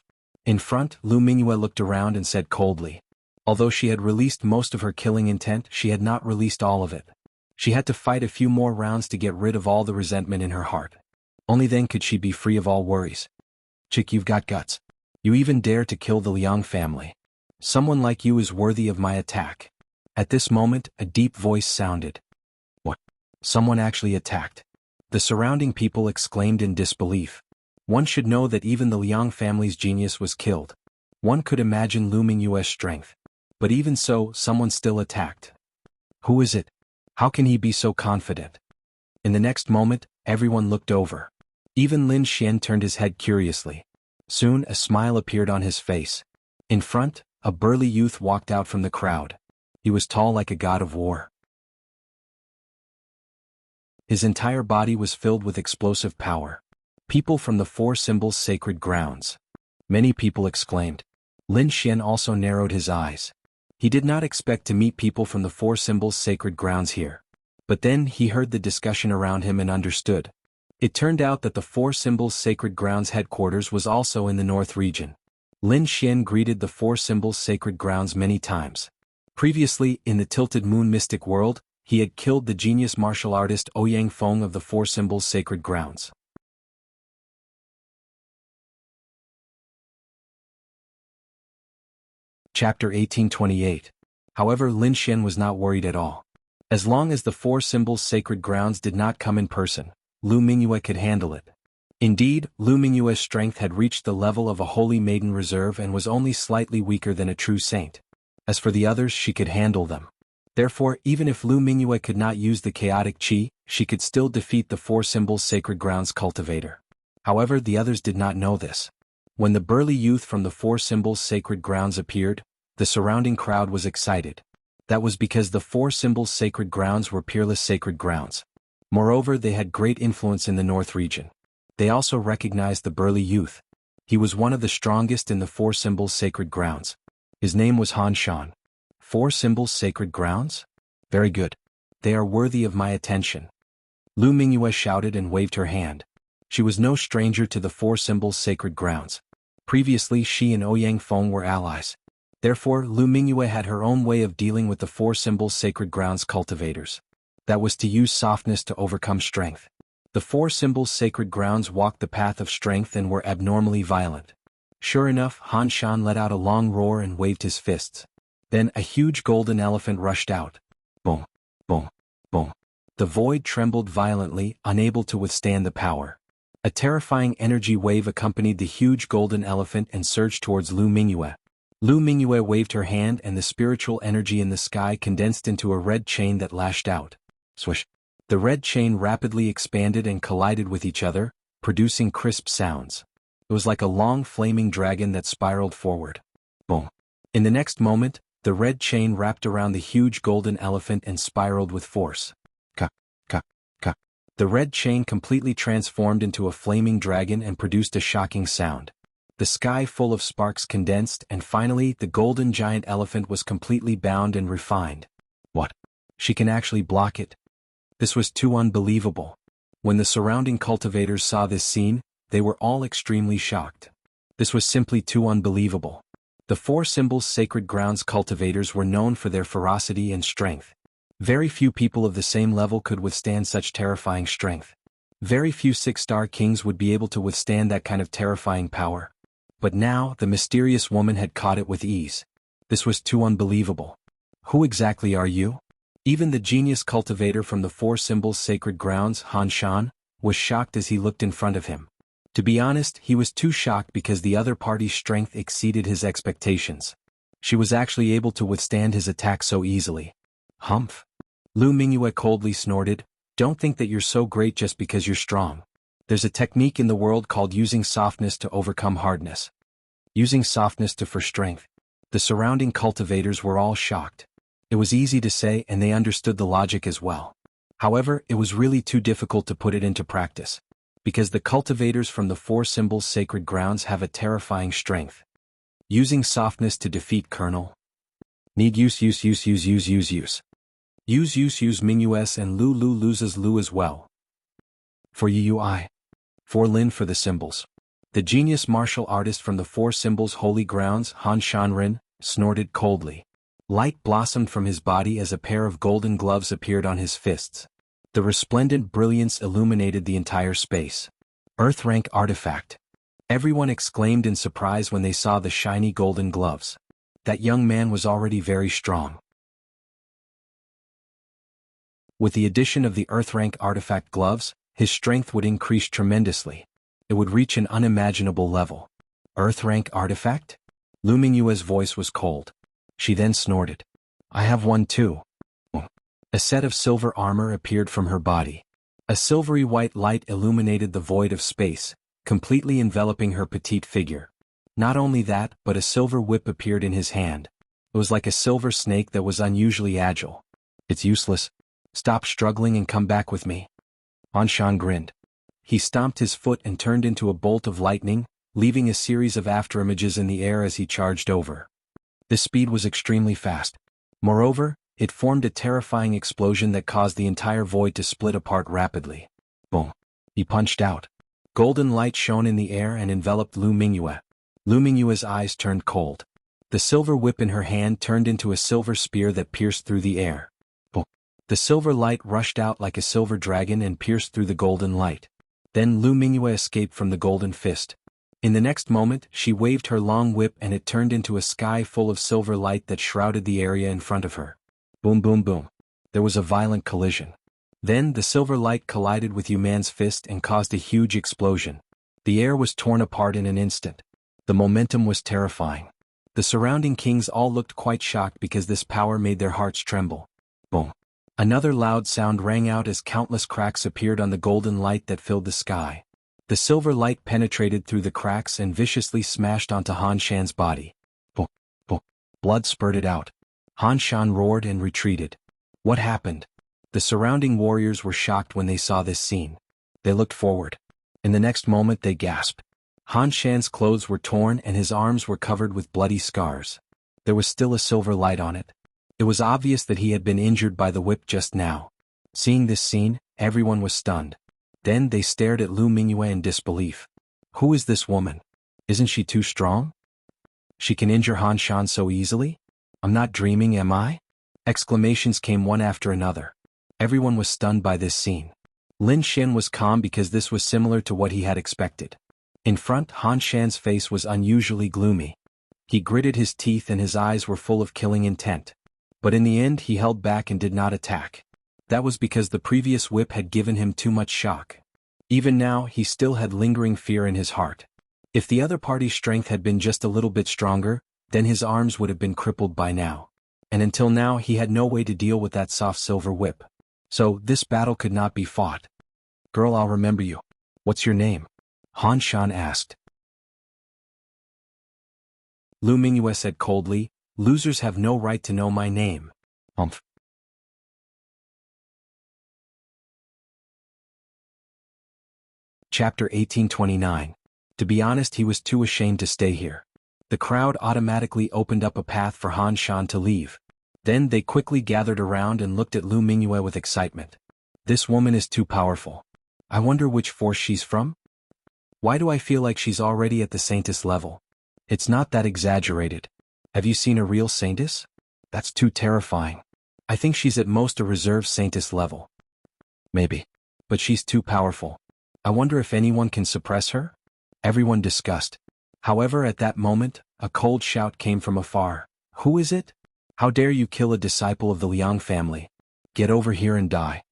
In front, Lu Mingyue looked around and said coldly. Although she had released most of her killing intent, she had not released all of it. She had to fight a few more rounds to get rid of all the resentment in her heart. Only then could she be free of all worries. Chick, you've got guts. You even dare to kill the Liang family. Someone like you is worthy of my attack. At this moment, a deep voice sounded. What? Someone actually attacked. The surrounding people exclaimed in disbelief. One should know that even the Liang family's genius was killed. One could imagine Lu Mingyue's strength. But even so, someone still attacked. Who is it? How can he be so confident? In the next moment, everyone looked over. Even Lin Xian turned his head curiously. Soon, a smile appeared on his face. In front, a burly youth walked out from the crowd. He was tall like a god of war. His entire body was filled with explosive power. People from the Four Symbols Sacred Grounds. Many people exclaimed. Lin Xian also narrowed his eyes. He did not expect to meet people from the Four Symbols Sacred Grounds here. But then he heard the discussion around him and understood. It turned out that the Four Symbols Sacred Grounds headquarters was also in the North region. Lin Xian greeted the Four Symbols Sacred Grounds many times. Previously, in the Tilted Moon Mystic World, he had killed the genius martial artist Ouyang Feng of the Four Symbols Sacred Grounds. Chapter 1828. However, Lin Xian was not worried at all. As long as the Four Symbols Sacred Grounds did not come in person, Lu Mingyue could handle it. Indeed, Lu Mingyue's strength had reached the level of a holy maiden reserve and was only slightly weaker than a true saint. As for the others, she could handle them. Therefore, even if Lu Mingyue could not use the chaotic qi, she could still defeat the Four Symbols Sacred Grounds cultivator. However, the others did not know this. When the burly youth from the Four Symbols Sacred Grounds appeared, the surrounding crowd was excited. That was because the Four Symbols Sacred Grounds were peerless sacred grounds. Moreover, they had great influence in the North region. They also recognized the burly youth. He was one of the strongest in the Four Symbols Sacred Grounds. His name was Han Shan. Four Symbols Sacred Grounds? Very good. They are worthy of my attention. Lu Mingyue shouted and waved her hand. She was no stranger to the Four Symbols Sacred Grounds. Previously, she and Ouyang Feng were allies. Therefore, Lu Mingyue had her own way of dealing with the Four Symbols Sacred Grounds cultivators. That was to use softness to overcome strength. The Four Symbols Sacred Grounds walked the path of strength and were abnormally violent. Sure enough, Han Shan let out a long roar and waved his fists. Then a huge golden elephant rushed out. Boom, boom, boom. The void trembled violently, unable to withstand the power. A terrifying energy wave accompanied the huge golden elephant and surged towards Lu Mingyue. Lu Mingyue waved her hand and the spiritual energy in the sky condensed into a red chain that lashed out. Swish. The red chain rapidly expanded and collided with each other, producing crisp sounds. It was like a long flaming dragon that spiraled forward. Boom. In the next moment, the red chain wrapped around the huge golden elephant and spiraled with force. Ka, ka, ka. The red chain completely transformed into a flaming dragon and produced a shocking sound. The sky full of sparks condensed and finally the golden giant elephant was completely bound and refined. What? She can actually block it. This was too unbelievable. When the surrounding cultivators saw this scene, they were all extremely shocked. This was simply too unbelievable. The Four Symbols Sacred Grounds cultivators were known for their ferocity and strength. Very few people of the same level could withstand such terrifying strength. Very few 6-star kings would be able to withstand that kind of terrifying power. But now, the mysterious woman had caught it with ease. This was too unbelievable. Who exactly are you? Even the genius cultivator from the Four Symbols Sacred Grounds, Han Shan, was shocked as he looked in front of him. To be honest, he was too shocked because the other party's strength exceeded his expectations. She was actually able to withstand his attack so easily. Humph. Lu Mingyue coldly snorted, "Don't think that you're so great just because you're strong. There's a technique in the world called using softness to overcome hardness." Using softness for strength. The surrounding cultivators were all shocked. It was easy to say and they understood the logic as well. However, it was really too difficult to put it into practice. Because the cultivators from the Four Symbols Sacred Grounds have a terrifying strength. Using softness to defeat Colonel. Need use Mingyues and Lu loses Lu as well. For Yui. For Lin for the symbols. The genius martial artist from the Four Symbols Holy Grounds, Han Shanren, snorted coldly. Light blossomed from his body as a pair of golden gloves appeared on his fists. The resplendent brilliance illuminated the entire space. Earth rank artifact. Everyone exclaimed in surprise when they saw the shiny golden gloves. That young man was already very strong. With the addition of the Earth rank artifact gloves, his strength would increase tremendously. It would reach an unimaginable level. Earth rank artifact? Lu Mingyue's voice was cold. She then snorted. I have one too. A set of silver armor appeared from her body. A silvery white light illuminated the void of space, completely enveloping her petite figure. Not only that, but a silver whip appeared in his hand. It was like a silver snake that was unusually agile. It's useless. Stop struggling and come back with me. Anshan grinned. He stomped his foot and turned into a bolt of lightning, leaving a series of afterimages in the air as he charged over. This speed was extremely fast. Moreover, it formed a terrifying explosion that caused the entire void to split apart rapidly. Boom. He punched out. Golden light shone in the air and enveloped Lu Mingyue. Lu Mingyue's eyes turned cold. The silver whip in her hand turned into a silver spear that pierced through the air. Boom. The silver light rushed out like a silver dragon and pierced through the golden light. Then Lu Mingyue escaped from the golden fist. In the next moment, she waved her long whip and it turned into a sky full of silver light that shrouded the area in front of her. Boom boom boom. There was a violent collision. Then the silver light collided with Yu Man's fist and caused a huge explosion. The air was torn apart in an instant. The momentum was terrifying. The surrounding kings all looked quite shocked because this power made their hearts tremble. Boom. Another loud sound rang out as countless cracks appeared on the golden light that filled the sky. The silver light penetrated through the cracks and viciously smashed onto Han Shan's body. Boom. Boom. Blood spurted out. Han Shan roared and retreated. What happened? The surrounding warriors were shocked when they saw this scene. They looked forward. In the next moment they gasped. Han Shan's clothes were torn and his arms were covered with bloody scars. There was still a silver light on it. It was obvious that he had been injured by the whip just now. Seeing this scene, everyone was stunned. Then they stared at Lu Mingyue in disbelief. Who is this woman? Isn't she too strong? She can injure Han Shan so easily? I'm not dreaming, am I? Exclamations came one after another. Everyone was stunned by this scene. Lin Xin was calm because this was similar to what he had expected. In front, Han Shan's face was unusually gloomy. He gritted his teeth and his eyes were full of killing intent. But in the end he held back and did not attack. That was because the previous whip had given him too much shock. Even now, he still had lingering fear in his heart. If the other party's strength had been just a little bit stronger, then his arms would have been crippled by now. And until now he had no way to deal with that soft silver whip. So, this battle could not be fought. Girl, I'll remember you. What's your name? Han Shan asked. Lu Mingyue said coldly, losers have no right to know my name. Humph. Chapter 1829. To be honest, he was too ashamed to stay here. The crowd automatically opened up a path for Han Shan to leave. Then they quickly gathered around and looked at Lu Mingyue with excitement. This woman is too powerful. I wonder which force she's from? Why do I feel like she's already at the saintess level? It's not that exaggerated. Have you seen a real saintess? That's too terrifying. I think she's at most a reserve saintess level. Maybe. But she's too powerful. I wonder if anyone can suppress her? Everyone discussed. However, at that moment, a cold shout came from afar. Who is it? How dare you kill a disciple of the Liang family? Get over here and die.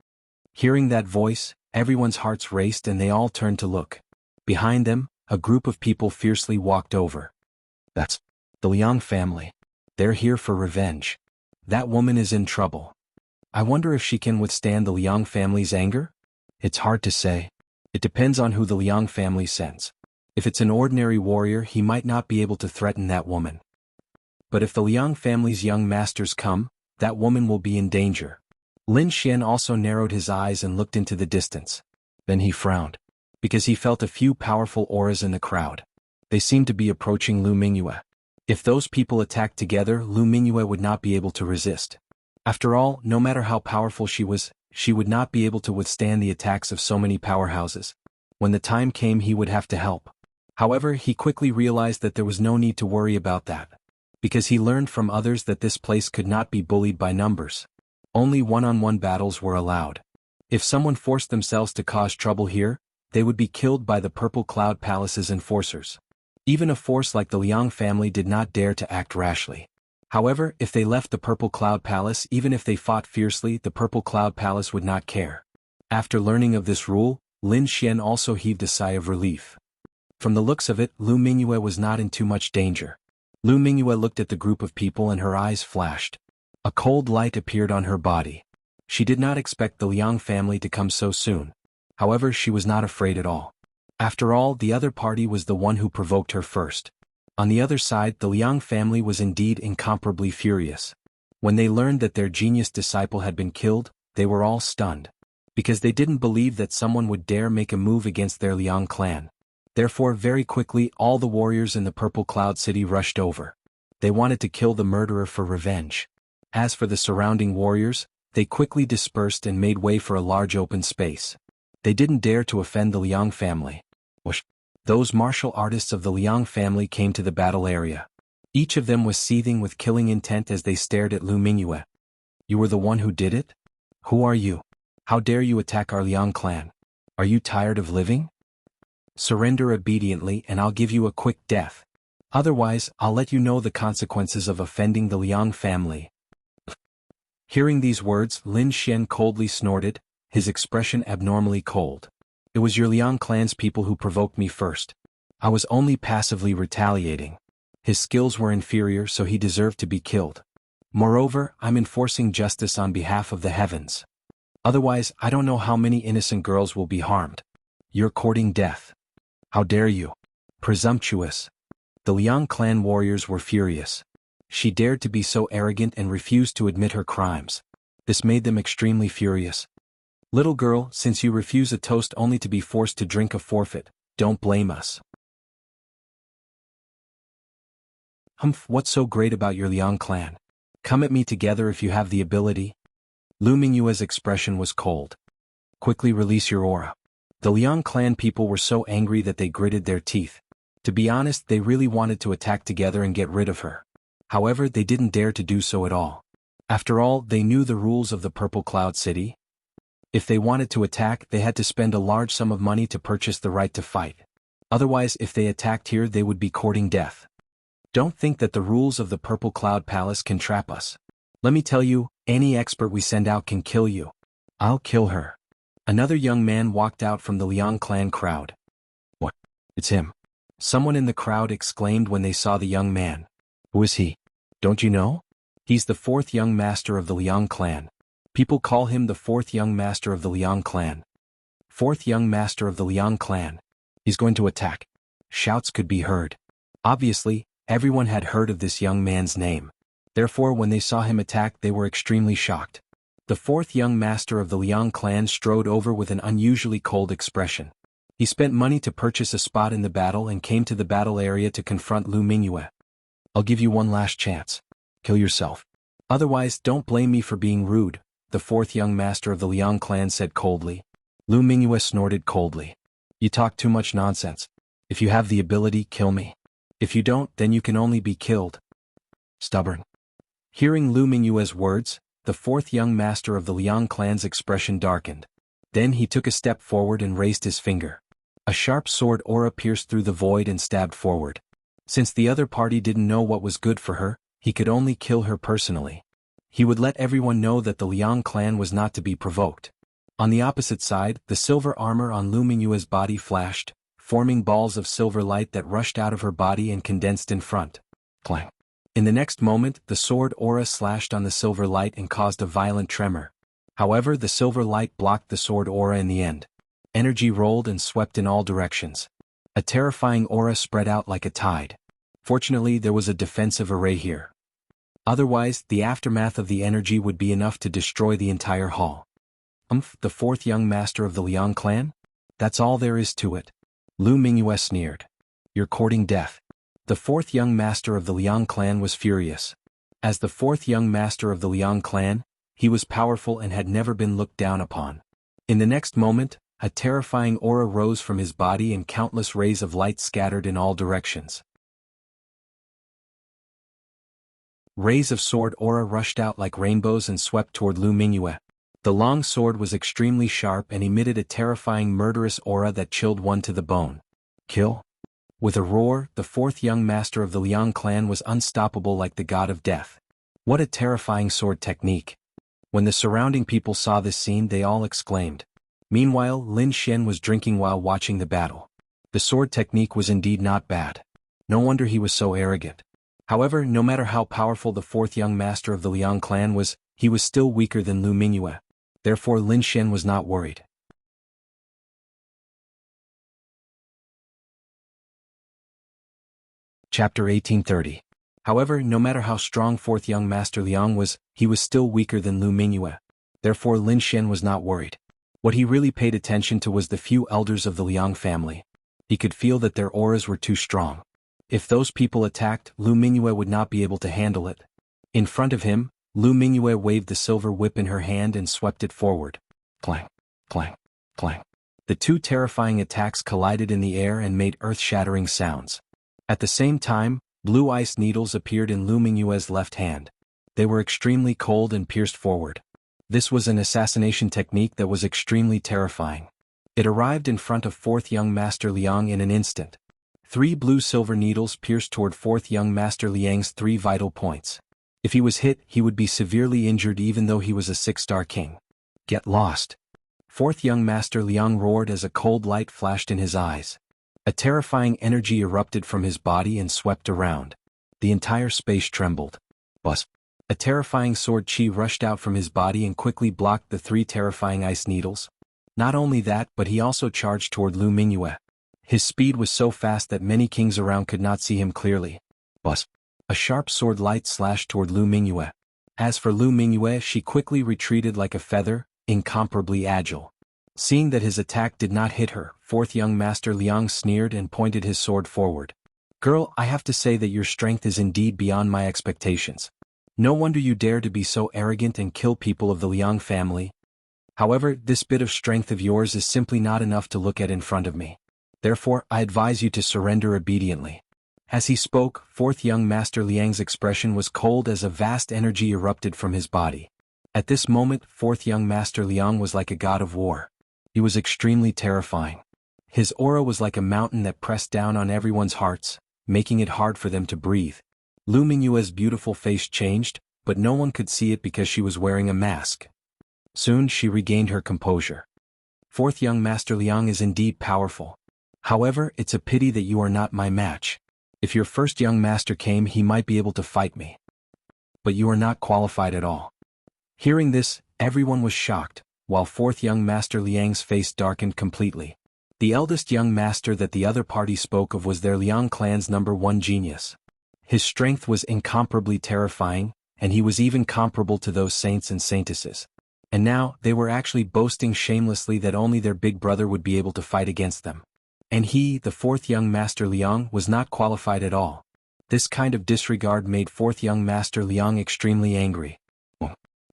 Hearing that voice, everyone's hearts raced and they all turned to look. Behind them, a group of people fiercely walked over. That's the Liang family. They're here for revenge. That woman is in trouble. I wonder if she can withstand the Liang family's anger? It's hard to say. It depends on who the Liang family sends. If it's an ordinary warrior, he might not be able to threaten that woman. But if the Liang family's young masters come, that woman will be in danger. Lin Xian also narrowed his eyes and looked into the distance. Then he frowned, because he felt a few powerful auras in the crowd. They seemed to be approaching Lu Mingyue. If those people attacked together, Lu Mingyue would not be able to resist. After all, no matter how powerful she was, she would not be able to withstand the attacks of so many powerhouses. When the time came, he would have to help. However, he quickly realized that there was no need to worry about that, because he learned from others that this place could not be bullied by numbers. Only one-on-one battles were allowed. If someone forced themselves to cause trouble here, they would be killed by the Purple Cloud Palace's enforcers. Even a force like the Liang family did not dare to act rashly. However, if they left the Purple Cloud Palace, even if they fought fiercely, the Purple Cloud Palace would not care. After learning of this rule, Lin Xian also heaved a sigh of relief. From the looks of it, Lu Mingyue was not in too much danger. Lu Mingyue looked at the group of people and her eyes flashed. A cold light appeared on her body. She did not expect the Liang family to come so soon. However, she was not afraid at all. After all, the other party was the one who provoked her first. On the other side, the Liang family was indeed incomparably furious. When they learned that their genius disciple had been killed, they were all stunned. Because they didn't believe that someone would dare make a move against their Liang clan. Therefore, very quickly, all the warriors in the Purple Cloud City rushed over. They wanted to kill the murderer for revenge. As for the surrounding warriors, they quickly dispersed and made way for a large open space. They didn't dare to offend the Liang family. Those martial artists of the Liang family came to the battle area. Each of them was seething with killing intent as they stared at Lu Mingyue. You were the one who did it? Who are you? How dare you attack our Liang clan? Are you tired of living? Surrender obediently and I'll give you a quick death. Otherwise, I'll let you know the consequences of offending the Liang family. Hearing these words, Lin Xian coldly snorted, his expression abnormally cold. It was your Liang clan's people who provoked me first. I was only passively retaliating. His skills were inferior, so he deserved to be killed. Moreover, I'm enforcing justice on behalf of the heavens. Otherwise, I don't know how many innocent girls will be harmed. You're courting death. How dare you? Presumptuous. The Liang clan warriors were furious. She dared to be so arrogant and refused to admit her crimes. This made them extremely furious. Little girl, since you refuse a toast only to be forced to drink a forfeit, don't blame us. Humph, what's so great about your Liang clan? Come at me together if you have the ability. Lu Mingyue's expression was cold. Quickly release your aura. The Liang clan people were so angry that they gritted their teeth. To be honest, they really wanted to attack together and get rid of her. However, they didn't dare to do so at all. After all, they knew the rules of the Purple Cloud City. If they wanted to attack, they had to spend a large sum of money to purchase the right to fight. Otherwise, if they attacked here, they would be courting death. Don't think that the rules of the Purple Cloud Palace can trap us. Let me tell you, any expert we send out can kill you. I'll kill her. Another young man walked out from the Liang clan crowd. What? It's him. Someone in the crowd exclaimed when they saw the young man. Who is he? Don't you know? He's the fourth young master of the Liang clan. People call him the fourth young master of the Liang clan. Fourth young master of the Liang clan. He's going to attack. Shouts could be heard. Obviously, everyone had heard of this young man's name. Therefore, when they saw him attack, they were extremely shocked. The fourth young master of the Liang clan strode over with an unusually cold expression. He spent money to purchase a spot in the battle and came to the battle area to confront Lu Mingyue. I'll give you one last chance. Kill yourself. Otherwise, don't blame me for being rude, the fourth young master of the Liang clan said coldly. Lu Mingyue snorted coldly. You talk too much nonsense. If you have the ability, kill me. If you don't, then you can only be killed. Stubborn. Hearing Lu Mingyue's words, the fourth young master of the Liang clan's expression darkened. Then he took a step forward and raised his finger. A sharp sword aura pierced through the void and stabbed forward. Since the other party didn't know what was good for her, he could only kill her personally. He would let everyone know that the Liang clan was not to be provoked. On the opposite side, the silver armor on Lu Mingyue's body flashed, forming balls of silver light that rushed out of her body and condensed in front. Clang. In the next moment, the sword aura slashed on the silver light and caused a violent tremor. However, the silver light blocked the sword aura in the end. Energy rolled and swept in all directions. A terrifying aura spread out like a tide. Fortunately, there was a defensive array here. Otherwise, the aftermath of the energy would be enough to destroy the entire hall. The fourth young master of the Liang clan? That's all there is to it. Lu Mingyue sneered. You're courting death. The fourth young master of the Liang clan was furious. As the fourth young master of the Liang clan, he was powerful and had never been looked down upon. In the next moment, a terrifying aura rose from his body and countless rays of light scattered in all directions. Rays of sword aura rushed out like rainbows and swept toward Lu Mingyue. The long sword was extremely sharp and emitted a terrifying murderous aura that chilled one to the bone. Kill? With a roar, the fourth young master of the Liang clan was unstoppable like the god of death. What a terrifying sword technique! When the surrounding people saw this scene, they all exclaimed. Meanwhile, Lin Xian was drinking while watching the battle. The sword technique was indeed not bad. No wonder he was so arrogant. However, no matter how powerful the fourth young master of the Liang clan was, he was still weaker than Lu Mingyue. Therefore Lin Xian was not worried. Chapter 1830. However, no matter how strong fourth young master Liang was, he was still weaker than Lu Mingyue. Therefore Lin Xian was not worried. What he really paid attention to was the few elders of the Liang family. He could feel that their auras were too strong. If those people attacked, Lu Mingyue would not be able to handle it. In front of him, Lu Mingyue waved the silver whip in her hand and swept it forward. Clang, clang, clang. The two terrifying attacks collided in the air and made earth-shattering sounds. At the same time, blue ice needles appeared in Lu Mingyue's left hand. They were extremely cold and pierced forward. This was an assassination technique that was extremely terrifying. It arrived in front of fourth young master Liang in an instant. 3 blue-silver needles pierced toward fourth young master Liang's 3 vital points. If he was hit, he would be severely injured even though he was a 6-star king. Get lost. Fourth young master Liang roared as a cold light flashed in his eyes. A terrifying energy erupted from his body and swept around. The entire space trembled. Buzz. A terrifying sword chi rushed out from his body and quickly blocked the 3 terrifying ice needles. Not only that, but he also charged toward Lu Mingyue. His speed was so fast that many kings around could not see him clearly. Buzz. A sharp sword light slashed toward Lu Mingyue. As for Lu Mingyue, she quickly retreated like a feather, incomparably agile. Seeing that his attack did not hit her, fourth young master Liang sneered and pointed his sword forward. Girl, I have to say that your strength is indeed beyond my expectations. No wonder you dare to be so arrogant and kill people of the Liang family. However, this bit of strength of yours is simply not enough to look at in front of me. Therefore, I advise you to surrender obediently. As he spoke, fourth young master Liang's expression was cold as a vast energy erupted from his body. At this moment, fourth young master Liang was like a god of war. He was extremely terrifying. His aura was like a mountain that pressed down on everyone's hearts, making it hard for them to breathe. Lu Mingyue's beautiful face changed, but no one could see it because she was wearing a mask. Soon she regained her composure. Fourth young master Liang is indeed powerful. However, it's a pity that you are not my match. If your first young master came, he might be able to fight me. But you are not qualified at all. Hearing this, everyone was shocked, while fourth young master Liang's face darkened completely. The eldest young master that the other party spoke of was their Liang clan's #1 genius. His strength was incomparably terrifying, and he was even comparable to those saints and saintesses. And now, they were actually boasting shamelessly that only their big brother would be able to fight against them. And he, the fourth young master Liang, was not qualified at all. This kind of disregard made fourth young master Liang extremely angry.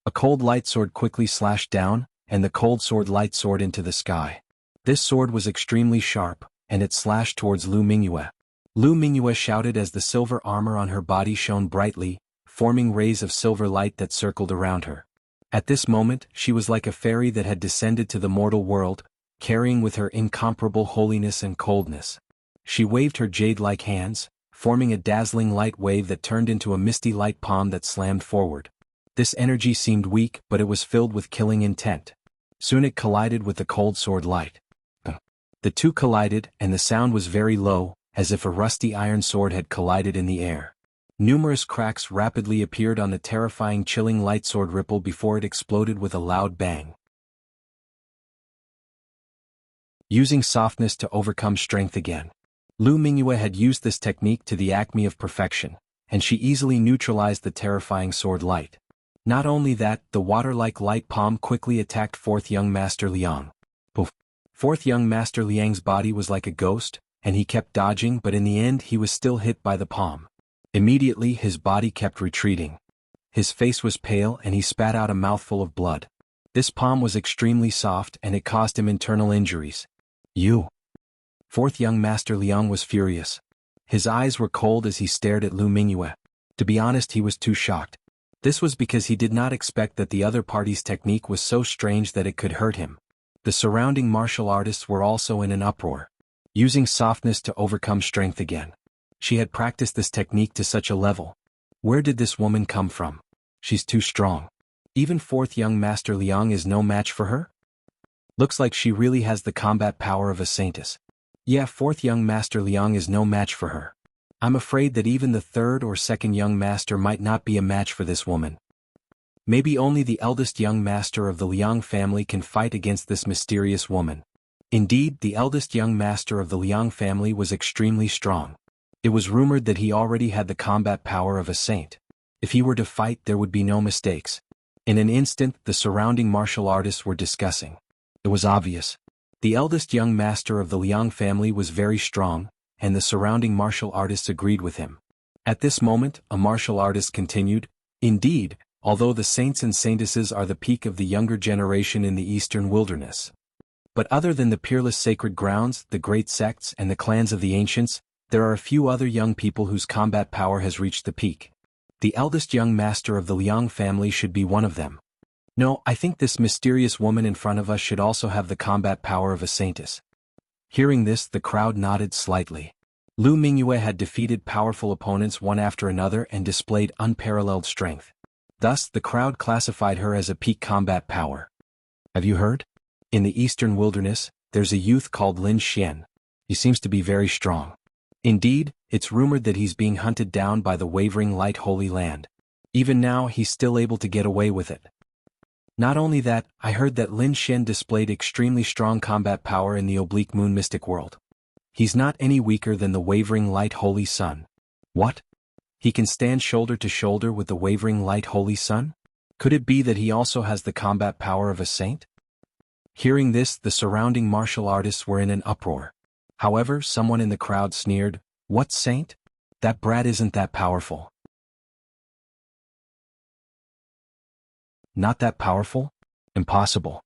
A cold light sword quickly slashed down, and the cold sword light sword into the sky. This sword was extremely sharp, and it slashed towards Lu Mingyue. Lu Mingyue shouted as the silver armor on her body shone brightly, forming rays of silver light that circled around her. At this moment, she was like a fairy that had descended to the mortal world, carrying with her incomparable holiness and coldness. She waved her jade-like hands, forming a dazzling light wave that turned into a misty light palm that slammed forward. This energy seemed weak, but it was filled with killing intent. Soon it collided with the cold sword light. The two collided, and the sound was very low, as if a rusty iron sword had collided in the air. Numerous cracks rapidly appeared on the terrifying chilling light sword ripple before it exploded with a loud bang. Using softness to overcome strength again. Lu Mingyue had used this technique to the acme of perfection, and she easily neutralized the terrifying sword light. Not only that, the water-like light palm quickly attacked fourth young Master Liang. Poof. Fourth young Master Liang's body was like a ghost, and he kept dodging, but in the end he was still hit by the palm. Immediately his body kept retreating. His face was pale and he spat out a mouthful of blood. This palm was extremely soft and it caused him internal injuries. You. Fourth young Master Liang was furious. His eyes were cold as he stared at Lu Mingyue. To be honest, he was too shocked. This was because he did not expect that the other party's technique was so strange that it could hurt him. The surrounding martial artists were also in an uproar. Using softness to overcome strength again. She had practiced this technique to such a level. Where did this woman come from? She's too strong. Even fourth young Master Liang is no match for her? Looks like she really has the combat power of a saintess. Yeah, fourth young Master Liang is no match for her. I'm afraid that even the third or second young master might not be a match for this woman. Maybe only the eldest young master of the Liang family can fight against this mysterious woman. Indeed, the eldest young master of the Liang family was extremely strong. It was rumored that he already had the combat power of a saint. If he were to fight, there would be no mistakes. In an instant, the surrounding martial artists were discussing. It was obvious. The eldest young master of the Liang family was very strong, and the surrounding martial artists agreed with him. At this moment, a martial artist continued, "Indeed, although the saints and saintesses are the peak of the younger generation in the eastern wilderness. But other than the peerless sacred grounds, the great sects and the clans of the ancients, there are a few other young people whose combat power has reached the peak. The eldest young master of the Liang family should be one of them. No, I think this mysterious woman in front of us should also have the combat power of a saintess." Hearing this, the crowd nodded slightly. Lu Mingyue had defeated powerful opponents one after another and displayed unparalleled strength. Thus, the crowd classified her as a peak combat power. Have you heard? In the eastern wilderness, there's a youth called Lin Xian. He seems to be very strong. Indeed, it's rumored that he's being hunted down by the wavering light Holy Land. Even now, he's still able to get away with it. Not only that, I heard that Lin Xian displayed extremely strong combat power in the oblique moon mystic world. He's not any weaker than the wavering light Holy Sun. What? He can stand shoulder to shoulder with the wavering light Holy Sun? Could it be that he also has the combat power of a saint? Hearing this, the surrounding martial artists were in an uproar. However, someone in the crowd sneered, "What saint? That brat isn't that powerful." Not that powerful? Impossible.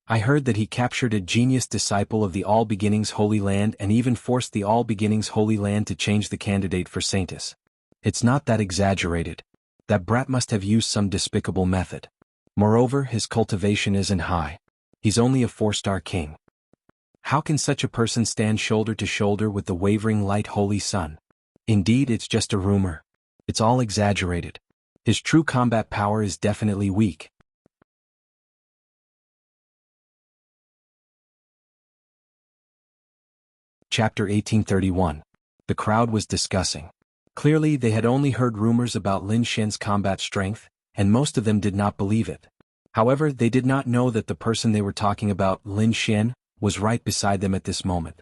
I heard that he captured a genius disciple of the All Beginnings Holy Land and even forced the All Beginnings Holy Land to change the candidate for saintess. It's not that exaggerated. That brat must have used some despicable method. Moreover, his cultivation isn't high. He's only a 4-star king. How can such a person stand shoulder to shoulder with the wavering light Holy Sun? Indeed, it's just a rumor. It's all exaggerated. His true combat power is definitely weak. Chapter 1831. The crowd was discussing. Clearly, they had only heard rumors about Lin Xian's combat strength, and most of them did not believe it. However, they did not know that the person they were talking about, Lin Xian, was right beside them at this moment.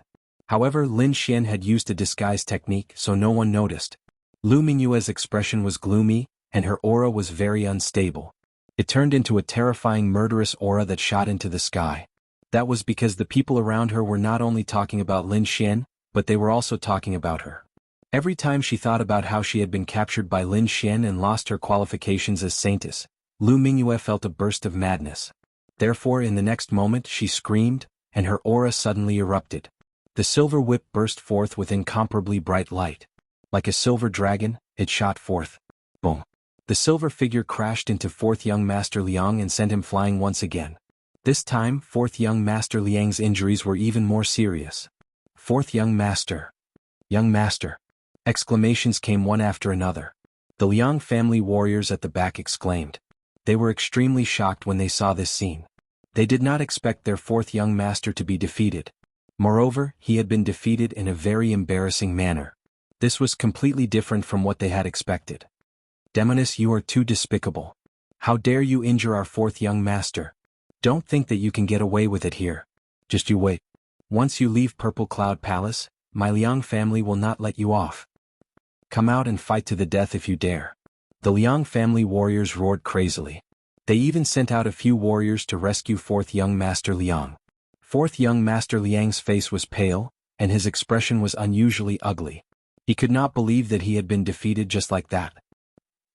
However, Lin Xian had used a disguise technique, so no one noticed. Lu Mingyue's expression was gloomy, and her aura was very unstable. It turned into a terrifying murderous aura that shot into the sky. That was because the people around her were not only talking about Lin Xian, but they were also talking about her. Every time she thought about how she had been captured by Lin Xian and lost her qualifications as saintess, Lu Mingyue felt a burst of madness. Therefore in the next moment she screamed, and her aura suddenly erupted. The silver whip burst forth with incomparably bright light. Like a silver dragon, it shot forth. Boom. The silver figure crashed into fourth young Master Liang and sent him flying once again. This time, fourth young Master Liang's injuries were even more serious. Fourth young Master. Young Master. Exclamations came one after another. The Liang family warriors at the back exclaimed. They were extremely shocked when they saw this scene. They did not expect their fourth young master to be defeated. Moreover, he had been defeated in a very embarrassing manner. This was completely different from what they had expected. Demoness, you are too despicable. How dare you injure our fourth young master? Don't think that you can get away with it here. Just you wait. Once you leave Purple Cloud Palace, my Liang family will not let you off. Come out and fight to the death if you dare. The Liang family warriors roared crazily. They even sent out a few warriors to rescue fourth young Master Liang. Fourth young Master Liang's face was pale, and his expression was unusually ugly. He could not believe that he had been defeated just like that.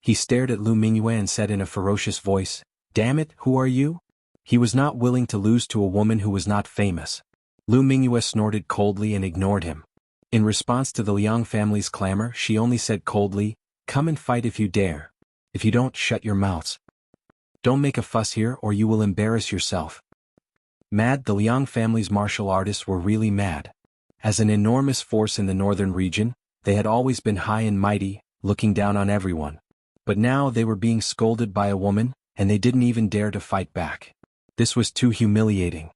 He stared at Lu Mingyue and said in a ferocious voice, "Damn it, who are you?" He was not willing to lose to a woman who was not famous. Lu Mingyue snorted coldly and ignored him. In response to the Liang family's clamor, she only said coldly, "Come and fight if you dare. If you don't, shut your mouths. Don't make a fuss here or you will embarrass yourself." Mad, the Liang family's martial artists were really mad. As an enormous force in the northern region, they had always been high and mighty, looking down on everyone. But now they were being scolded by a woman, and they didn't even dare to fight back. This was too humiliating.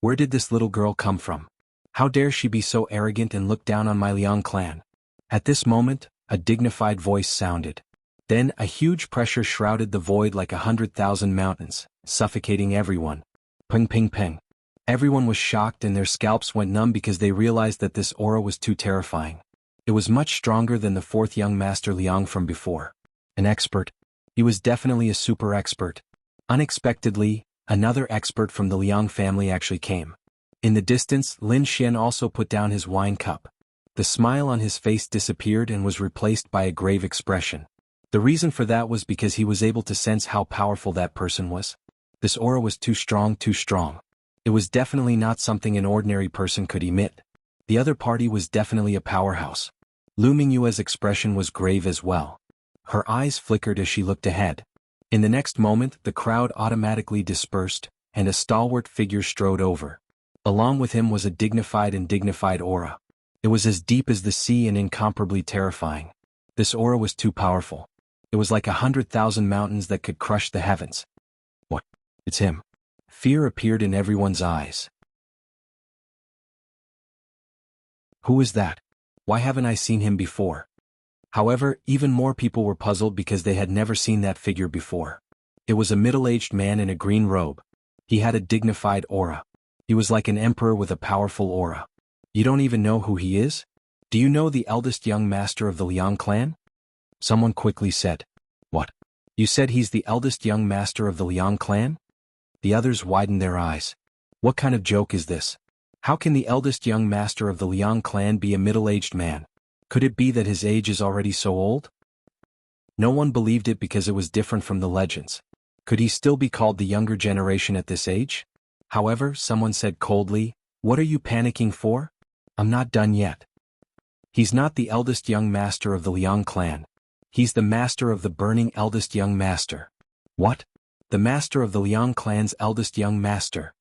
Where did this little girl come from? How dare she be so arrogant and look down on my Liang clan? At this moment, a dignified voice sounded. Then a huge pressure shrouded the void like 100,000 mountains, suffocating everyone. Ping ping ping. Everyone was shocked and their scalps went numb because they realized that this aura was too terrifying. It was much stronger than the fourth young Master Liang from before. An expert. He was definitely a super expert. Unexpectedly, another expert from the Liang family actually came. In the distance, Lin Xian also put down his wine cup. The smile on his face disappeared and was replaced by a grave expression. The reason for that was because he was able to sense how powerful that person was. This aura was too strong, too strong. It was definitely not something an ordinary person could emit. The other party was definitely a powerhouse. Lu Mingyue's expression was grave as well. Her eyes flickered as she looked ahead. In the next moment, the crowd automatically dispersed, and a stalwart figure strode over. Along with him was a dignified aura. It was as deep as the sea and incomparably terrifying. This aura was too powerful. It was like 100,000 mountains that could crush the heavens. What? It's him. Fear appeared in everyone's eyes. Who is that? Why haven't I seen him before? However, even more people were puzzled because they had never seen that figure before. It was a middle-aged man in a green robe. He had a dignified aura. He was like an emperor with a powerful aura. You don't even know who he is? Do you know the eldest young master of the Liang clan? Someone quickly said. What? You said he's the eldest young master of the Liang clan? The others widened their eyes. What kind of joke is this? How can the eldest young master of the Liang clan be a middle-aged man? Could it be that his age is already so old? No one believed it because it was different from the legends. Could he still be called the younger generation at this age? However, someone said coldly, "What are you panicking for? I'm not done yet." He's not the eldest young master of the Liang clan. He's the master of the burning eldest young master. What? The master of the Liang clan's eldest young master.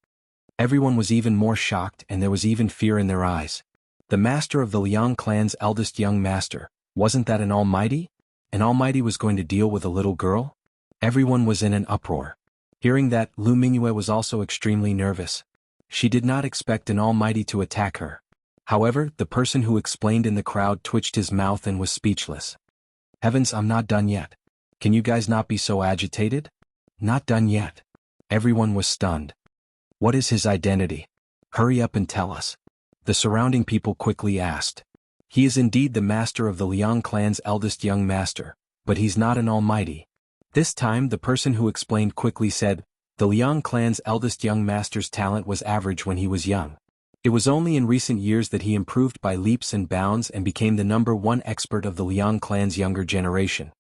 Everyone was even more shocked and there was even fear in their eyes. The master of the Liang clan's eldest young master, wasn't that an almighty? An almighty was going to deal with a little girl? Everyone was in an uproar. Hearing that, Lu Mingyue was also extremely nervous. She did not expect an almighty to attack her. However, the person who explained in the crowd twitched his mouth and was speechless. Heavens, I'm not done yet. Can you guys not be so agitated? Not done yet. Everyone was stunned. What is his identity? Hurry up and tell us. The surrounding people quickly asked. He is indeed the master of the Liang clan's eldest young master, but he's not an almighty. This time the person who explained quickly said, the Liang clan's eldest young master's talent was average when he was young. It was only in recent years that he improved by leaps and bounds and became the #1 expert of the Liang clan's younger generation.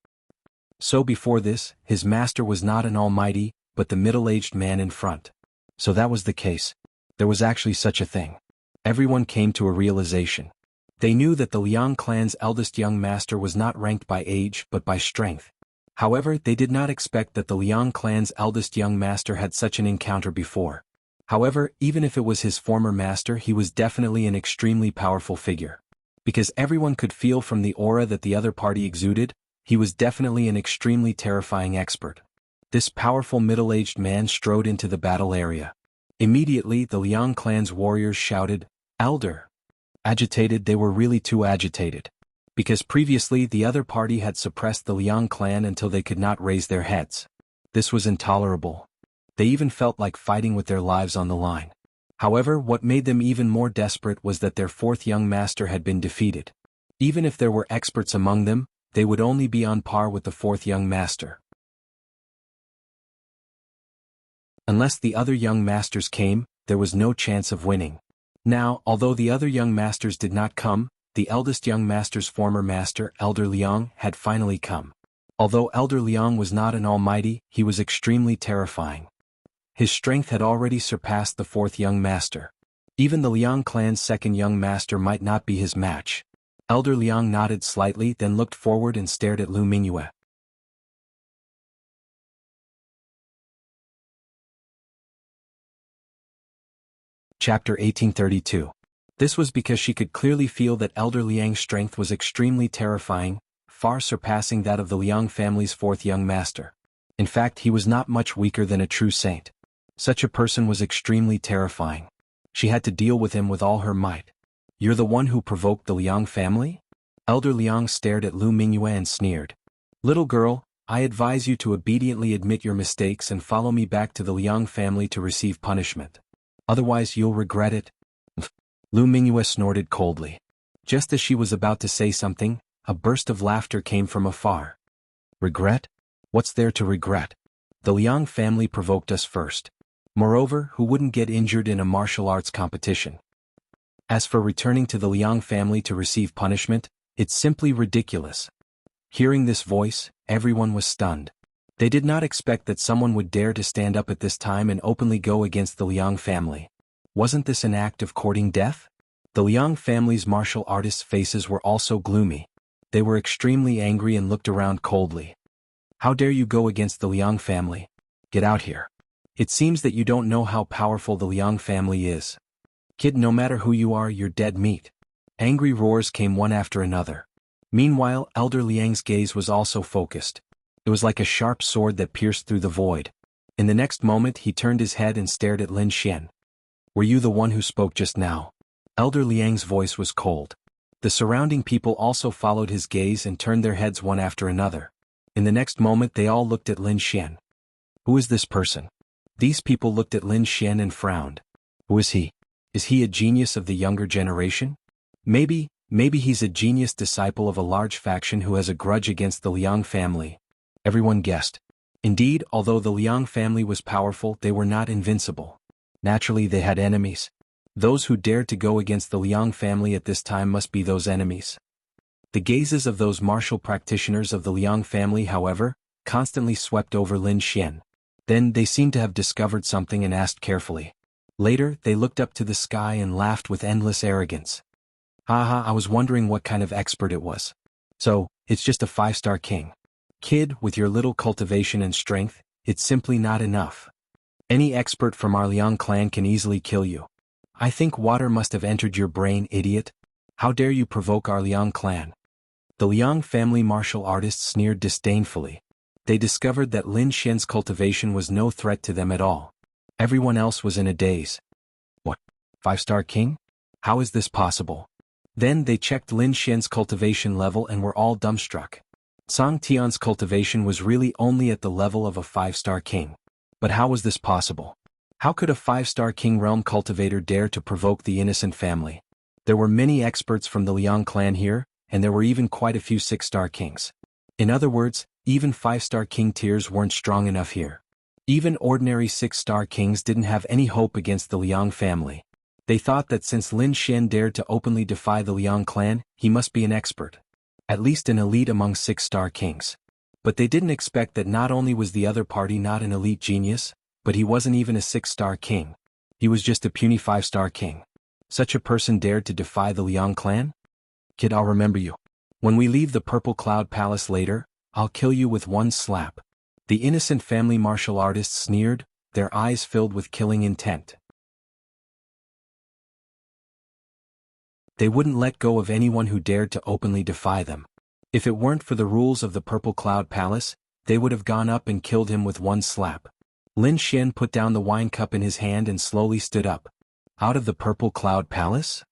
So before this, his master was not an almighty, but the middle-aged man in front. So that was the case. There was actually such a thing. Everyone came to a realization. They knew that the Liang clan's eldest young master was not ranked by age but by strength. However, they did not expect that the Liang clan's eldest young master had such an encounter before. However, even if it was his former master, he was definitely an extremely powerful figure. Because everyone could feel from the aura that the other party exuded, he was definitely an extremely terrifying expert. This powerful middle-aged man strode into the battle area. Immediately, the Liang clan's warriors shouted, "Elder!" Agitated, they were really too agitated. Because previously the other party had suppressed the Liang clan until they could not raise their heads. This was intolerable. They even felt like fighting with their lives on the line. However, what made them even more desperate was that their fourth young master had been defeated. Even if there were experts among them, they would only be on par with the fourth young master. Unless the other young masters came, there was no chance of winning. Now, although the other young masters did not come, the eldest young master's former master, Elder Liang, had finally come. Although Elder Liang was not an almighty, he was extremely terrifying. His strength had already surpassed the fourth young master. Even the Liang clan's second young master might not be his match. Elder Liang nodded slightly, then looked forward and stared at Lu Mingyue. Chapter 1832. This was because she could clearly feel that Elder Liang's strength was extremely terrifying, far surpassing that of the Liang family's fourth young master. In fact, he was not much weaker than a true saint. Such a person was extremely terrifying. She had to deal with him with all her might. "You're the one who provoked the Liang family?" Elder Liang stared at Lu Mingyue and sneered. "Little girl, I advise you to obediently admit your mistakes and follow me back to the Liang family to receive punishment. Otherwise you'll regret it." Lu Mingyue snorted coldly. Just as she was about to say something, a burst of laughter came from afar. "Regret? What's there to regret? The Liang family provoked us first. Moreover, who wouldn't get injured in a martial arts competition? As for returning to the Liang family to receive punishment, it's simply ridiculous." Hearing this voice, everyone was stunned. They did not expect that someone would dare to stand up at this time and openly go against the Liang family. Wasn't this an act of courting death? The Liang family's martial artists' faces were also gloomy. They were extremely angry and looked around coldly. "How dare you go against the Liang family? Get out here. It seems that you don't know how powerful the Liang family is. Kid, no matter who you are, you're dead meat." Angry roars came one after another. Meanwhile, Elder Liang's gaze was also focused. It was like a sharp sword that pierced through the void. In the next moment he turned his head and stared at Lin Xian. "Were you the one who spoke just now?" Elder Liang's voice was cold. The surrounding people also followed his gaze and turned their heads one after another. In the next moment they all looked at Lin Xian. "Who is this person?" These people looked at Lin Xian and frowned. "Who is he? Is he a genius of the younger generation? Maybe he's a genius disciple of a large faction who has a grudge against the Liang family." Everyone guessed. Indeed, although the Liang family was powerful, they were not invincible. Naturally, they had enemies. Those who dared to go against the Liang family at this time must be those enemies. The gazes of those martial practitioners of the Liang family, however, constantly swept over Lin Xian. Then they seemed to have discovered something and asked carefully. Later, they looked up to the sky and laughed with endless arrogance. "Haha, I was wondering what kind of expert it was. So, it's just a 5-star king. Kid, with your little cultivation and strength, it's simply not enough. Any expert from our Liang clan can easily kill you. I think water must have entered your brain, idiot. How dare you provoke our Liang clan?" The Liang family martial artists sneered disdainfully. They discovered that Lin Xian's cultivation was no threat to them at all. Everyone else was in a daze. "What? 5-star king? How is this possible?" Then they checked Lin Xian's cultivation level and were all dumbstruck. Zhang Tian's cultivation was really only at the level of a 5-star king. But how was this possible? How could a 5-star king realm cultivator dare to provoke the innocent family? There were many experts from the Liang clan here, and there were even quite a few 6-star kings. In other words, even 5-star king tiers weren't strong enough here. Even ordinary 6-star kings didn't have any hope against the Liang family. They thought that since Lin Xian dared to openly defy the Liang clan, he must be an expert. At least an elite among 6-star kings. But they didn't expect that not only was the other party not an elite genius, but he wasn't even a 6-star king. He was just a puny 5-star king. Such a person dared to defy the Liang clan? Kid, I'll remember you. When we leave the Purple Cloud Palace later, I'll kill you with one slap. The innocent family martial artists sneered, their eyes filled with killing intent. They wouldn't let go of anyone who dared to openly defy them. If it weren't for the rules of the Purple Cloud Palace, they would have gone up and killed him with one slap. Lin Xian put down the wine cup in his hand and slowly stood up. Out of the Purple Cloud Palace?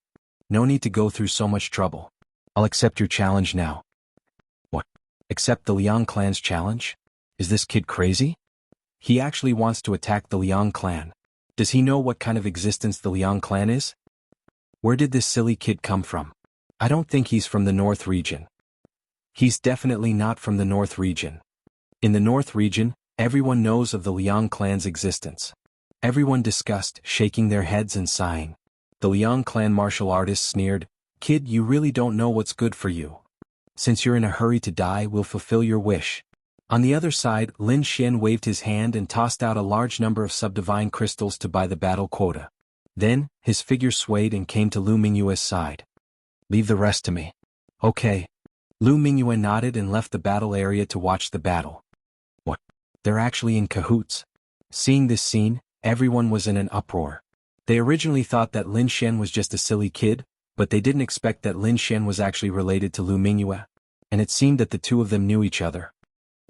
No need to go through so much trouble. I'll accept your challenge now. What? Accept the Liang clan's challenge? Is this kid crazy? He actually wants to attack the Liang clan. Does he know what kind of existence the Liang clan is? Where did this silly kid come from? I don't think he's from the North region. He's definitely not from the North region. In the North region, everyone knows of the Liang clan's existence. Everyone discussed, shaking their heads and sighing. The Liang clan martial artist sneered, "Kid, you really don't know what's good for you. Since you're in a hurry to die, we'll fulfill your wish." On the other side, Lin Xian waved his hand and tossed out a large number of subdivine crystals to buy the battle quota. Then, his figure swayed and came to Lu Mingyue's side. "Leave the rest to me." "Okay." Lu Mingyue nodded and left the battle area to watch the battle. What? They're actually in cahoots. Seeing this scene, everyone was in an uproar. They originally thought that Lin Xian was just a silly kid, but they didn't expect that Lin Xian was actually related to Lu Mingyue. And it seemed that the two of them knew each other.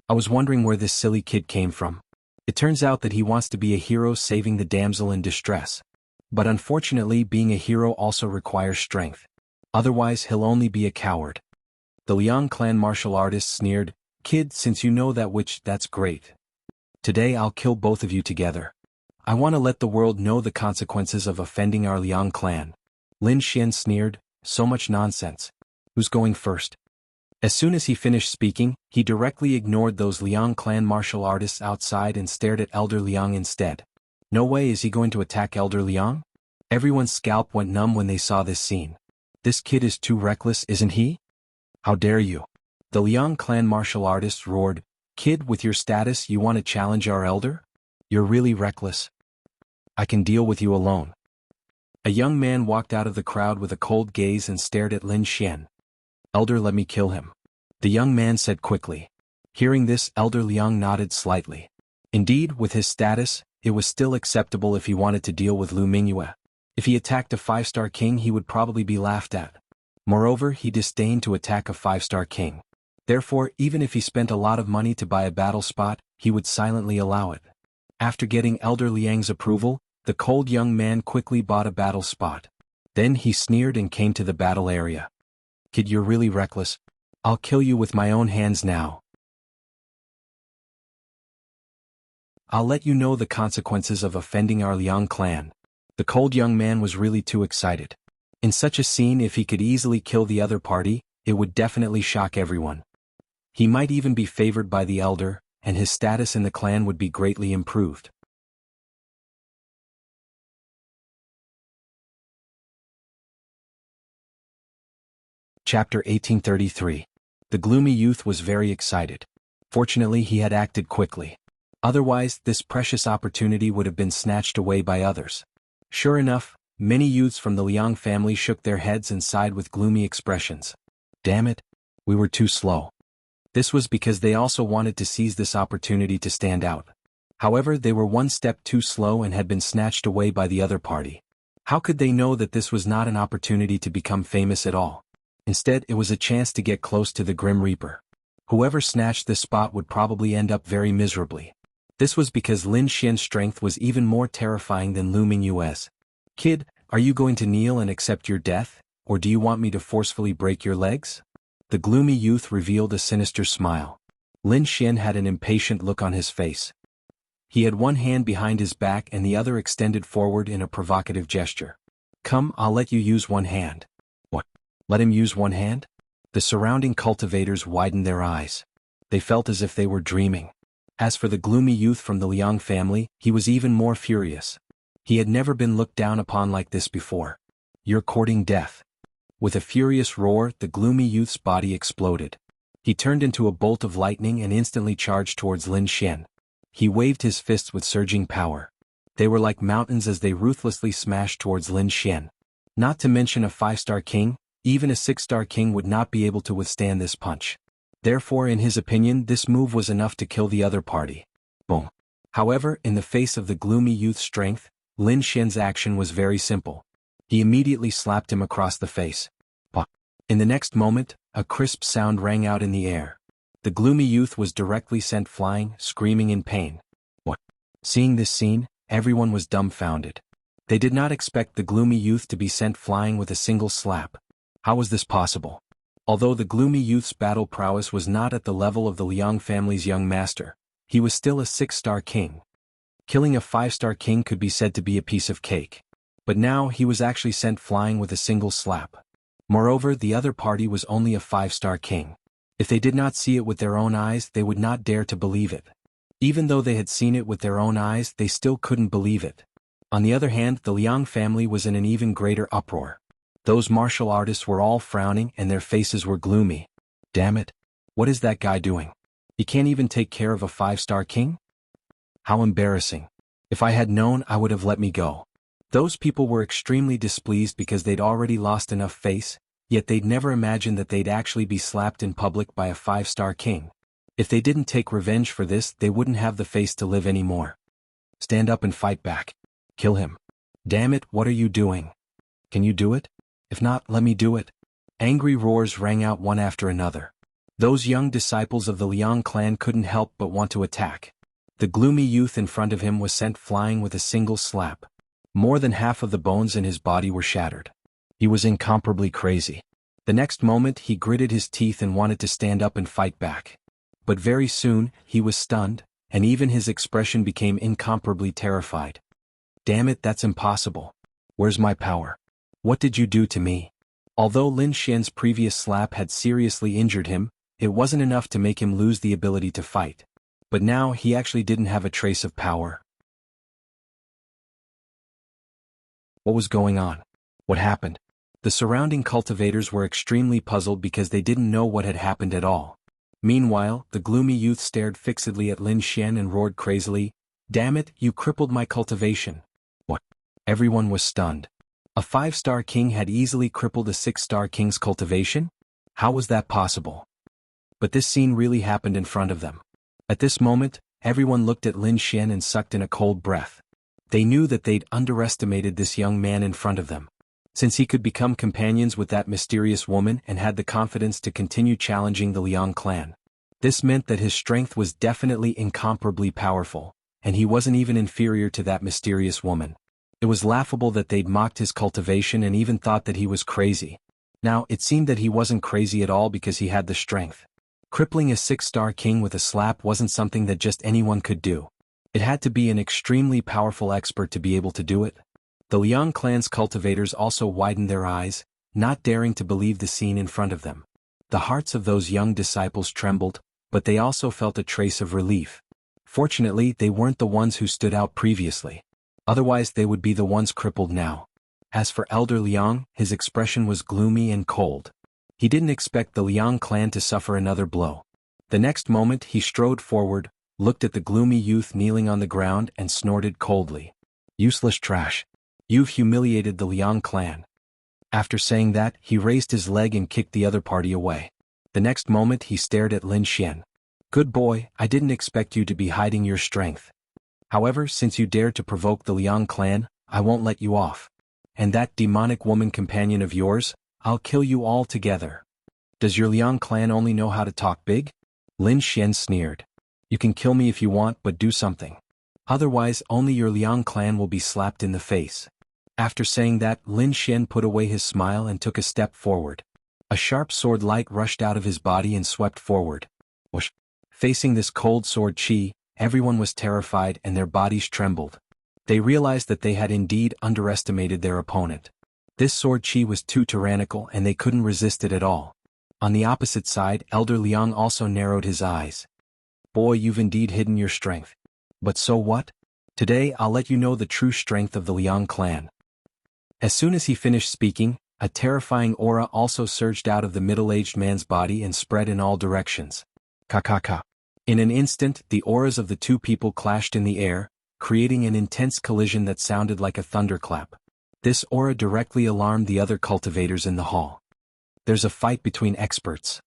I was wondering where this silly kid came from. It turns out that he wants to be a hero saving the damsel in distress. But unfortunately, being a hero also requires strength. Otherwise, he'll only be a coward. The Liang clan martial artist sneered, "Kid, since you know that witch, that's great. Today I'll kill both of you together. I want to let the world know the consequences of offending our Liang clan." Lin Xian sneered, "So much nonsense. Who's going first?" As soon as he finished speaking, he directly ignored those Liang clan martial artists outside and stared at Elder Liang instead. No way is he going to attack Elder Liang? Everyone's scalp went numb when they saw this scene. This kid is too reckless, isn't he? How dare you? The Liang clan martial artists roared, "Kid, with your status you want to challenge our elder? You're really reckless. I can deal with you alone." A young man walked out of the crowd with a cold gaze and stared at Lin Xian. "Elder, let me kill him," the young man said quickly. Hearing this, Elder Liang nodded slightly. Indeed, with his status, it was still acceptable if he wanted to deal with Lu Mingyue. If he attacked a 5-star king, he would probably be laughed at. Moreover, he disdained to attack a 5-star king. Therefore, even if he spent a lot of money to buy a battle spot, he would silently allow it. After getting Elder Liang's approval, the cold young man quickly bought a battle spot. Then he sneered and came to the battle area. "Kid, you're really reckless. I'll kill you with my own hands now. I'll let you know the consequences of offending our Liang clan." The cold young man was really too excited. In such a scene, if he could easily kill the other party, it would definitely shock everyone. He might even be favored by the elder, and his status in the clan would be greatly improved. Chapter 1833. The gloomy youth was very excited. Fortunately, he had acted quickly. Otherwise, this precious opportunity would have been snatched away by others. Sure enough, many youths from the Liang family shook their heads and sighed with gloomy expressions. Damn it, we were too slow. This was because they also wanted to seize this opportunity to stand out. However, they were one step too slow and had been snatched away by the other party. How could they know that this was not an opportunity to become famous at all? Instead, it was a chance to get close to the Grim Reaper. Whoever snatched this spot would probably end up very miserably. This was because Lin Xian's strength was even more terrifying than Lu Mingyue's. "Kid, are you going to kneel and accept your death, or do you want me to forcefully break your legs?" The gloomy youth revealed a sinister smile. Lin Xian had an impatient look on his face. He had one hand behind his back and the other extended forward in a provocative gesture. "Come, I'll let you use one hand." "What? Let him use one hand?" The surrounding cultivators widened their eyes. They felt as if they were dreaming. As for the gloomy youth from the Liang family, he was even more furious. He had never been looked down upon like this before. "You're courting death." With a furious roar, the gloomy youth's body exploded. He turned into a bolt of lightning and instantly charged towards Lin Xian. He waved his fists with surging power. They were like mountains as they ruthlessly smashed towards Lin Xian. Not to mention a 5-star king, even a 6-star king would not be able to withstand this punch. Therefore, in his opinion, this move was enough to kill the other party. Boom. However, in the face of the gloomy youth's strength, Lin Xian's action was very simple. He immediately slapped him across the face. Bah. In the next moment, a crisp sound rang out in the air. The gloomy youth was directly sent flying, screaming in pain. What? Seeing this scene, everyone was dumbfounded. They did not expect the gloomy youth to be sent flying with a single slap. How was this possible? Although the gloomy youth's battle prowess was not at the level of the Liang family's young master, he was still a 6-star king. Killing a 5-star king could be said to be a piece of cake. But now he was actually sent flying with a single slap. Moreover, the other party was only a 5-star king. If they did not see it with their own eyes, they would not dare to believe it. Even though they had seen it with their own eyes, they still couldn't believe it. On the other hand, the Liang family was in an even greater uproar. Those martial artists were all frowning and their faces were gloomy. Damn it! What is that guy doing? He can't even take care of a 5-star king? How embarrassing. If I had known, I would have let me go. Those people were extremely displeased because they'd already lost enough face, yet they'd never imagined that they'd actually be slapped in public by a 5-star king. If they didn't take revenge for this, they wouldn't have the face to live anymore. Stand up and fight back. Kill him. Damn it, what are you doing? Can you do it? If not, let me do it. Angry roars rang out one after another. Those young disciples of the Liang clan couldn't help but want to attack. The gloomy youth in front of him was sent flying with a single slap. More than half of the bones in his body were shattered. He was incomparably crazy. The next moment he gritted his teeth and wanted to stand up and fight back. But very soon, he was stunned, and even his expression became incomparably terrified. Damn it, that's impossible. Where's my power? What did you do to me? Although Lin Xian's previous slap had seriously injured him, it wasn't enough to make him lose the ability to fight. But now he actually didn't have a trace of power. What was going on? What happened? The surrounding cultivators were extremely puzzled because they didn't know what had happened at all. Meanwhile, the gloomy youth stared fixedly at Lin Xian and roared crazily, "Damn it, you crippled my cultivation." What? Everyone was stunned. A 5-star king had easily crippled a 6-star king's cultivation? How was that possible? But this scene really happened in front of them. At this moment, everyone looked at Lin Xian and sucked in a cold breath. They knew that they'd underestimated this young man in front of them. Since he could become companions with that mysterious woman and had the confidence to continue challenging the Liang clan. This meant that his strength was definitely incomparably powerful, and he wasn't even inferior to that mysterious woman. It was laughable that they'd mocked his cultivation and even thought that he was crazy. Now, it seemed that he wasn't crazy at all because he had the strength. Crippling a 6-star king with a slap wasn't something that just anyone could do. It had to be an extremely powerful expert to be able to do it. The Liang clan's cultivators also widened their eyes, not daring to believe the scene in front of them. The hearts of those young disciples trembled, but they also felt a trace of relief. Fortunately, they weren't the ones who stood out previously. Otherwise they would be the ones crippled now. As for Elder Liang, his expression was gloomy and cold. He didn't expect the Liang clan to suffer another blow. The next moment he strode forward, looked at the gloomy youth kneeling on the ground and snorted coldly. "Useless trash. You've humiliated the Liang clan." After saying that, he raised his leg and kicked the other party away. The next moment he stared at Lin Xian. "Good boy, I didn't expect you to be hiding your strength. However, since you dared to provoke the Liang clan, I won't let you off. And that demonic woman companion of yours, I'll kill you all together. Does your Liang clan only know how to talk big?" Lin Xian sneered. "You can kill me if you want, but do something. Otherwise, only your Liang clan will be slapped in the face." After saying that, Lin Xian put away his smile and took a step forward. A sharp sword light rushed out of his body and swept forward. Whoosh! Facing this cold sword chi, everyone was terrified and their bodies trembled. They realized that they had indeed underestimated their opponent. This sword chi was too tyrannical and they couldn't resist it at all. On the opposite side, Elder Liang also narrowed his eyes. "Boy, you've indeed hidden your strength. But so what? Today I'll let you know the true strength of the Liang clan." As soon as he finished speaking, A terrifying aura also surged out of the middle-aged man's body and spread in all directions. Ka. In an instant, the auras of the two people clashed in the air, creating an intense collision that sounded like a thunderclap. This aura directly alarmed the other cultivators in the hall. There's a fight between experts.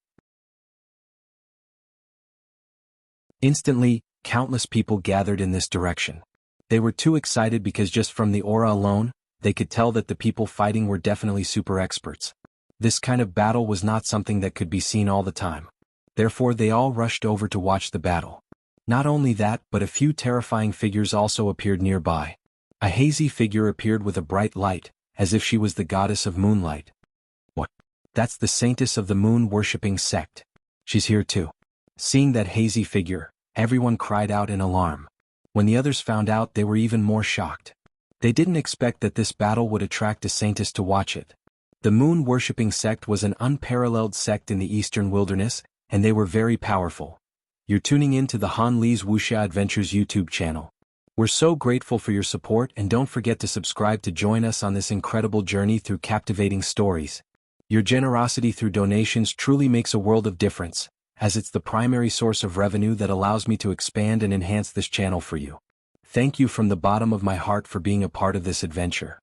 Instantly, countless people gathered in this direction. They were too excited because just from the aura alone, they could tell that the people fighting were definitely super experts. This kind of battle was not something that could be seen all the time. Therefore they all rushed over to watch the battle. Not only that, but a few terrifying figures also appeared nearby. A hazy figure appeared with a bright light, as if she was the goddess of moonlight. What? That's the saintess of the moon-worshipping sect. She's here too. Seeing that hazy figure, everyone cried out in alarm. When the others found out, they were even more shocked. They didn't expect that this battle would attract a saintess to watch it. The moon-worshipping sect was an unparalleled sect in the eastern wilderness, and they were very powerful. You're tuning in to the Han Li's Wuxia Adventures YouTube channel. We're so grateful for your support, and don't forget to subscribe to join us on this incredible journey through captivating stories. Your generosity through donations truly makes a world of difference, as it's the primary source of revenue that allows me to expand and enhance this channel for you. Thank you from the bottom of my heart for being a part of this adventure.